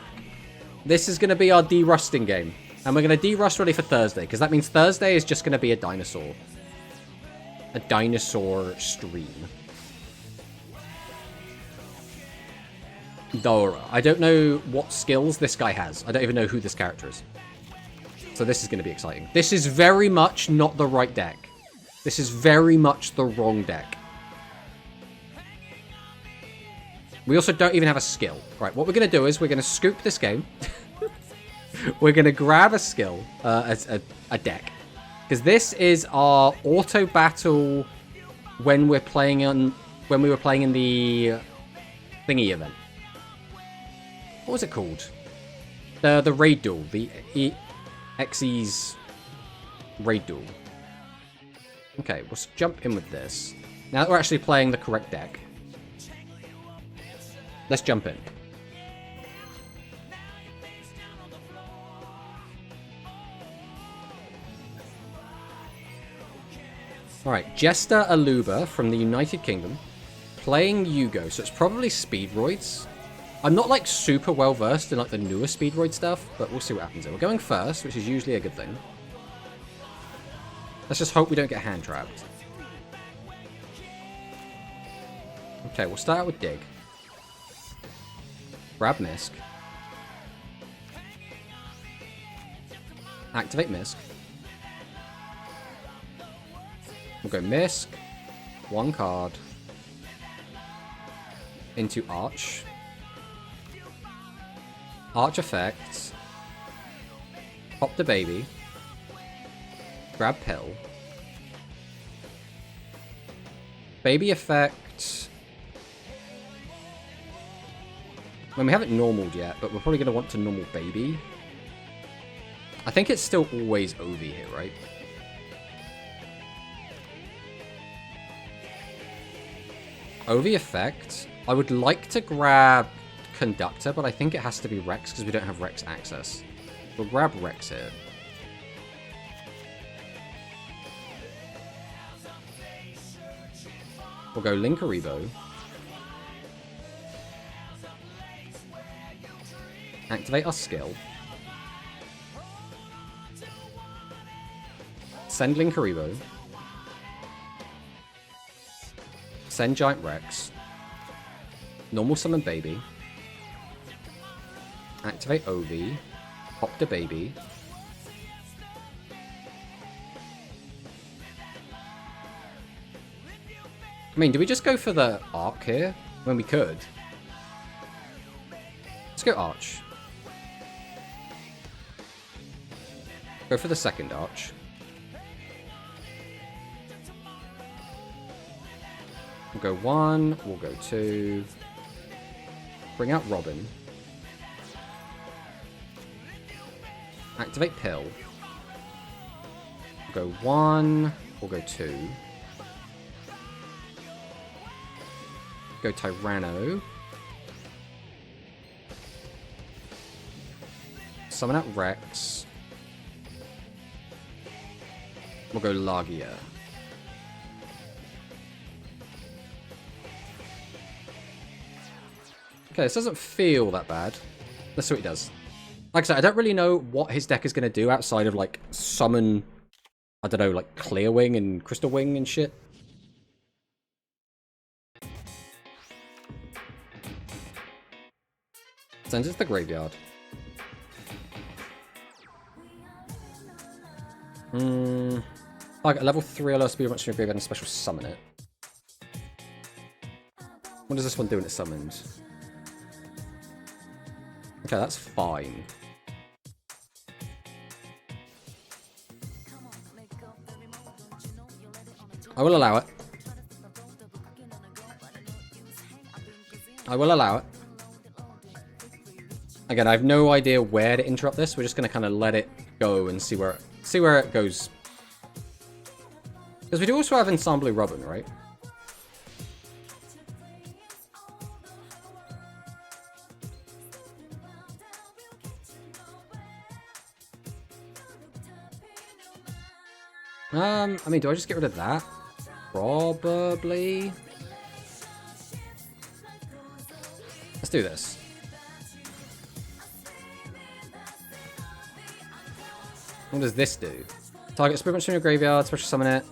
S1: This is going to be our de-rusting game. And we're going to de-rust ready for Thursday, because that means Thursday is just going to be a dinosaur. A dinosaur stream. Dora. I don't know what skills this guy has. I don't even know who this character is. So this is going to be exciting. This is very much not the right deck. This is very much the wrong deck. We also don't even have a skill. Right, what we're going to do is we're going to scoop this game. We're going to grab a skill, a deck. Because this is our auto battle when we were playing in the thingy event. What was it called? The raid duel, the Xyz raid duel. Okay, let's jump in with this. Now that we're actually playing the correct deck, let's jump in. Alright, Jester Aluba from the United Kingdom, playing Yugo, so it's probably Speedroids. I'm not like super well versed in like the newer Speedroid stuff, but we'll see what happens here. We're going first, which is usually a good thing. Let's just hope we don't get hand trapped. Okay, we'll start out with Dig. Grab Misk. Activate Misk. We'll go Misk, one card, into Arch. Arch effect. Pop the baby. Grab Pill. Baby effect. I mean, we haven't normaled yet, but we're probably going to want to normal baby. I think it's still always Ovi here, right? Ovi effect. I would like to grab Conductor, but I think it has to be Rex because we don't have Rex access. We'll grab Rex here. We'll go Linkaribo. Activate our skill. Send Linkaribo. Send Giant Rex. Normal summon baby. Activate Ovi. Pop the baby. I mean, do we just go for the Arc here? When we could. Let's go Arch. Go for the second Arch. We'll go 1, we'll go 2. Bring out Robin. Activate Pill. We'll go 1, we'll go 2. Go Tyranno. Summon out Rex. We'll go Lagia. Okay, this doesn't feel that bad. Let's see what he does. Like I said, I don't really know what his deck is going to do outside of, like, summon I don't know, like Clear Wing and Crystal Wing and shit. Sends it to the graveyard. Like a level 3 or less speed once in your graveyard and special summon it. What does this one do when it's summoned? Okay, that's fine. I will allow it. I will allow it. Again, I have no idea where to interrupt this. We're just going to kind of let it go and see where it goes. Because we do also have Ensemble Robin, right? I mean, do I just get rid of that? Probably. Let's do this. What does this do? Target Spirit Punch from your graveyard, special summon it.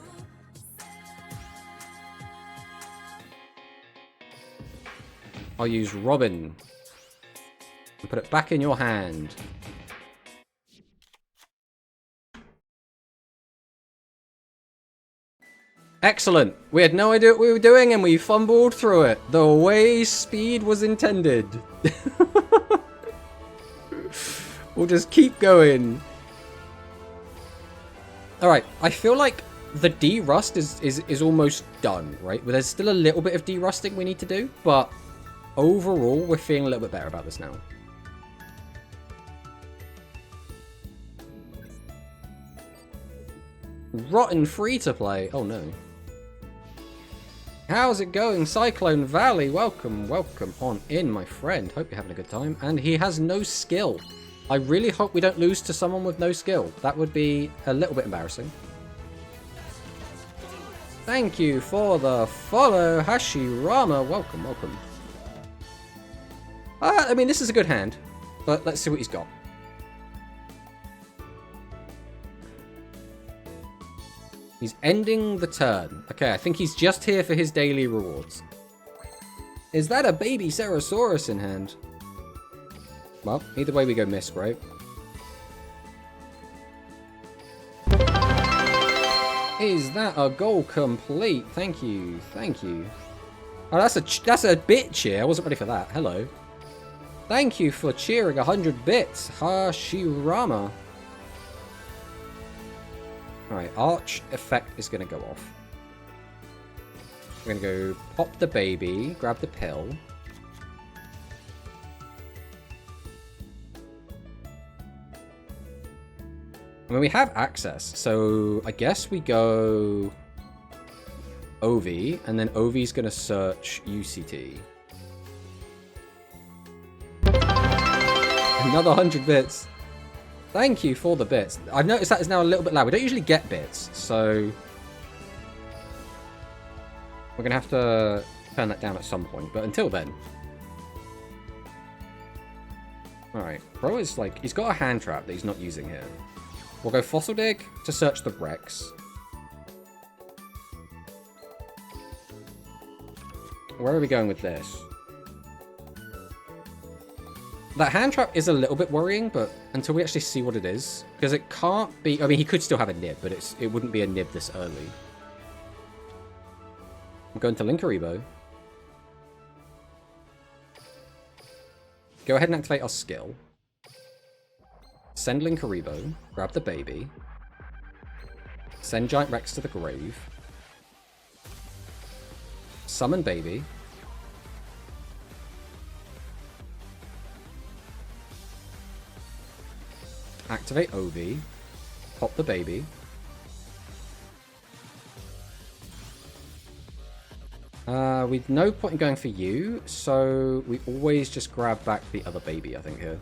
S1: I'll use Robin. And put it back in your hand. Excellent. We had no idea what we were doing and we fumbled through it. The way speed was intended. We'll just keep going. Alright, I feel like the de-rust is almost done, right? But there's still a little bit of de-rusting we need to do, but overall, we're feeling a little bit better about this now. Rotten free-to-play. Oh, no. How's it going, Cyclone Valley? Welcome, welcome on in, my friend. Hope you're having a good time. And he has no skill. I really hope we don't lose to someone with no skill. That would be a little bit embarrassing. Thank you for the follow, Hashirama. Welcome, welcome. I mean, this is a good hand, but let's see what he's got. He's ending the turn. Okay, I think he's just here for his daily rewards. Is that a baby Cerosaurus in hand? Well, either way we go Misk, right? Is that a goal complete? Thank you, thank you. Oh, that's a bit cheer. I wasn't ready for that. Hello. Thank you for cheering 100 bits, Hashirama. Alright, Arch effect is going to go off. We're going to go pop the baby, grab the pill. I mean, we have access, so I guess we go Ovi, and then Ovi's going to search UCT. Another 100 bits. Thank you for the bits. I've noticed that is now a little bit loud. We don't usually get bits, so we're going to have to turn that down at some point. But until then. Alright, Bro is like, he's got a hand trap that he's not using here. We'll go Fossil Dig to search the Rex. Where are we going with this? That hand trap is a little bit worrying, but until we actually see what it is. Because it can't be... I mean, he could still have a nib, but it wouldn't be a nib this early. I'm going to Linkaribo. Go ahead and activate our skill. Send Linkaribo. Grab the baby. Send Giant Rex to the grave. Summon baby. Activate Ovi. Pop the baby. We've no point in going for you, so we always just grab back the other baby, I think, here.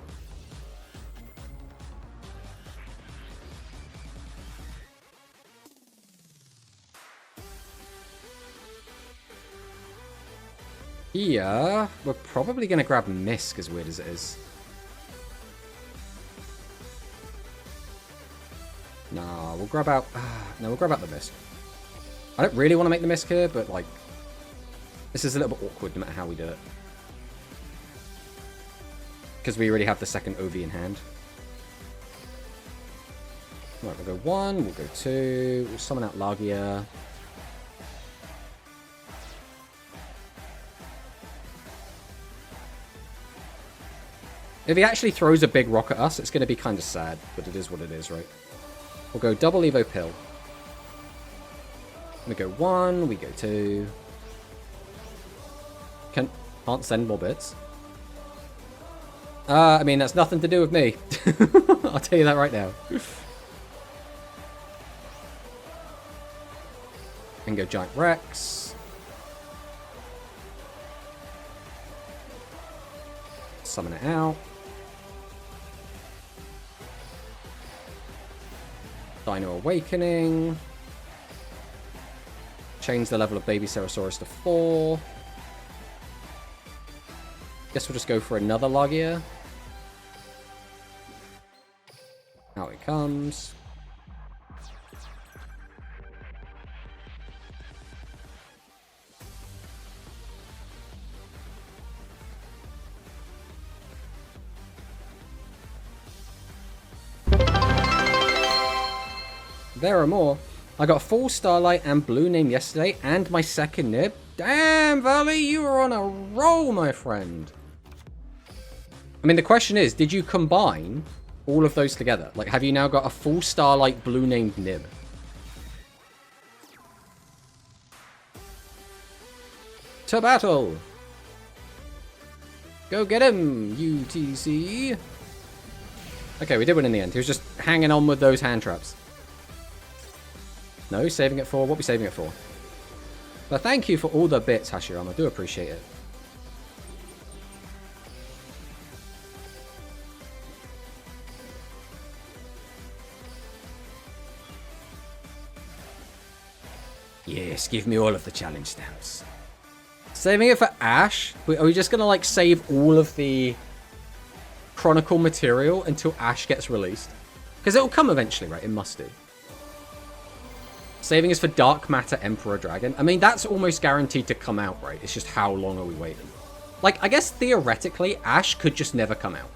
S1: Here, we're probably going to grab Misk, as weird as it is. Nah, we'll grab out... no, we'll grab out the Mist. I don't really want to make the Mist here, but, like... This is a little bit awkward no matter how we do it. Because we already have the second OV in hand. Right, we'll go 1, we'll go 2, we'll summon out Lagia. If he actually throws a big rock at us, it's going to be kind of sad, but it is what it is, right? We'll go double Evo Pill. We go 1, we go 2. Can't send more bits. I mean, that's nothing to do with me. I'll tell you that right now. And go Giant Rex. Summon it out. Dino Awakening. Change the level of Baby Cerosaurus to 4. Guess we'll just go for another Lagia. Out it comes. There are more. I got full Starlight and Blue Name yesterday, and my second nib. Damn, Valley, you are on a roll, my friend. I mean, the question is, did you combine all of those together? Like, have you now got a full Starlight Blue Named nib? To battle! Go get him, UTC! Okay, we did win in the end. He was just hanging on with those hand traps. No, saving it for? What are we saving it for? But thank you for all the bits, Hashiram. I do appreciate it. Yes, give me all of the challenge stamps. Saving it for Ash? Are we just going to, like, save all of the Chronicle material until Ash gets released? Because it'll come eventually, right? It must do. Saving is for Dark Matter Emperor Dragon. I mean, that's almost guaranteed to come out, right? It's just how long are we waiting? Like, I guess theoretically, Ash could just never come out.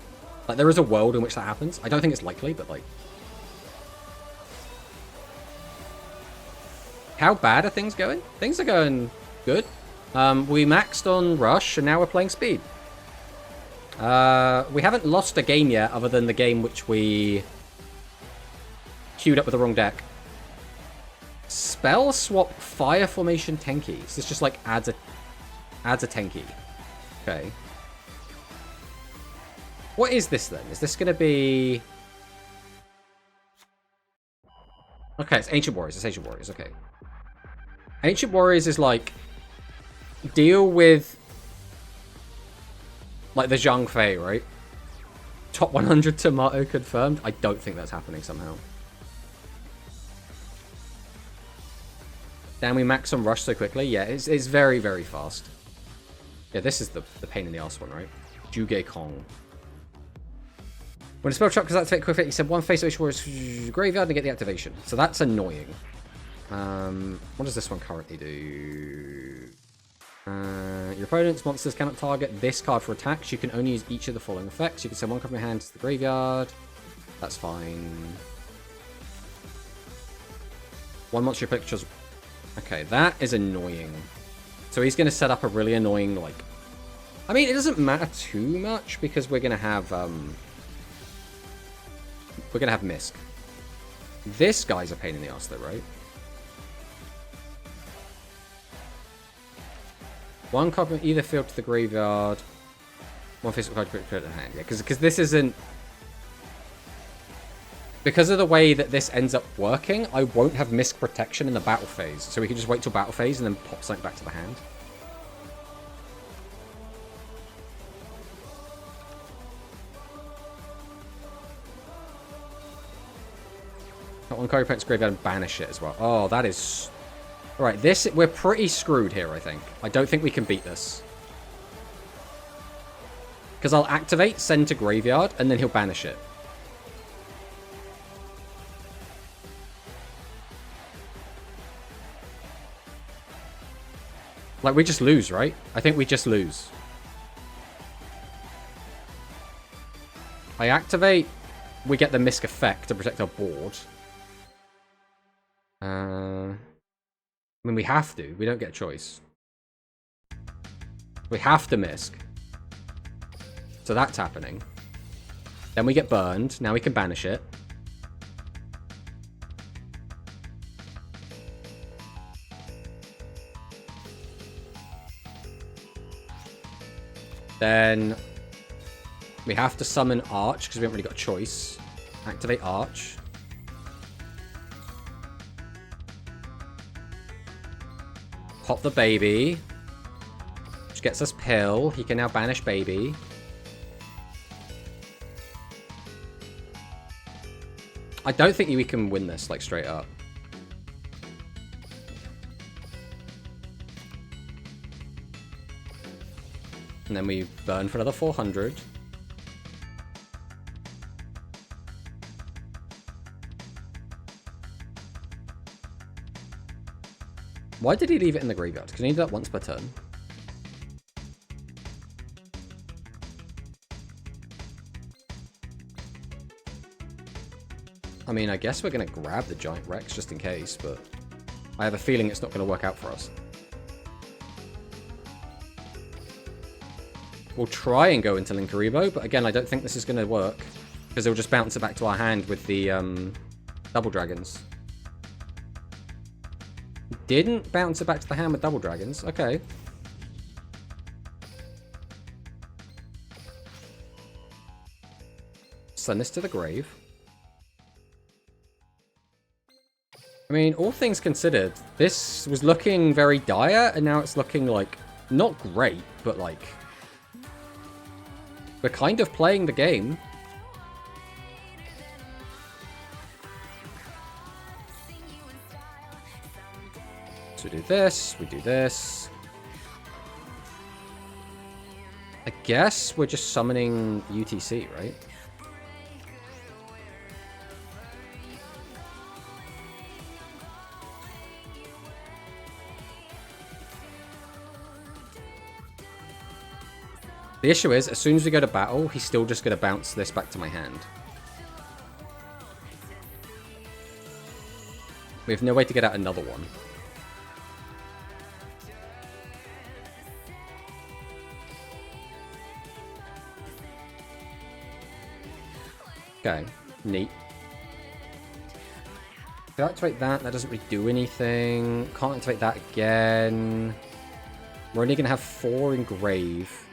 S1: Like, there is a world in which that happens. I don't think it's likely, but, like... How bad are things going? Things are going good. We maxed on Rush, and now we're playing Speed. We haven't lost a game yet, other than the game which we queued up with the wrong deck. Spell swap Fire Formation Tenki. So this just like adds a Tenki. Okay. What is this then? Is this going to be... Okay, it's Ancient Warriors. It's Ancient Warriors. Okay. Ancient Warriors is like... Deal with... Like the Zhang Fei, right? Top 100 Tomato confirmed? I don't think that's happening somehow. Damn, we max on Rush so quickly. Yeah, it's very, very fast. Yeah, this is the pain in the ass one, right? Juge Kong. When a spell trap comes activate quickly, you send one face of Warrior's graveyard and get the activation. So that's annoying. What does this one currently do? Your opponent's monsters cannot target this card for attacks. You can only use each of the following effects. You can send one card from your hand to the graveyard. That's fine. One monster pictures. Okay, that is annoying. So he's going to set up a really annoying, like... I mean, it doesn't matter too much because we're going to have... We're going to have Misk. This guy's a pain in the ass though, right? One card from either field to the graveyard. One physical card to put it in hand. Yeah, because this isn't... Because of the way that this ends up working, I won't have Misk protection in the battle phase. So we can just wait till battle phase and then pop something back to the hand. Got one card opponent's graveyard and banish it as well. Oh, that is... Alright, this... We're pretty screwed here, I think. I don't think we can beat this. Because I'll activate, send to graveyard, and then he'll banish it. Like, we just lose, right? I think we just lose. I activate, we get the misc effect to protect our board. I mean, we have to. We don't get a choice. We have to misc. So that's happening. Then we get burned. Now we can banish it. Then we have to summon Arch because we haven't really got a choice. Activate Arch. Pop the baby. Which gets us Pill. He can now banish baby. I don't think we can win this, like, straight up. And then we burn for another 400. Why did he leave it in the graveyard? Can he do that once per turn? I mean, I guess we're going to grab the Giant Rex just in case, but I have a feeling it's not going to work out for us. We'll try and go into Linkuriboh, but again, I don't think this is going to work because it'll just bounce it back to our hand with the Double Dragons. Didn't bounce it back to the hand with Double Dragons. Okay. Send this to the grave. I mean, all things considered, this was looking very dire, and now it's looking, like, not great, but, like, we're kind of playing the game. So we do this, we do this. I guess we're just summoning UTC, right? The issue is, as soon as we go to battle, he's still just going to bounce this back to my hand. We have no way to get out another one. Okay, neat. If I activate that, that doesn't really do anything. Can't activate that again. We're only going to have 4 in grave.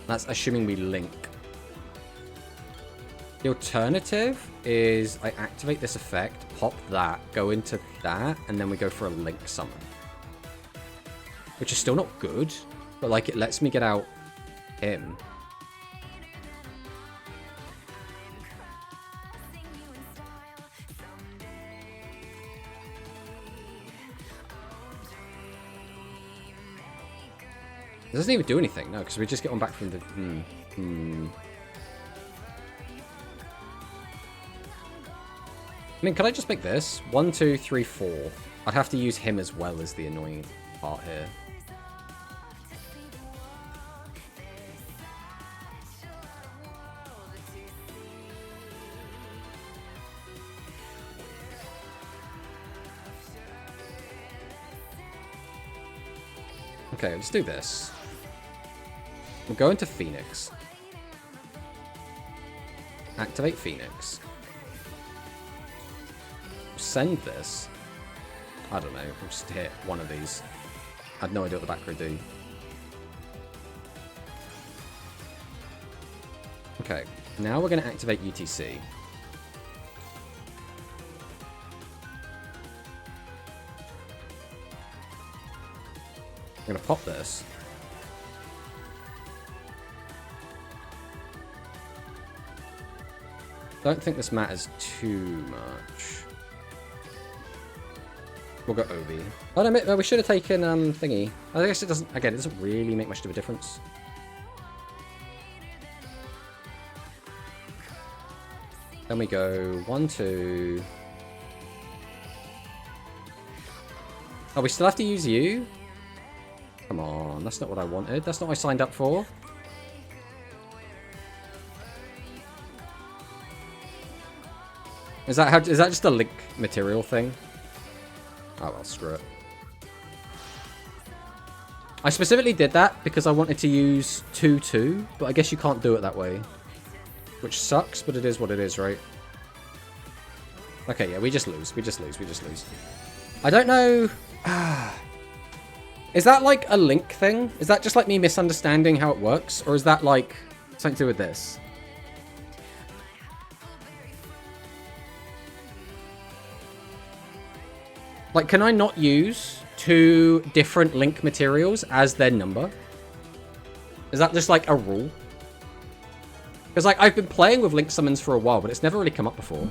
S1: That's assuming we link. The alternative is I activate this effect, pop that, go into that, and then we go for a link summon. Which is still not good, but like it lets me get out him. It doesn't even do anything, no, because we just get one back from the... I mean, could I just make this? 1, 2, 3, 4. I'd have to use him as well as the annoying part here. Okay, let's do this. We'll go into Phoenix. Activate Phoenix. Send this. I don't know. We'll just hit one of these. I had no idea what the back row do. Okay. Now we're going to activate UTC. I'm going to pop this. Don't think this matters too much. We'll go Obi. Oh no, we should have taken thingy. I guess it doesn't. Again, it doesn't really make much of a difference. Then we go 1, 2. Oh, we still have to use you. Come on, that's not what I wanted. That's not what I signed up for. Is that just a link material thing? Oh well, screw it. I specifically did that because I wanted to use 2-2, but I guess you can't do it that way. Which sucks, but it is what it is, right? Okay, yeah, we just lose. We just lose. We just lose. I don't know. Is that like a link thing? Is that just like me misunderstanding how it works? Or is that like something to do with this? Like, can I not use 2 different link materials as their number? Is that just like a rule? Because like I've been playing with link summons for a while, but it's never really come up before.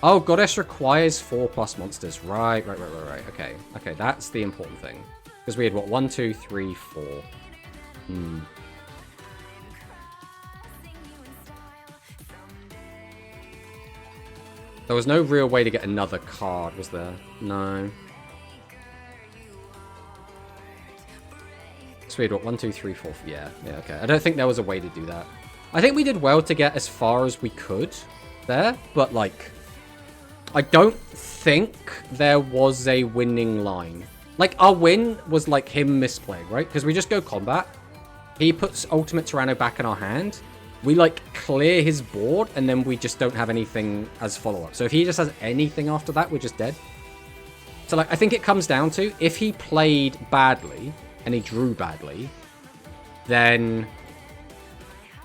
S1: Oh, Goddess requires 4+ monsters. Right. Okay, that's the important thing. Because we had what, 1, 2, 3, 4. There was no real way to get another card, was there? No. So we had what, 1, 2, 3, 4. Yeah, okay. I don't think there was a way to do that. I think we did well to get as far as we could there, but like, I don't think there was a winning line. Like, our win was like him misplaying, right? Because we just go combat. He puts Ultimate Tyranno back in our hand. We like clear his board, and then we just don't have anything as follow-up. So if he just has anything after that, we're just dead. So like, I think it comes down to, if he played badly and he drew badly, then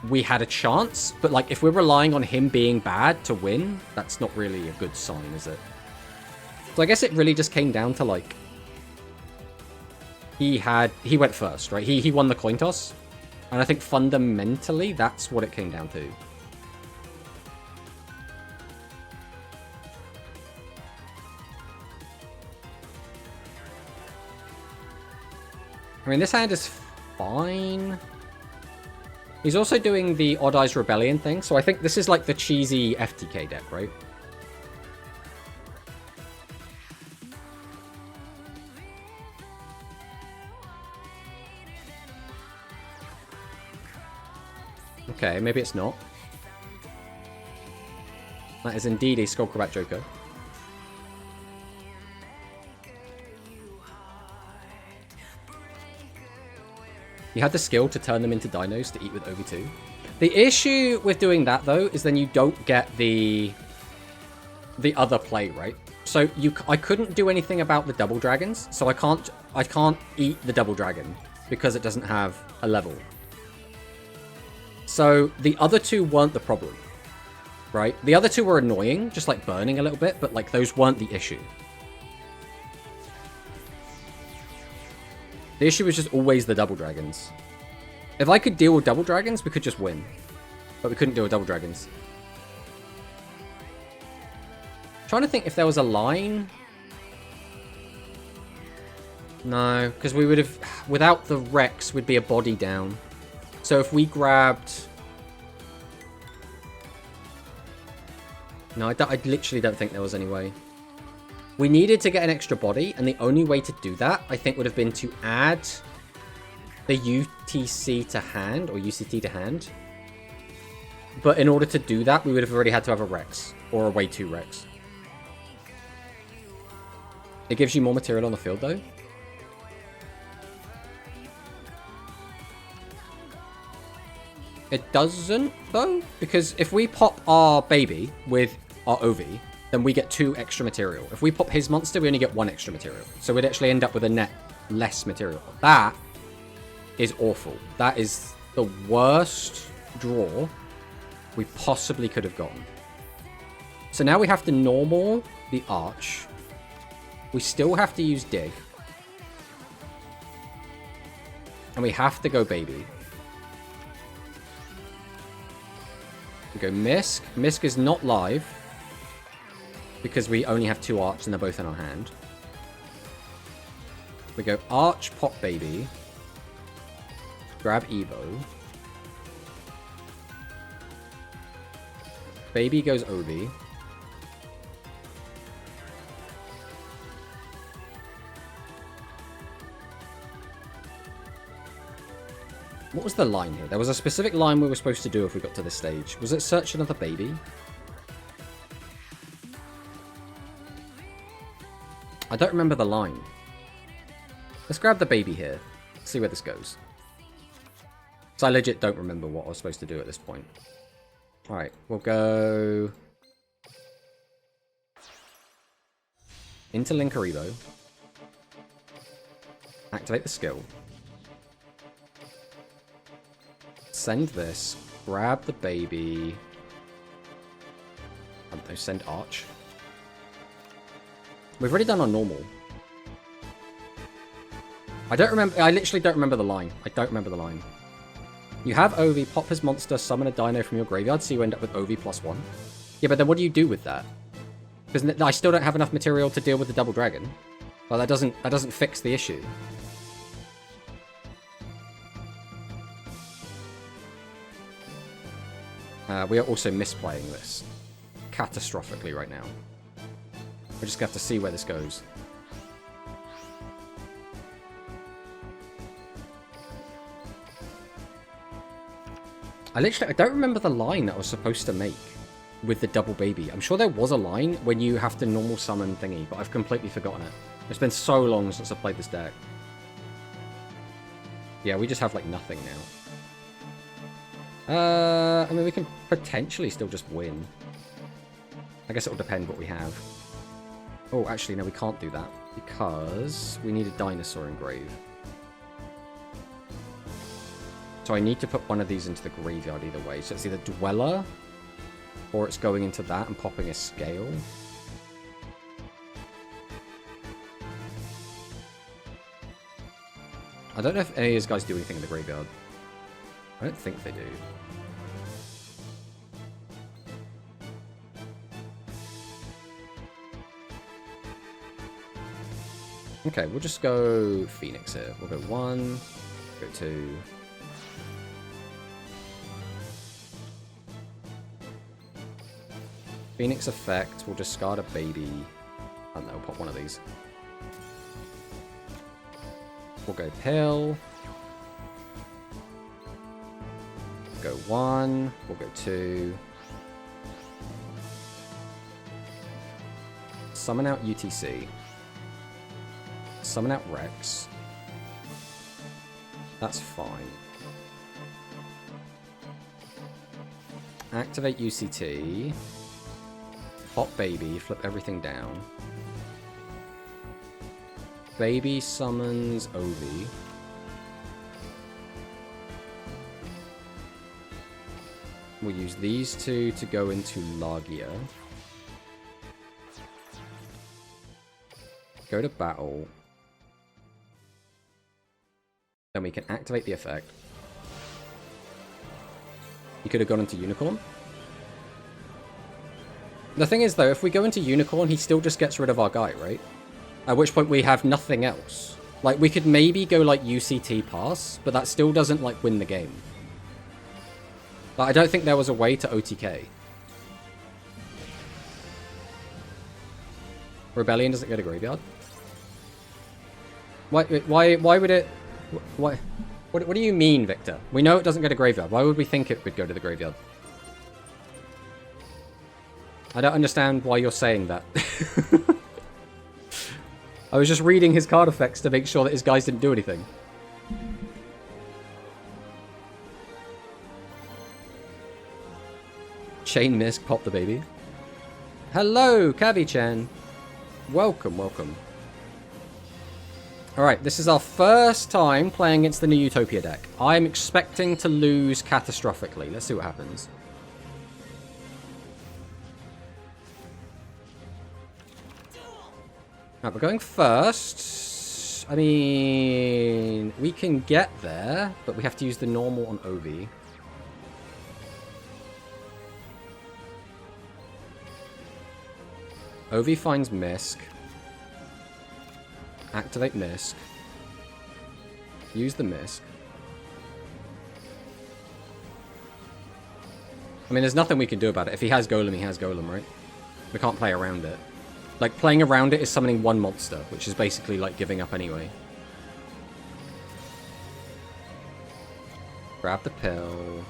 S1: we had a chance. But like, if we're relying on him being bad to win, that's not really a good sign, is it? So I guess it really just came down to like, he went first, right? He won the coin toss. And I think fundamentally, that's what it came down to. I mean, this hand is fine. He's also doing the Odd Eyes Rebellion thing, so I think this is like the cheesy FTK deck, right? Okay, maybe it's not. That is indeed a Skullcrobat Joker. You had the skill to turn them into dinos to eat with OV2. The issue with doing that, though, is then you don't get the other play, right? So I couldn't do anything about the double dragons, so I can't eat the double dragon because it doesn't have a level. So the other two weren't the problem, right? The other two were annoying, just like burning a little bit, but like those weren't the issue. The issue was just always the double dragons. If I could deal with double dragons, we could just win. But we couldn't deal with double dragons. Trying to think if there was a line. No, because we would have, without the Rex, we'd be a body down. So if we grabbed... No, I literally don't think there was any way. We needed to get an extra body, and the only way to do that, I think, would have been to add the UTC to hand, or UCT to hand. But in order to do that, we would have already had to have a Rex, or a way 2 Rex. It gives you more material on the field, though. It doesn't, though, because if we pop our baby with our OV, then we get 2 extra material. If we pop his monster, we only get 1 extra material. So we'd actually end up with a net less material. That is awful. That is the worst draw we possibly could have gotten. So now we have to normal the Arch. We still have to use Dig. And we have to go baby. We go Misk. Misk is not live, because we only have 2 Arch and they're both in our hand. We go Arch, pop baby. Grab Evo. Baby goes Obi. What was the line here? There was a specific line we were supposed to do if we got to this stage. Was it search another baby? I don't remember the line. Let's grab the baby here. See where this goes. So I legit don't remember what I was supposed to do at this point. Alright, we'll go... into Linkaribo. Activate the skill. Send this. Grab the baby. I don't know, send Arch. We've already done our normal. I don't remember. I literally don't remember the line. I don't remember the line. You have Ovi, pop his monster, summon a dino from your graveyard, so you end up with Ovi +1. Yeah, but then what do you do with that? Because I still don't have enough material to deal with the double dragon. Well, that doesn't fix the issue. We are also misplaying this catastrophically right now. We're just gonna have to see where this goes. I don't remember the line that I was supposed to make with the double baby. I'm sure there was a line when you have to normal summon thingy, but I've completely forgotten it. It's been so long since I played this deck. Yeah, we just have like nothing now. I mean, we can potentially still just win. I guess it'll depend what we have. Oh, actually, no, we can't do that because we need a dinosaur engrave. So I need to put one of these into the graveyard either way. So it's either Dweller, or it's going into that and popping a scale. I don't know if any of these guys do anything in the graveyard. I don't think they do. Okay, we'll just go Phoenix here. We'll go 1, go 2. Phoenix effect, we'll discard a baby. I don't know, pop one of these. We'll go Pill. Go 1, we'll go 2. Summon out UTC. Summon out Rex. That's fine. Activate UCT. Pop baby, flip everything down. Baby summons Ovi. We'll use these two to go into Lagia. Go to battle. Then we can activate the effect. You could have gone into Unicorn. The thing is, though, if we go into Unicorn, he still just gets rid of our guy, right? At which point we have nothing else. Like, we could maybe go, like, UCT pass, but that still doesn't, like, win the game. But I don't think there was a way to OTK. Rebellion doesn't go to graveyard? Why would it... Why? What do you mean, Victor? We know it doesn't go to graveyard. Why would we think it would go to the graveyard? I don't understand why you're saying that. I was just reading his card effects to make sure that his guys didn't do anything. Chain Misk, pop the baby. Hello, Kavi-chan. Welcome, welcome. Alright, this is our first time playing against the new Utopia deck. I'm expecting to lose catastrophically. Let's see what happens. Right, we're going first. I mean, we can get there, but we have to use the normal on Ovi. Ovi finds Misk. Activate Misk. Use the Misk. I mean, there's nothing we can do about it. If he has Golem, he has Golem, right? We can't play around it. Like, playing around it is summoning one monster, which is basically, like, giving up anyway. Grab the pill.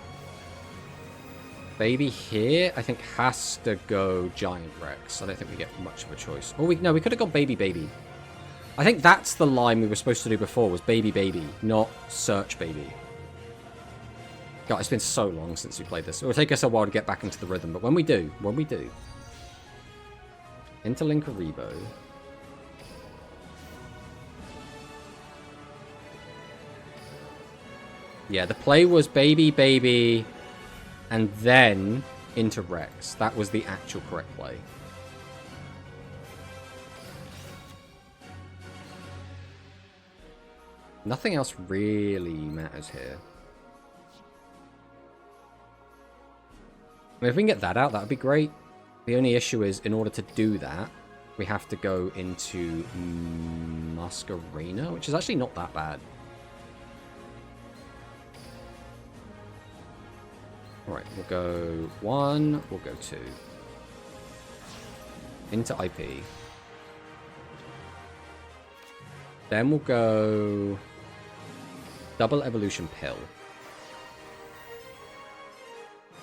S1: Baby here, I think, has to go Giant Rex. I don't think we get much of a choice. Oh, no, we could have gone Baby. I think that's the line we were supposed to do before, was Baby, not Search Baby. God, it's been so long since we played this. It will take us a while to get back into the rhythm, but when we do, interlink Rebo. Yeah, the play was Baby, and then into Rex. That was the actual correct play. Nothing else really matters here. I mean, if we can get that out, that would be great. The only issue is, in order to do that, we have to go into Masquerena, which is actually not that bad. Alright, we'll go 1, we'll go 2. Into IP. Then we'll go double evolution pill.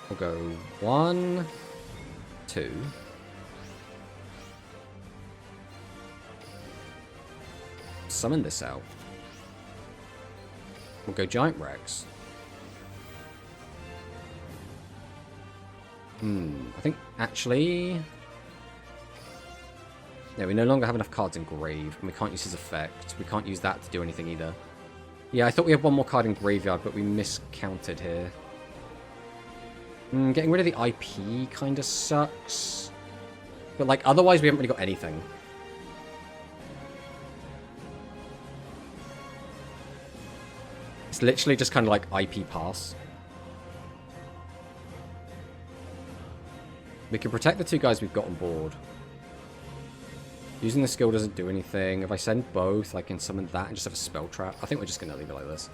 S1: We'll go 1, 2. Summon this out. We'll go Giant Rex. I think, actually... Yeah, we no longer have enough cards in Grave, and we can't use his effect. We can't use that to do anything either. Yeah, I thought we had one more card in Graveyard, but we miscounted here. Getting rid of the IP kind of sucks. But, like, otherwise we haven't really got anything. It's literally just kind of like IP pass. We can protect the 2 guys we've got on board. Using the skill doesn't do anything. If I send both, I can summon that and just have a spell trap. I think we're just going to leave it like this.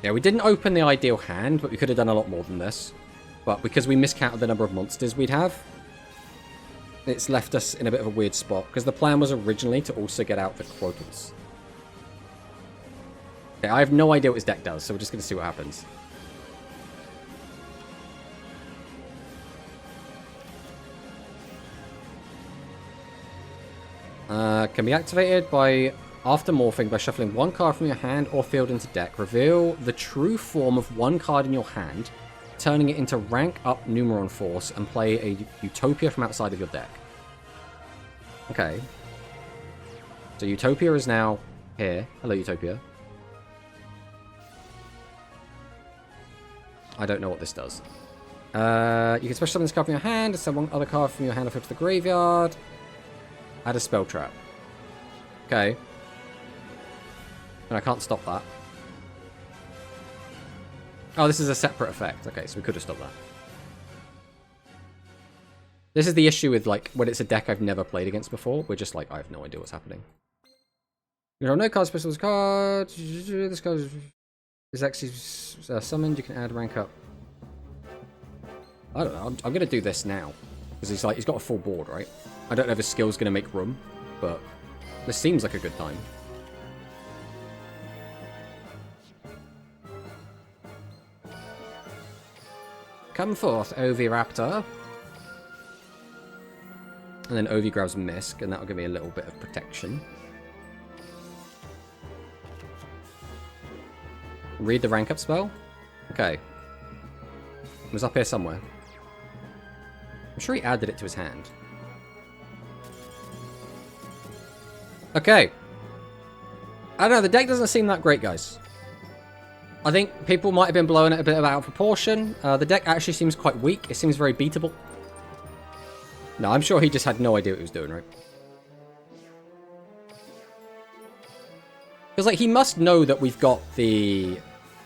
S1: Yeah, we didn't open the ideal hand, but we could have done a lot more than this. But because we miscounted the number of monsters we'd have, it's left us in a bit of a weird spot, because the plan was originally to also get out the Quotals. Okay, I have no idea what his deck does, so we're just going to see what happens. Can be activated by, after morphing, by shuffling 1 card from your hand or field into deck. Reveal the true form of 1 card in your hand, turning it into rank up Numeron Force, and play a Utopia from outside of your deck. Okay. So Utopia is now here. Hello, Utopia. I don't know what this does. You can special summon this card from your hand, and send 1 other card from your hand over to the graveyard. Add a spell trap. Okay. And I can't stop that. Oh, this is a separate effect. Okay, so we could have stopped that. This is the issue with, like, when it's a deck I've never played against before. We're just like, I have no idea what's happening. You know, no cards, special this card. This card is actually summoned. You can add rank up. I don't know. I'm going to do this now. Because he's got a full board, right? I don't know if his skill's going to make room, but this seems like a good time. Come forth, Oviraptor. And then Ovi grabs Misk, and that'll give me a little bit of protection. Read the rank up spell? Okay. It was up here somewhere. I'm sure he added it to his hand. Okay. I don't know, the deck doesn't seem that great, guys. I think people might have been blowing it a bit out of proportion. The deck actually seems quite weak. It seems very beatable. No, I'm sure he just had no idea what he was doing, right? Because, like, he must know that we've got the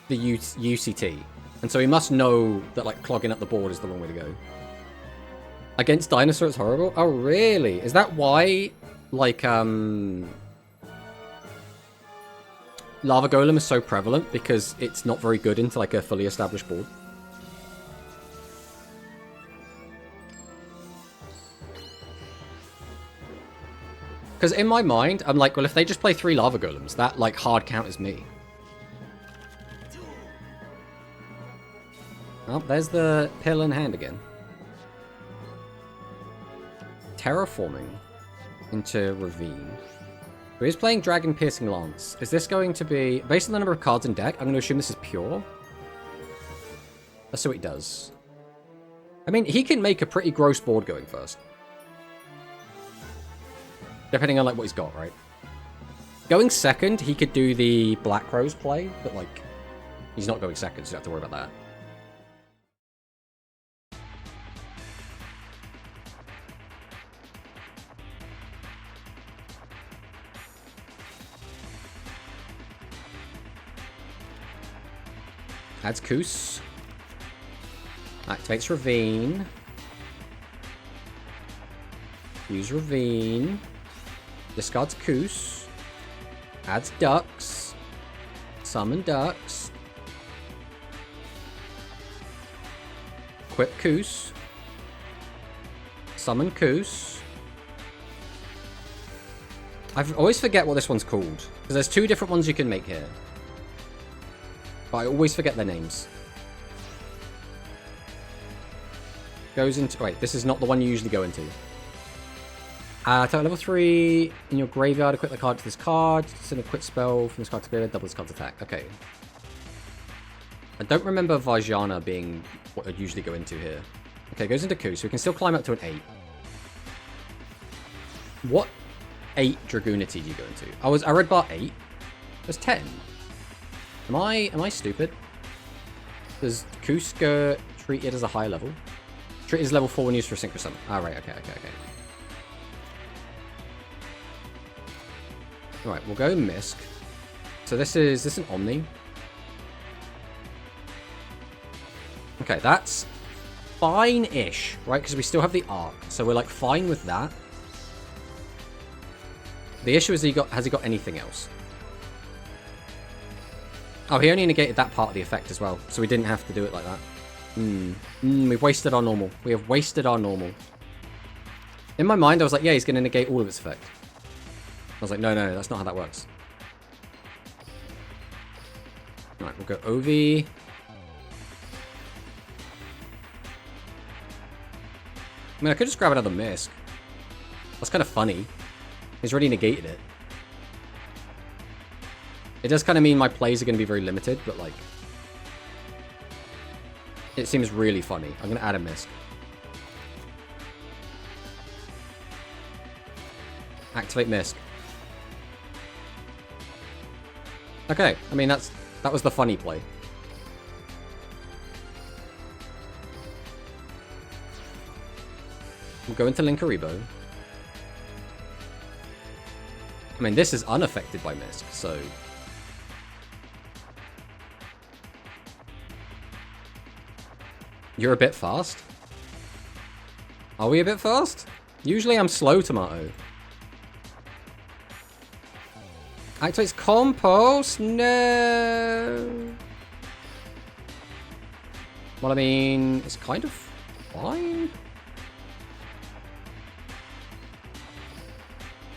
S1: UCT. And so he must know that, like, clogging up the board is the wrong way to go. Against Dinosaur, it's horrible? Oh, really? Is that why, like, Lava Golem is so prevalent? Because it's not very good into, like, a fully established board? Because in my mind, I'm like, well, if they just play 3 lava golems, that, like, hard counters me. Oh, there's the pill in hand again. Terraforming into Ravine. So he's playing Dragon Piercing Lance. Is this going to be... Based on the number of cards in deck, I'm going to assume this is pure. Let's see what he does. I mean, he can make a pretty gross board going first. Depending on, like, what he's got, right? Going second, he could do the Black Rose play, but, like, he's not going second, so you don't have to worry about that. Adds Koos. Activates Ravine. Use Ravine. Discards Koos. Adds Ducks. Summon Ducks. Equip Koos. Summon Koos. I always forget what this one's called. Because there's 2 different ones you can make here. But I always forget their names. Goes into... Wait, this is not the one you usually go into. Attack level 3. In your graveyard, equip the card to this card. Send a quick spell from this card to graveyard. Double this card's attack. Okay. I don't remember Vajana being what I'd usually go into here. Okay, goes into Ku, so we can still climb up to an 8. What 8 Dragoonity do you go into? I read bar 8. There's 10. Am I stupid? Does Kuska treat it as a high level? Treat it as level 4 when used for a Synchro Summon. Ah, right, okay. Alright, we'll go Misk. So this is an Omni? Okay, that's fine-ish, right? Because we still have the Arc, so we're, like, fine with that. The issue is has he got anything else? Oh, he only negated that part of the effect as well, so we didn't have to do it like that. We've wasted our normal. We have wasted our normal. In my mind, I was like, yeah, he's going to negate all of its effect. I was like, no, that's not how that works. Right, we'll go OV. I mean, I could just grab another Misk. That's kind of funny. He's already negated it. It does kind of mean my plays are going to be very limited, but, like... It seems really funny. I'm going to add a Misk. Activate Misk. Okay, I mean, that was the funny play. We'll go into Linkaribo. I mean, this is unaffected by Misk, so... You're a bit fast? Are we a bit fast? Usually I'm slow, Tomato. Activates Compost? No! Well, I mean, it's kind of fine.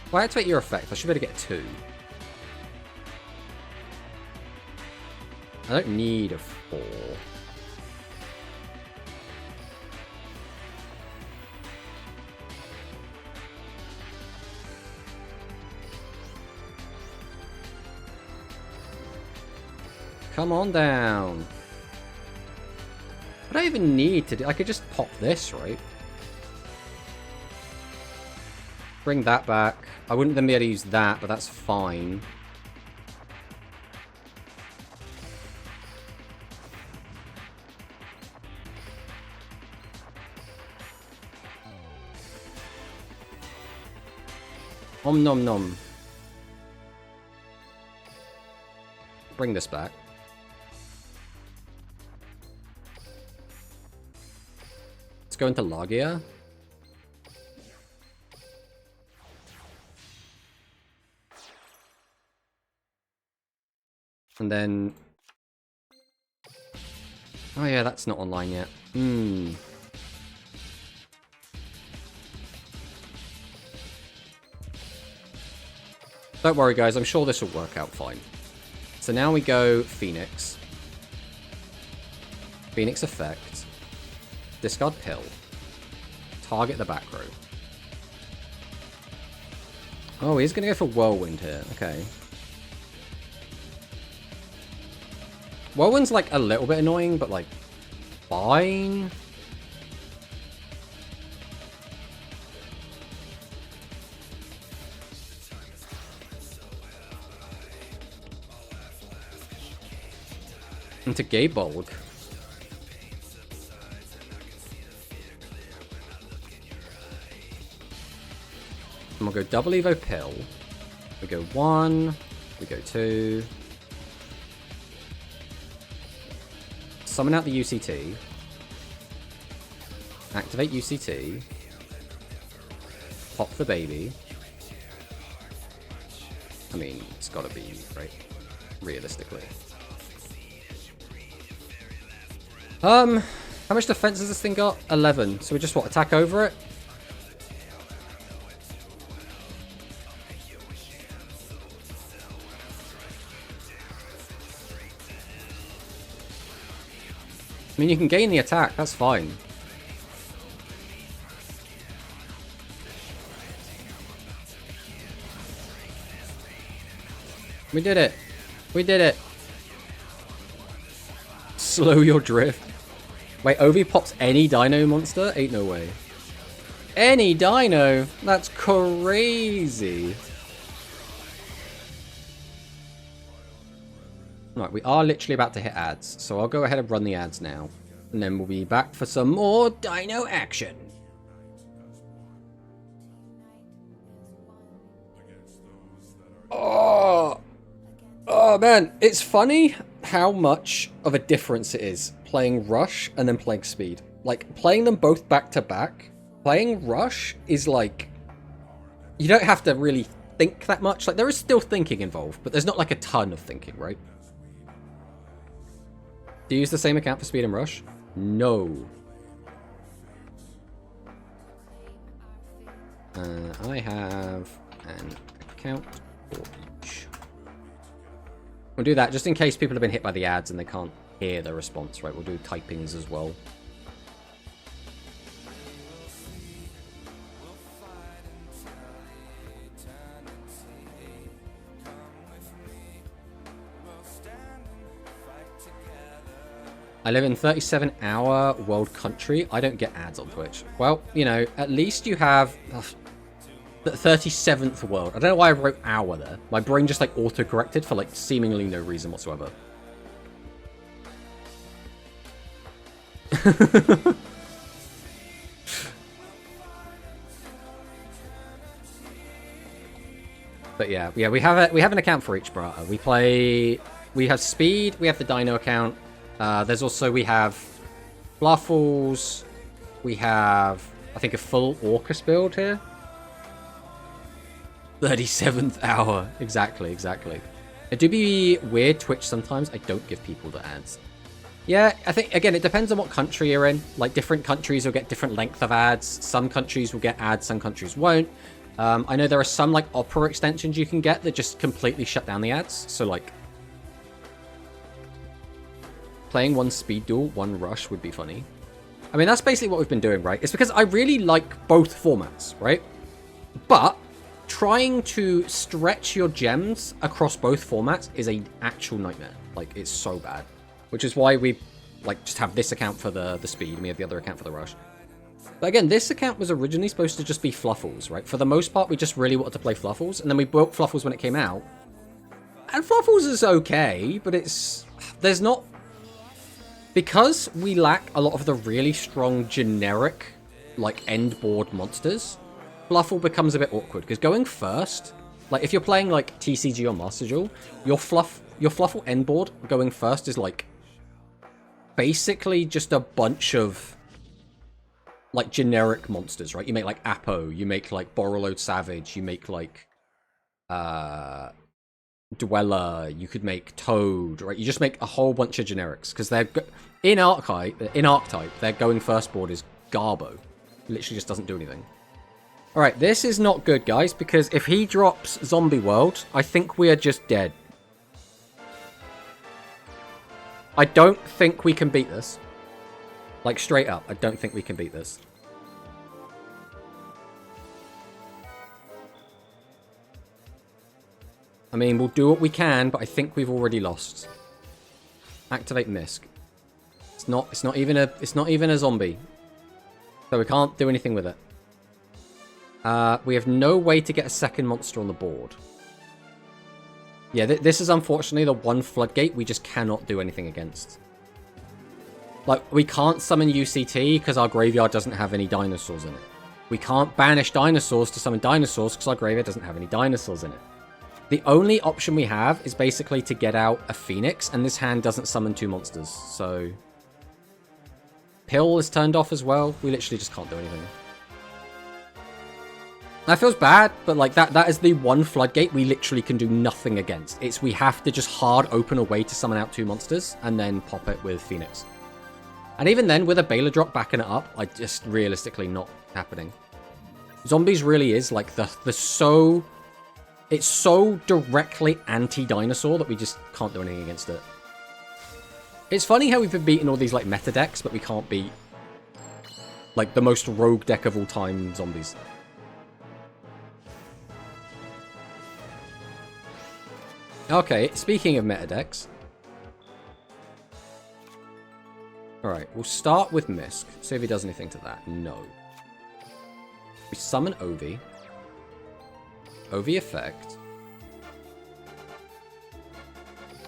S1: If I activate your effect, I should be able to get a 2. I don't need a 4. Come on down. I don't even need to do... I could just pop this, right? Bring that back. I wouldn't then be able to use that, but that's fine. Om nom nom. Bring this back. Let's go into Logia. And then... Oh yeah, that's not online yet. Don't worry, guys. I'm sure this will work out fine. So now we go Phoenix. Phoenix effect. Discard pill. Target the back row. Oh, he's going to go for Whirlwind here. Okay. Whirlwind's like a little bit annoying, but like fine. Into Gaybolg. And we'll go double Evo Pill. We go 1. We go 2. Summon out the UCT. Activate UCT. Pop the baby. I mean, it's gotta be, right? Realistically. How much defense has this thing got? 11. So we just, what, attack over it? I mean, you can gain the attack. That's fine. We did it. We did it. Slow your drift. Wait, Ovi pops any dino monster? Ain't no way. Any dino? That's crazy. Right, we are literally about to hit ads, so I'll go ahead and run the ads now. And then we'll be back for some more dino action. Oh man, it's funny how much of a difference it is playing Rush and then playing Speed. Like, playing them both back to back, playing Rush is like, you don't have to really think that much. Like, there is still thinking involved, but there's not like a ton of thinking, right? Do you use the same account for Speed and Rush? No. I have an account for each. We'll do that just in case people have been hit by the ads and they can't hear the response, right? We'll do typings as well. I live in 37-hour world country. I don't get ads on Twitch. Well, you know, at least you have the 37th world. I don't know why I wrote hour there. My brain just like auto-corrected for like seemingly no reason whatsoever. But yeah, we have an account for each Brata. We have Speed, we have the Dino account. There's also, we have Fluffles, we have, I think, a full Orcus build here. 37th hour. Exactly. It do be weird, Twitch, sometimes. I don't give people the ads. Yeah, I think, again, it depends on what country you're in. Like, different countries will get different length of ads. Some countries will get ads, some countries won't. I know there are some, like, Opera extensions you can get that just completely shut down the ads. So, like, playing one Speed Duel, one Rush would be funny. I mean, that's basically what we've been doing, right? It's because I really like both formats, right? But trying to stretch your gems across both formats is an actual nightmare. Like, it's so bad. Which is why we, like, just have this account for the Speed, and we have the other account for the Rush. But again, this account was originally supposed to just be Fluffles, right? For the most part, we just really wanted to play Fluffles, and then we broke Fluffles when it came out. And Fluffles is okay, but there's not... Because we lack a lot of the really strong generic, like, end board monsters, Fluffle becomes a bit awkward, because going first, like, if you're playing, like, TCG or Master Duel, your Fluffle end board going first is, like, basically just a bunch of, like, generic monsters, right? You make, like, Apo, you make, like, Borreload Savage, you make, like, Dweller, you could make Toad, right? You just make a whole bunch of generics, because they're, in Archetype, they're going first board is Garbo. Literally just doesn't do anything. Alright, this is not good, guys, because if he drops Zombie World, I think we are just dead. I don't think we can beat this. Like, straight up, I don't think we can beat this. I mean, we'll do what we can, but I think we've already lost. Activate Misk. It's not even a zombie. So we can't do anything with it. We have no way to get a second monster on the board. Yeah, this is unfortunately the one floodgate we just cannot do anything against. Like, we can't summon UCT because our graveyard doesn't have any dinosaurs in it. We can't banish dinosaurs to summon dinosaurs because our graveyard doesn't have any dinosaurs in it. The only option we have is basically to get out a Phoenix, and this hand doesn't summon 2 monsters, so... Pill is turned off as well. We literally just can't do anything. That feels bad, but like that is the one floodgate we literally can do nothing against. We have to just hard open a way to summon out 2 monsters, and then pop it with Phoenix. And even then, with a Baylor drop backing it up, I just realistically not happening. Zombies really is like it's so directly anti-dinosaur that we just can't do anything against it. It's funny how we've been beating all these like meta decks, but we can't beat like the most rogue deck of all time, zombies. Okay, speaking of meta decks. Alright, we'll start with Misk. See if he does anything to that. No. We summon Ovi. Ovi effect.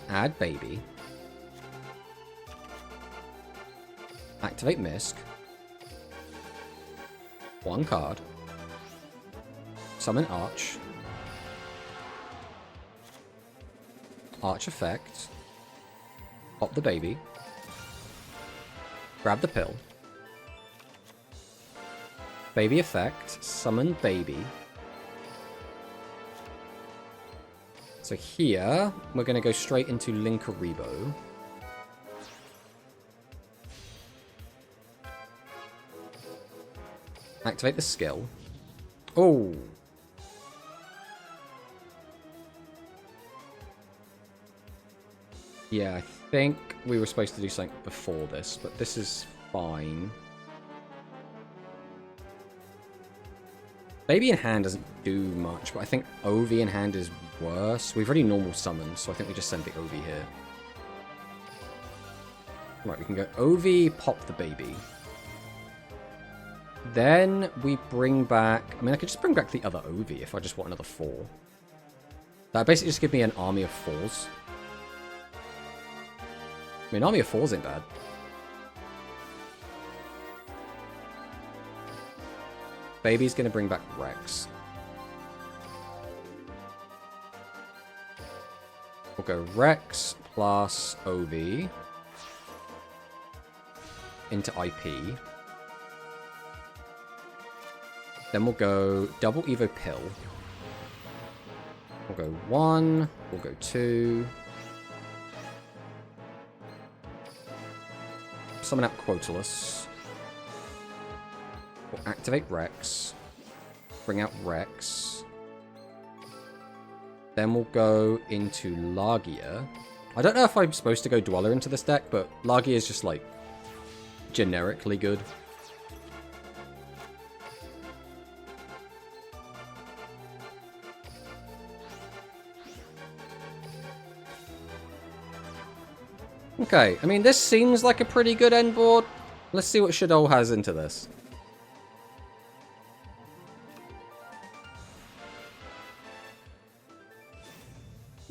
S1: Add baby. Activate Misk. 1 card. Summon Arch. Arch effect. Pop the baby. Grab the pill. Baby effect. Summon baby. So here, we're going to go straight into Linkaribo. Activate the skill. Oh! Yeah, I think we were supposed to do something before this, but this is fine. Baby in hand doesn't do much, but I think Ovi in hand is worse. We've already normal summoned, so I think we just send the Ovi here. Right, we can go Ovi, pop the baby. Then we bring back... I mean, I could just bring back the other Ovi if I just want another 4. That basically just give me an army of 4s. I mean, army of 4s ain't bad. Baby's going to bring back Rex. We'll go Rex plus OV into IP. Then we'll go double Evo Pill. We'll go 1. We'll go 2. Summon out Quotalus. We'll activate Rex. Bring out Rex. Then we'll go into Largia. I don't know if I'm supposed to go Dweller into this deck, but Largia is just, like, generically good. Okay, I mean, this seems like a pretty good end board. Let's see what Shadow has into this.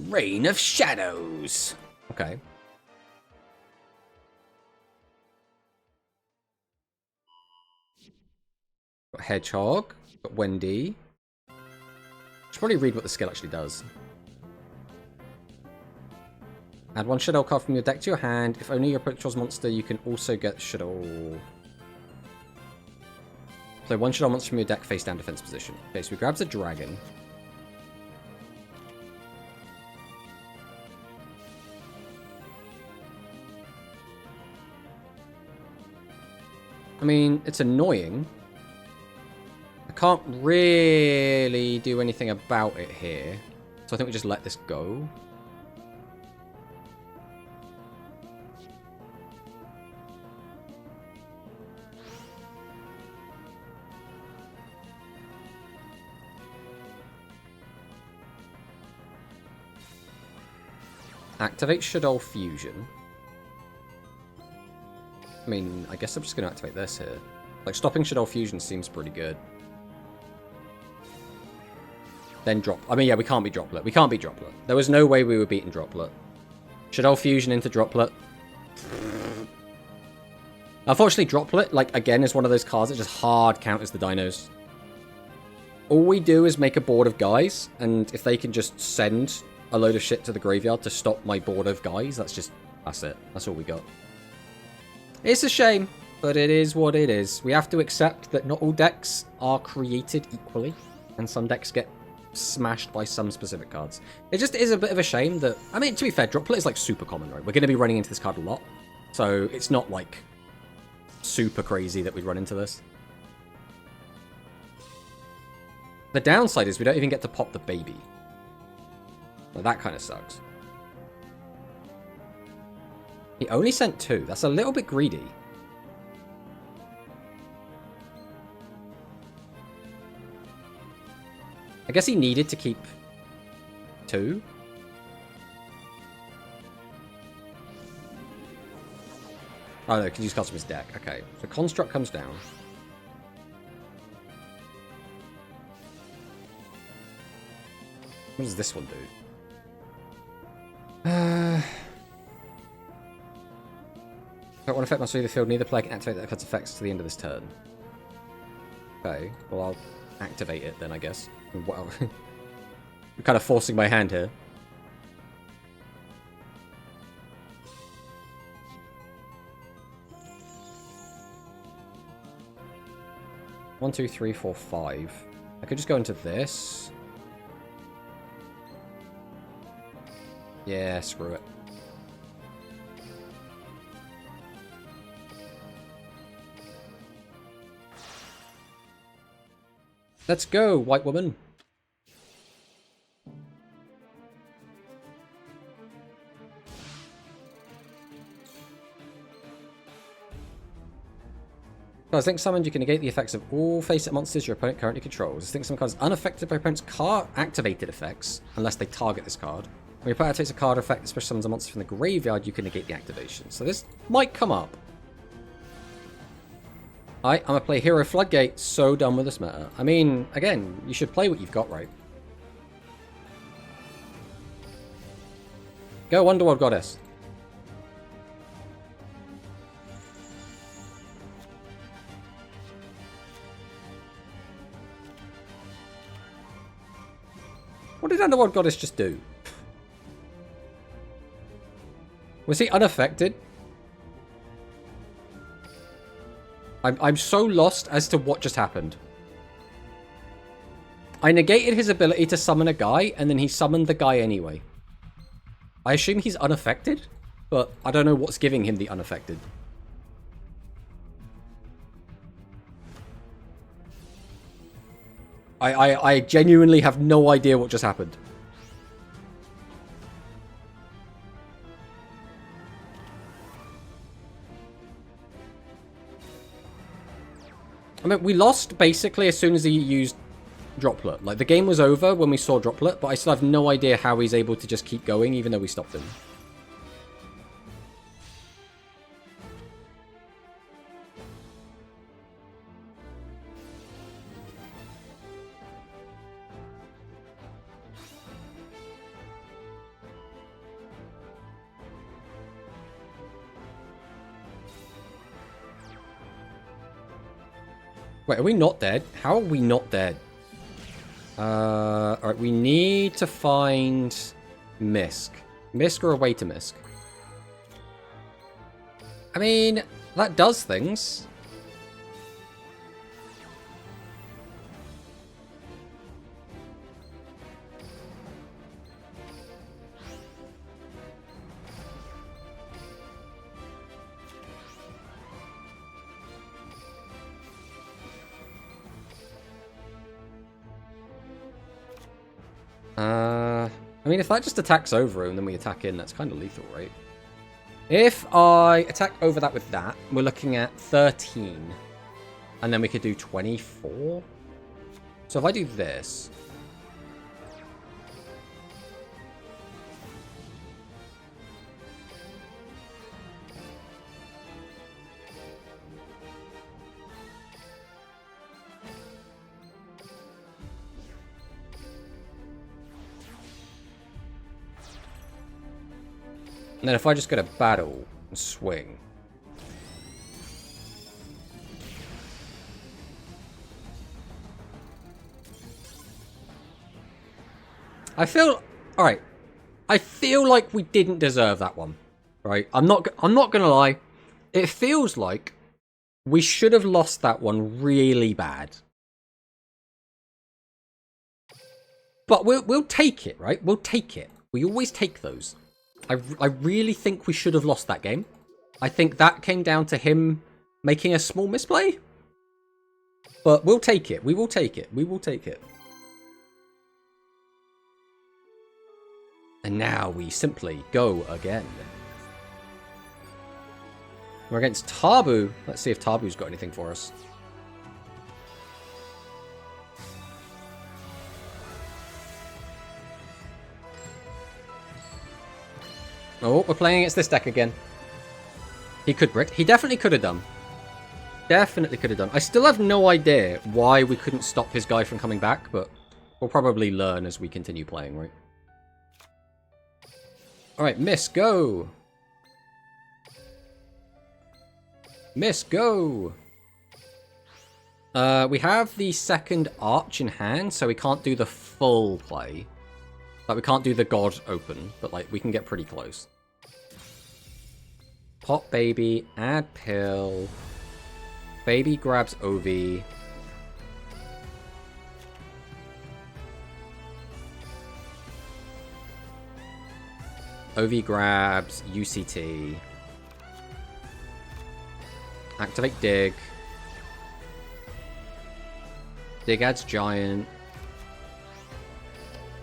S1: Reign of Shadows. Okay. Got Hedgehog. Got Wendy. Should probably read what the skill actually does. Add 1 Shadow card from your deck to your hand. If only your opponent draws monster, you can also get Shadow. Play 1 Shadow monster from your deck face down defense position. Okay, so he grabs a dragon. I mean, it's annoying. I can't really do anything about it here. So I think we just let this go. Activate Shadow Fusion. I mean, I guess I'm just going to activate this here. Like, stopping Shadow Fusion seems pretty good. Then drop. I mean, yeah, we can't beat Droplet. We can't beat Droplet. There was no way we were beating Droplet. Shadow Fusion into Droplet. Unfortunately, Droplet, like, again, is one of those cards that just hard counters the dinos. All we do is make a board of guys, and if they can just send a load of shit to the graveyard to stop my board of guys, that's it. That's all we got. It's a shame, but it is what it is. We have to accept that not all decks are created equally, and some decks get smashed by some specific cards. It just is a bit of a shame that, I mean, to be fair, Droplet is like super common, right? We're going to be running into this card a lot, so it's not like super crazy that we'd run into this. The downside is we don't even get to pop the baby. Well, that kind of sucks. He only sent 2. That's a little bit greedy. I guess he needed to keep 2. Oh no, can use cards from his deck. Okay, so Construct comes down. What does this one do? Don't want to affect my the field. Neither player can activate that card's effects to the end of this turn. Okay, well I'll activate it then, I guess. Wow. I'm kind of forcing my hand here. One, two, three, 4, 5. I could just go into this. Yeah, screw it. Let's go, white woman. As Link summoned, you can negate the effects of all face-up monsters your opponent currently controls. This some cards unaffected by opponent's card activated effects, unless they target this card. When your opponent activates a card effect that special summons a monster from the graveyard, you can negate the activation. So this might come up. I'm going to play Hero Floodgate. So done with this meta. I mean, again, you should play what you've got, right? Go Underworld Goddess. What did Underworld Goddess just do? Was he unaffected? I'm so lost as to what just happened. I negated his ability to summon a guy, and then he summoned the guy anyway. I assume he's unaffected, but I don't know what's giving him the unaffected. I genuinely have no idea what just happened. I mean, we lost basically as soon as he used Droplet. Like, the game was over when we saw Droplet, but I still have no idea how he's able to just keep going even though we stopped him. Wait, are we not dead? How are we not dead? Alright, we need to find Misk. Misk or a way to Misk? I mean, that does things. I mean, if that just attacks over and then we attack in, that's kind of lethal, right? If I attack over that with that, we're looking at 13. And then we could do 24. So if I do this... And then if I just go to battle and swing. I feel... Alright. I feel like we didn't deserve that one. Right? I'm not gonna lie. It feels like we should have lost that one really bad. But we'll take it, right? We'll take it. We always take those. I really think we should have lost that game. I think that came down to him making a small misplay. But we'll take it. We will take it. We will take it. And now we simply go again. We're against Tabu. Let's see if Tabu's got anything for us. Oh, we're playing against this deck again. He could brick. He definitely could have done. Definitely could have done. I still have no idea why we couldn't stop his guy from coming back, but we'll probably learn as we continue playing, right? Alright, Miss, go! Miss, go! We have the second arch in hand, so we can't do the full play. Like, we can't do the God open, but, like, we can get pretty close. Pop baby, add pill. Baby grabs Ovi. Ovi grabs UCT. Activate Dig. Dig adds Giant.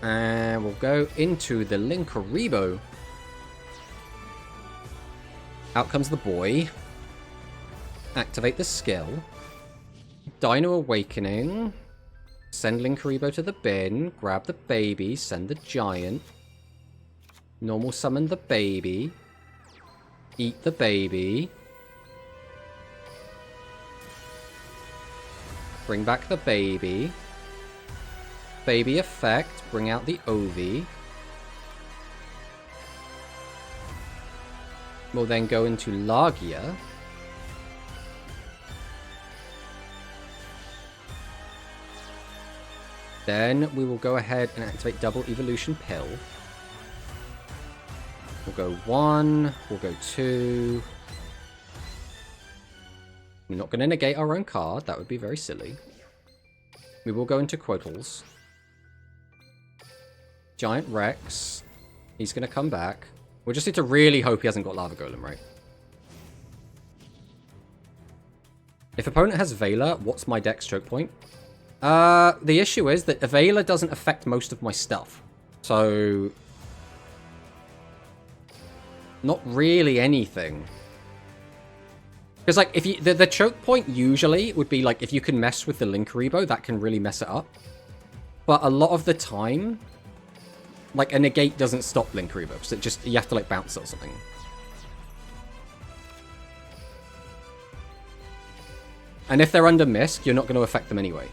S1: And we'll go into the Linkuriboh. Out comes the boy. Activate the skill. Dino Awakening. Send Linkuriboh to the bin. Grab the baby. Send the giant. Normal summon the baby. Eat the baby. Bring back the baby. Baby effect. Bring out the Ovi. We'll then go into Lagia. Then we will go ahead and activate Double Evolution Pill. We'll go 1. We'll go 2. We're not going to negate our own card. That would be very silly. We will go into Quotals. Giant Rex. He's going to come back. We'll just need to really hope he hasn't got Lava Golem, right? If opponent has Veiler, what's my deck's choke point? The issue is that Veiler doesn't affect most of my stuff. So... not really anything. Because, like, if you... The choke point usually would be, like, if you can mess with the Linkuriboh, that can really mess it up. But a lot of the time... like, a negate doesn't stop Linkuriboh, so it just, you have to, like, bounce it or something. And if they're under Misc, you're not going to affect them anyway.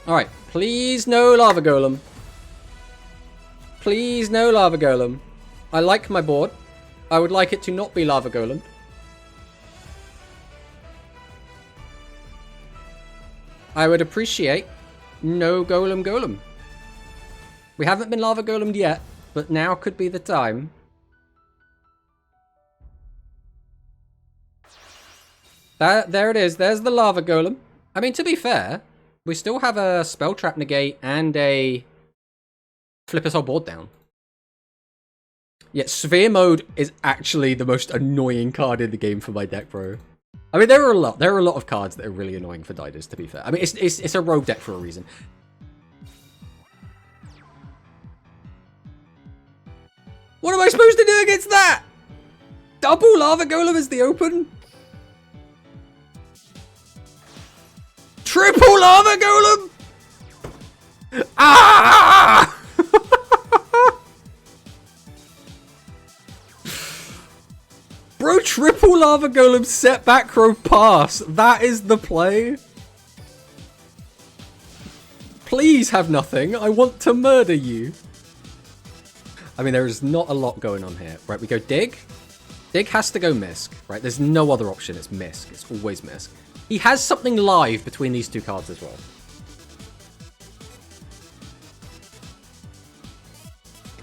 S1: Alright, please no Lava Golem. Please no Lava Golem. I like my board. I would like it to not be Lava Golem. I would appreciate no Golem. We haven't been Lava Golemed yet, but now could be the time. There it is. There's the Lava Golem. I mean, to be fair, we still have a Spell Trap negate and a flip his whole board down. Yeah, Sphere Mode is actually the most annoying card in the game for my deck, bro. I mean, there are a lot of cards that are really annoying for Dinos, to be fair. I mean, it's a rogue deck for a reason. What am I supposed to do against that? Double Lava Golem is the open? Triple Lava Golem? Ah! Bro, triple Lava Golem set back row pass. That is the play. Please have nothing. I want to murder you. I mean, there is not a lot going on here. Right, we go Dig. Dig has to go Misk. Right, there's no other option. It's Misk. It's always Misk. He has something live between these two cards as well.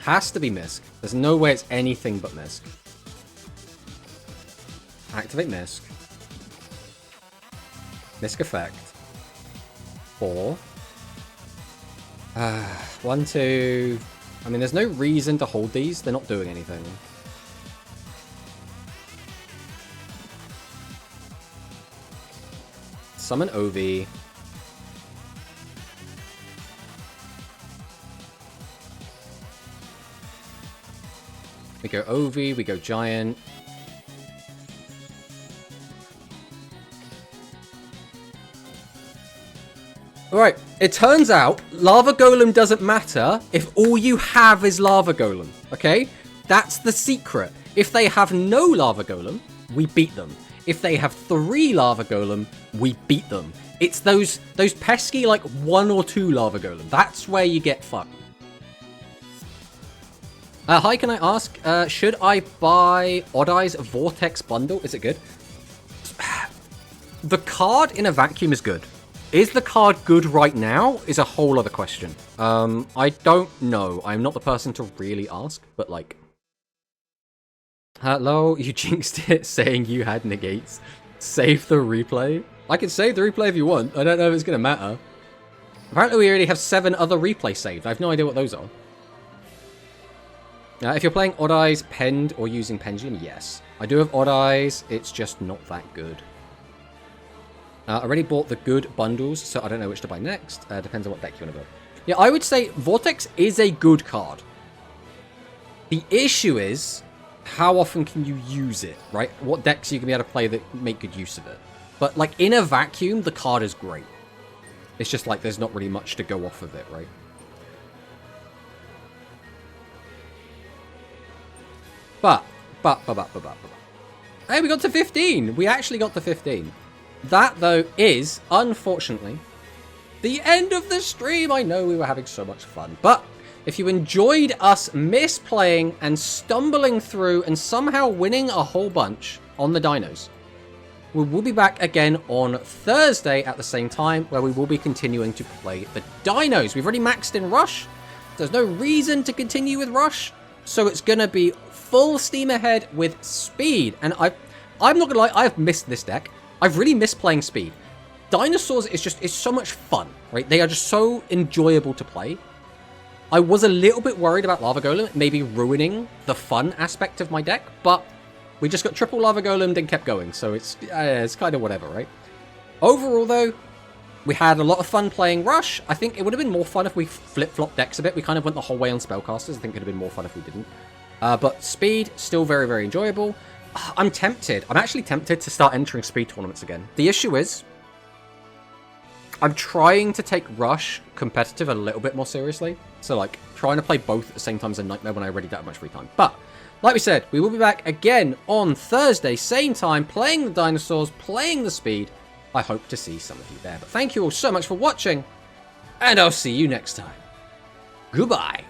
S1: Has to be Misk. There's no way it's anything but Misk. Activate Misk. Misk effect. 4. 1, 2. I mean, there's no reason to hold these. They're not doing anything. Summon Ovi. We go Ovi, we go Giant. Alright, it turns out Lava Golem doesn't matter if all you have is Lava Golem, okay? That's the secret. If they have no Lava Golem, we beat them. If they have 3 Lava Golem, we beat them. It's those pesky, like, 1 or 2 Lava Golem. That's where you get fucked. Hi, can I ask, should I buy Odd Eye's Vortex bundle? Is it good? The card in a vacuum is good. Is the card good right now? Is a whole other question. I don't know. I'm not the person to really ask, but like... Hello, you jinxed it saying you had negates. Save the replay. I can save the replay if you want. I don't know if it's going to matter. Apparently we already have 7 other replays saved. I have no idea what those are. If you're playing Odd Eyes, Penned, or using Pendulum, yes. I do have Odd Eyes, it's just not that good. I already bought the good bundles, so I don't know which to buy next. Depends on what deck you want to build. Yeah, I would say Vortex is a good card. The issue is, how often can you use it, right? What decks are you going to be able to play that make good use of it? But, like, in a vacuum, the card is great. It's just, like, there's not really much to go off of it, right? But. Hey, we got to 15! We actually got to 15. That, though, is, unfortunately, the end of the stream. I know we were having so much fun. But if you enjoyed us misplaying and stumbling through and somehow winning a whole bunch on the dinos, we will be back again on Thursday at the same time, where we will be continuing to play the dinos. We've already maxed in Rush. There's no reason to continue with Rush. So it's going to be full steam ahead with Speed. And I'm not going to lie, I've missed this deck. I've really missed playing Speed. Dinosaurs is so much fun, right? They are just so enjoyable to play. I was a little bit worried about Lava Golem maybe ruining the fun aspect of my deck, but we just got triple Lava Golem and kept going, so it's kind of whatever, right? Overall, though, we had a lot of fun playing Rush. I think it would have been more fun if we flip-flopped decks a bit. We kind of went the whole way on Spellcasters. I think it would have been more fun if we didn't. But Speed, still very, very enjoyable. I'm tempted. I'm actually tempted to start entering Speed tournaments again. The issue is, I'm trying to take Rush competitive a little bit more seriously. So, like, trying to play both at the same time is a nightmare when I already don't have much free time. But, like we said, we will be back again on Thursday, same time, playing the dinosaurs, playing the Speed. I hope to see some of you there. But thank you all so much for watching, and I'll see you next time. Goodbye.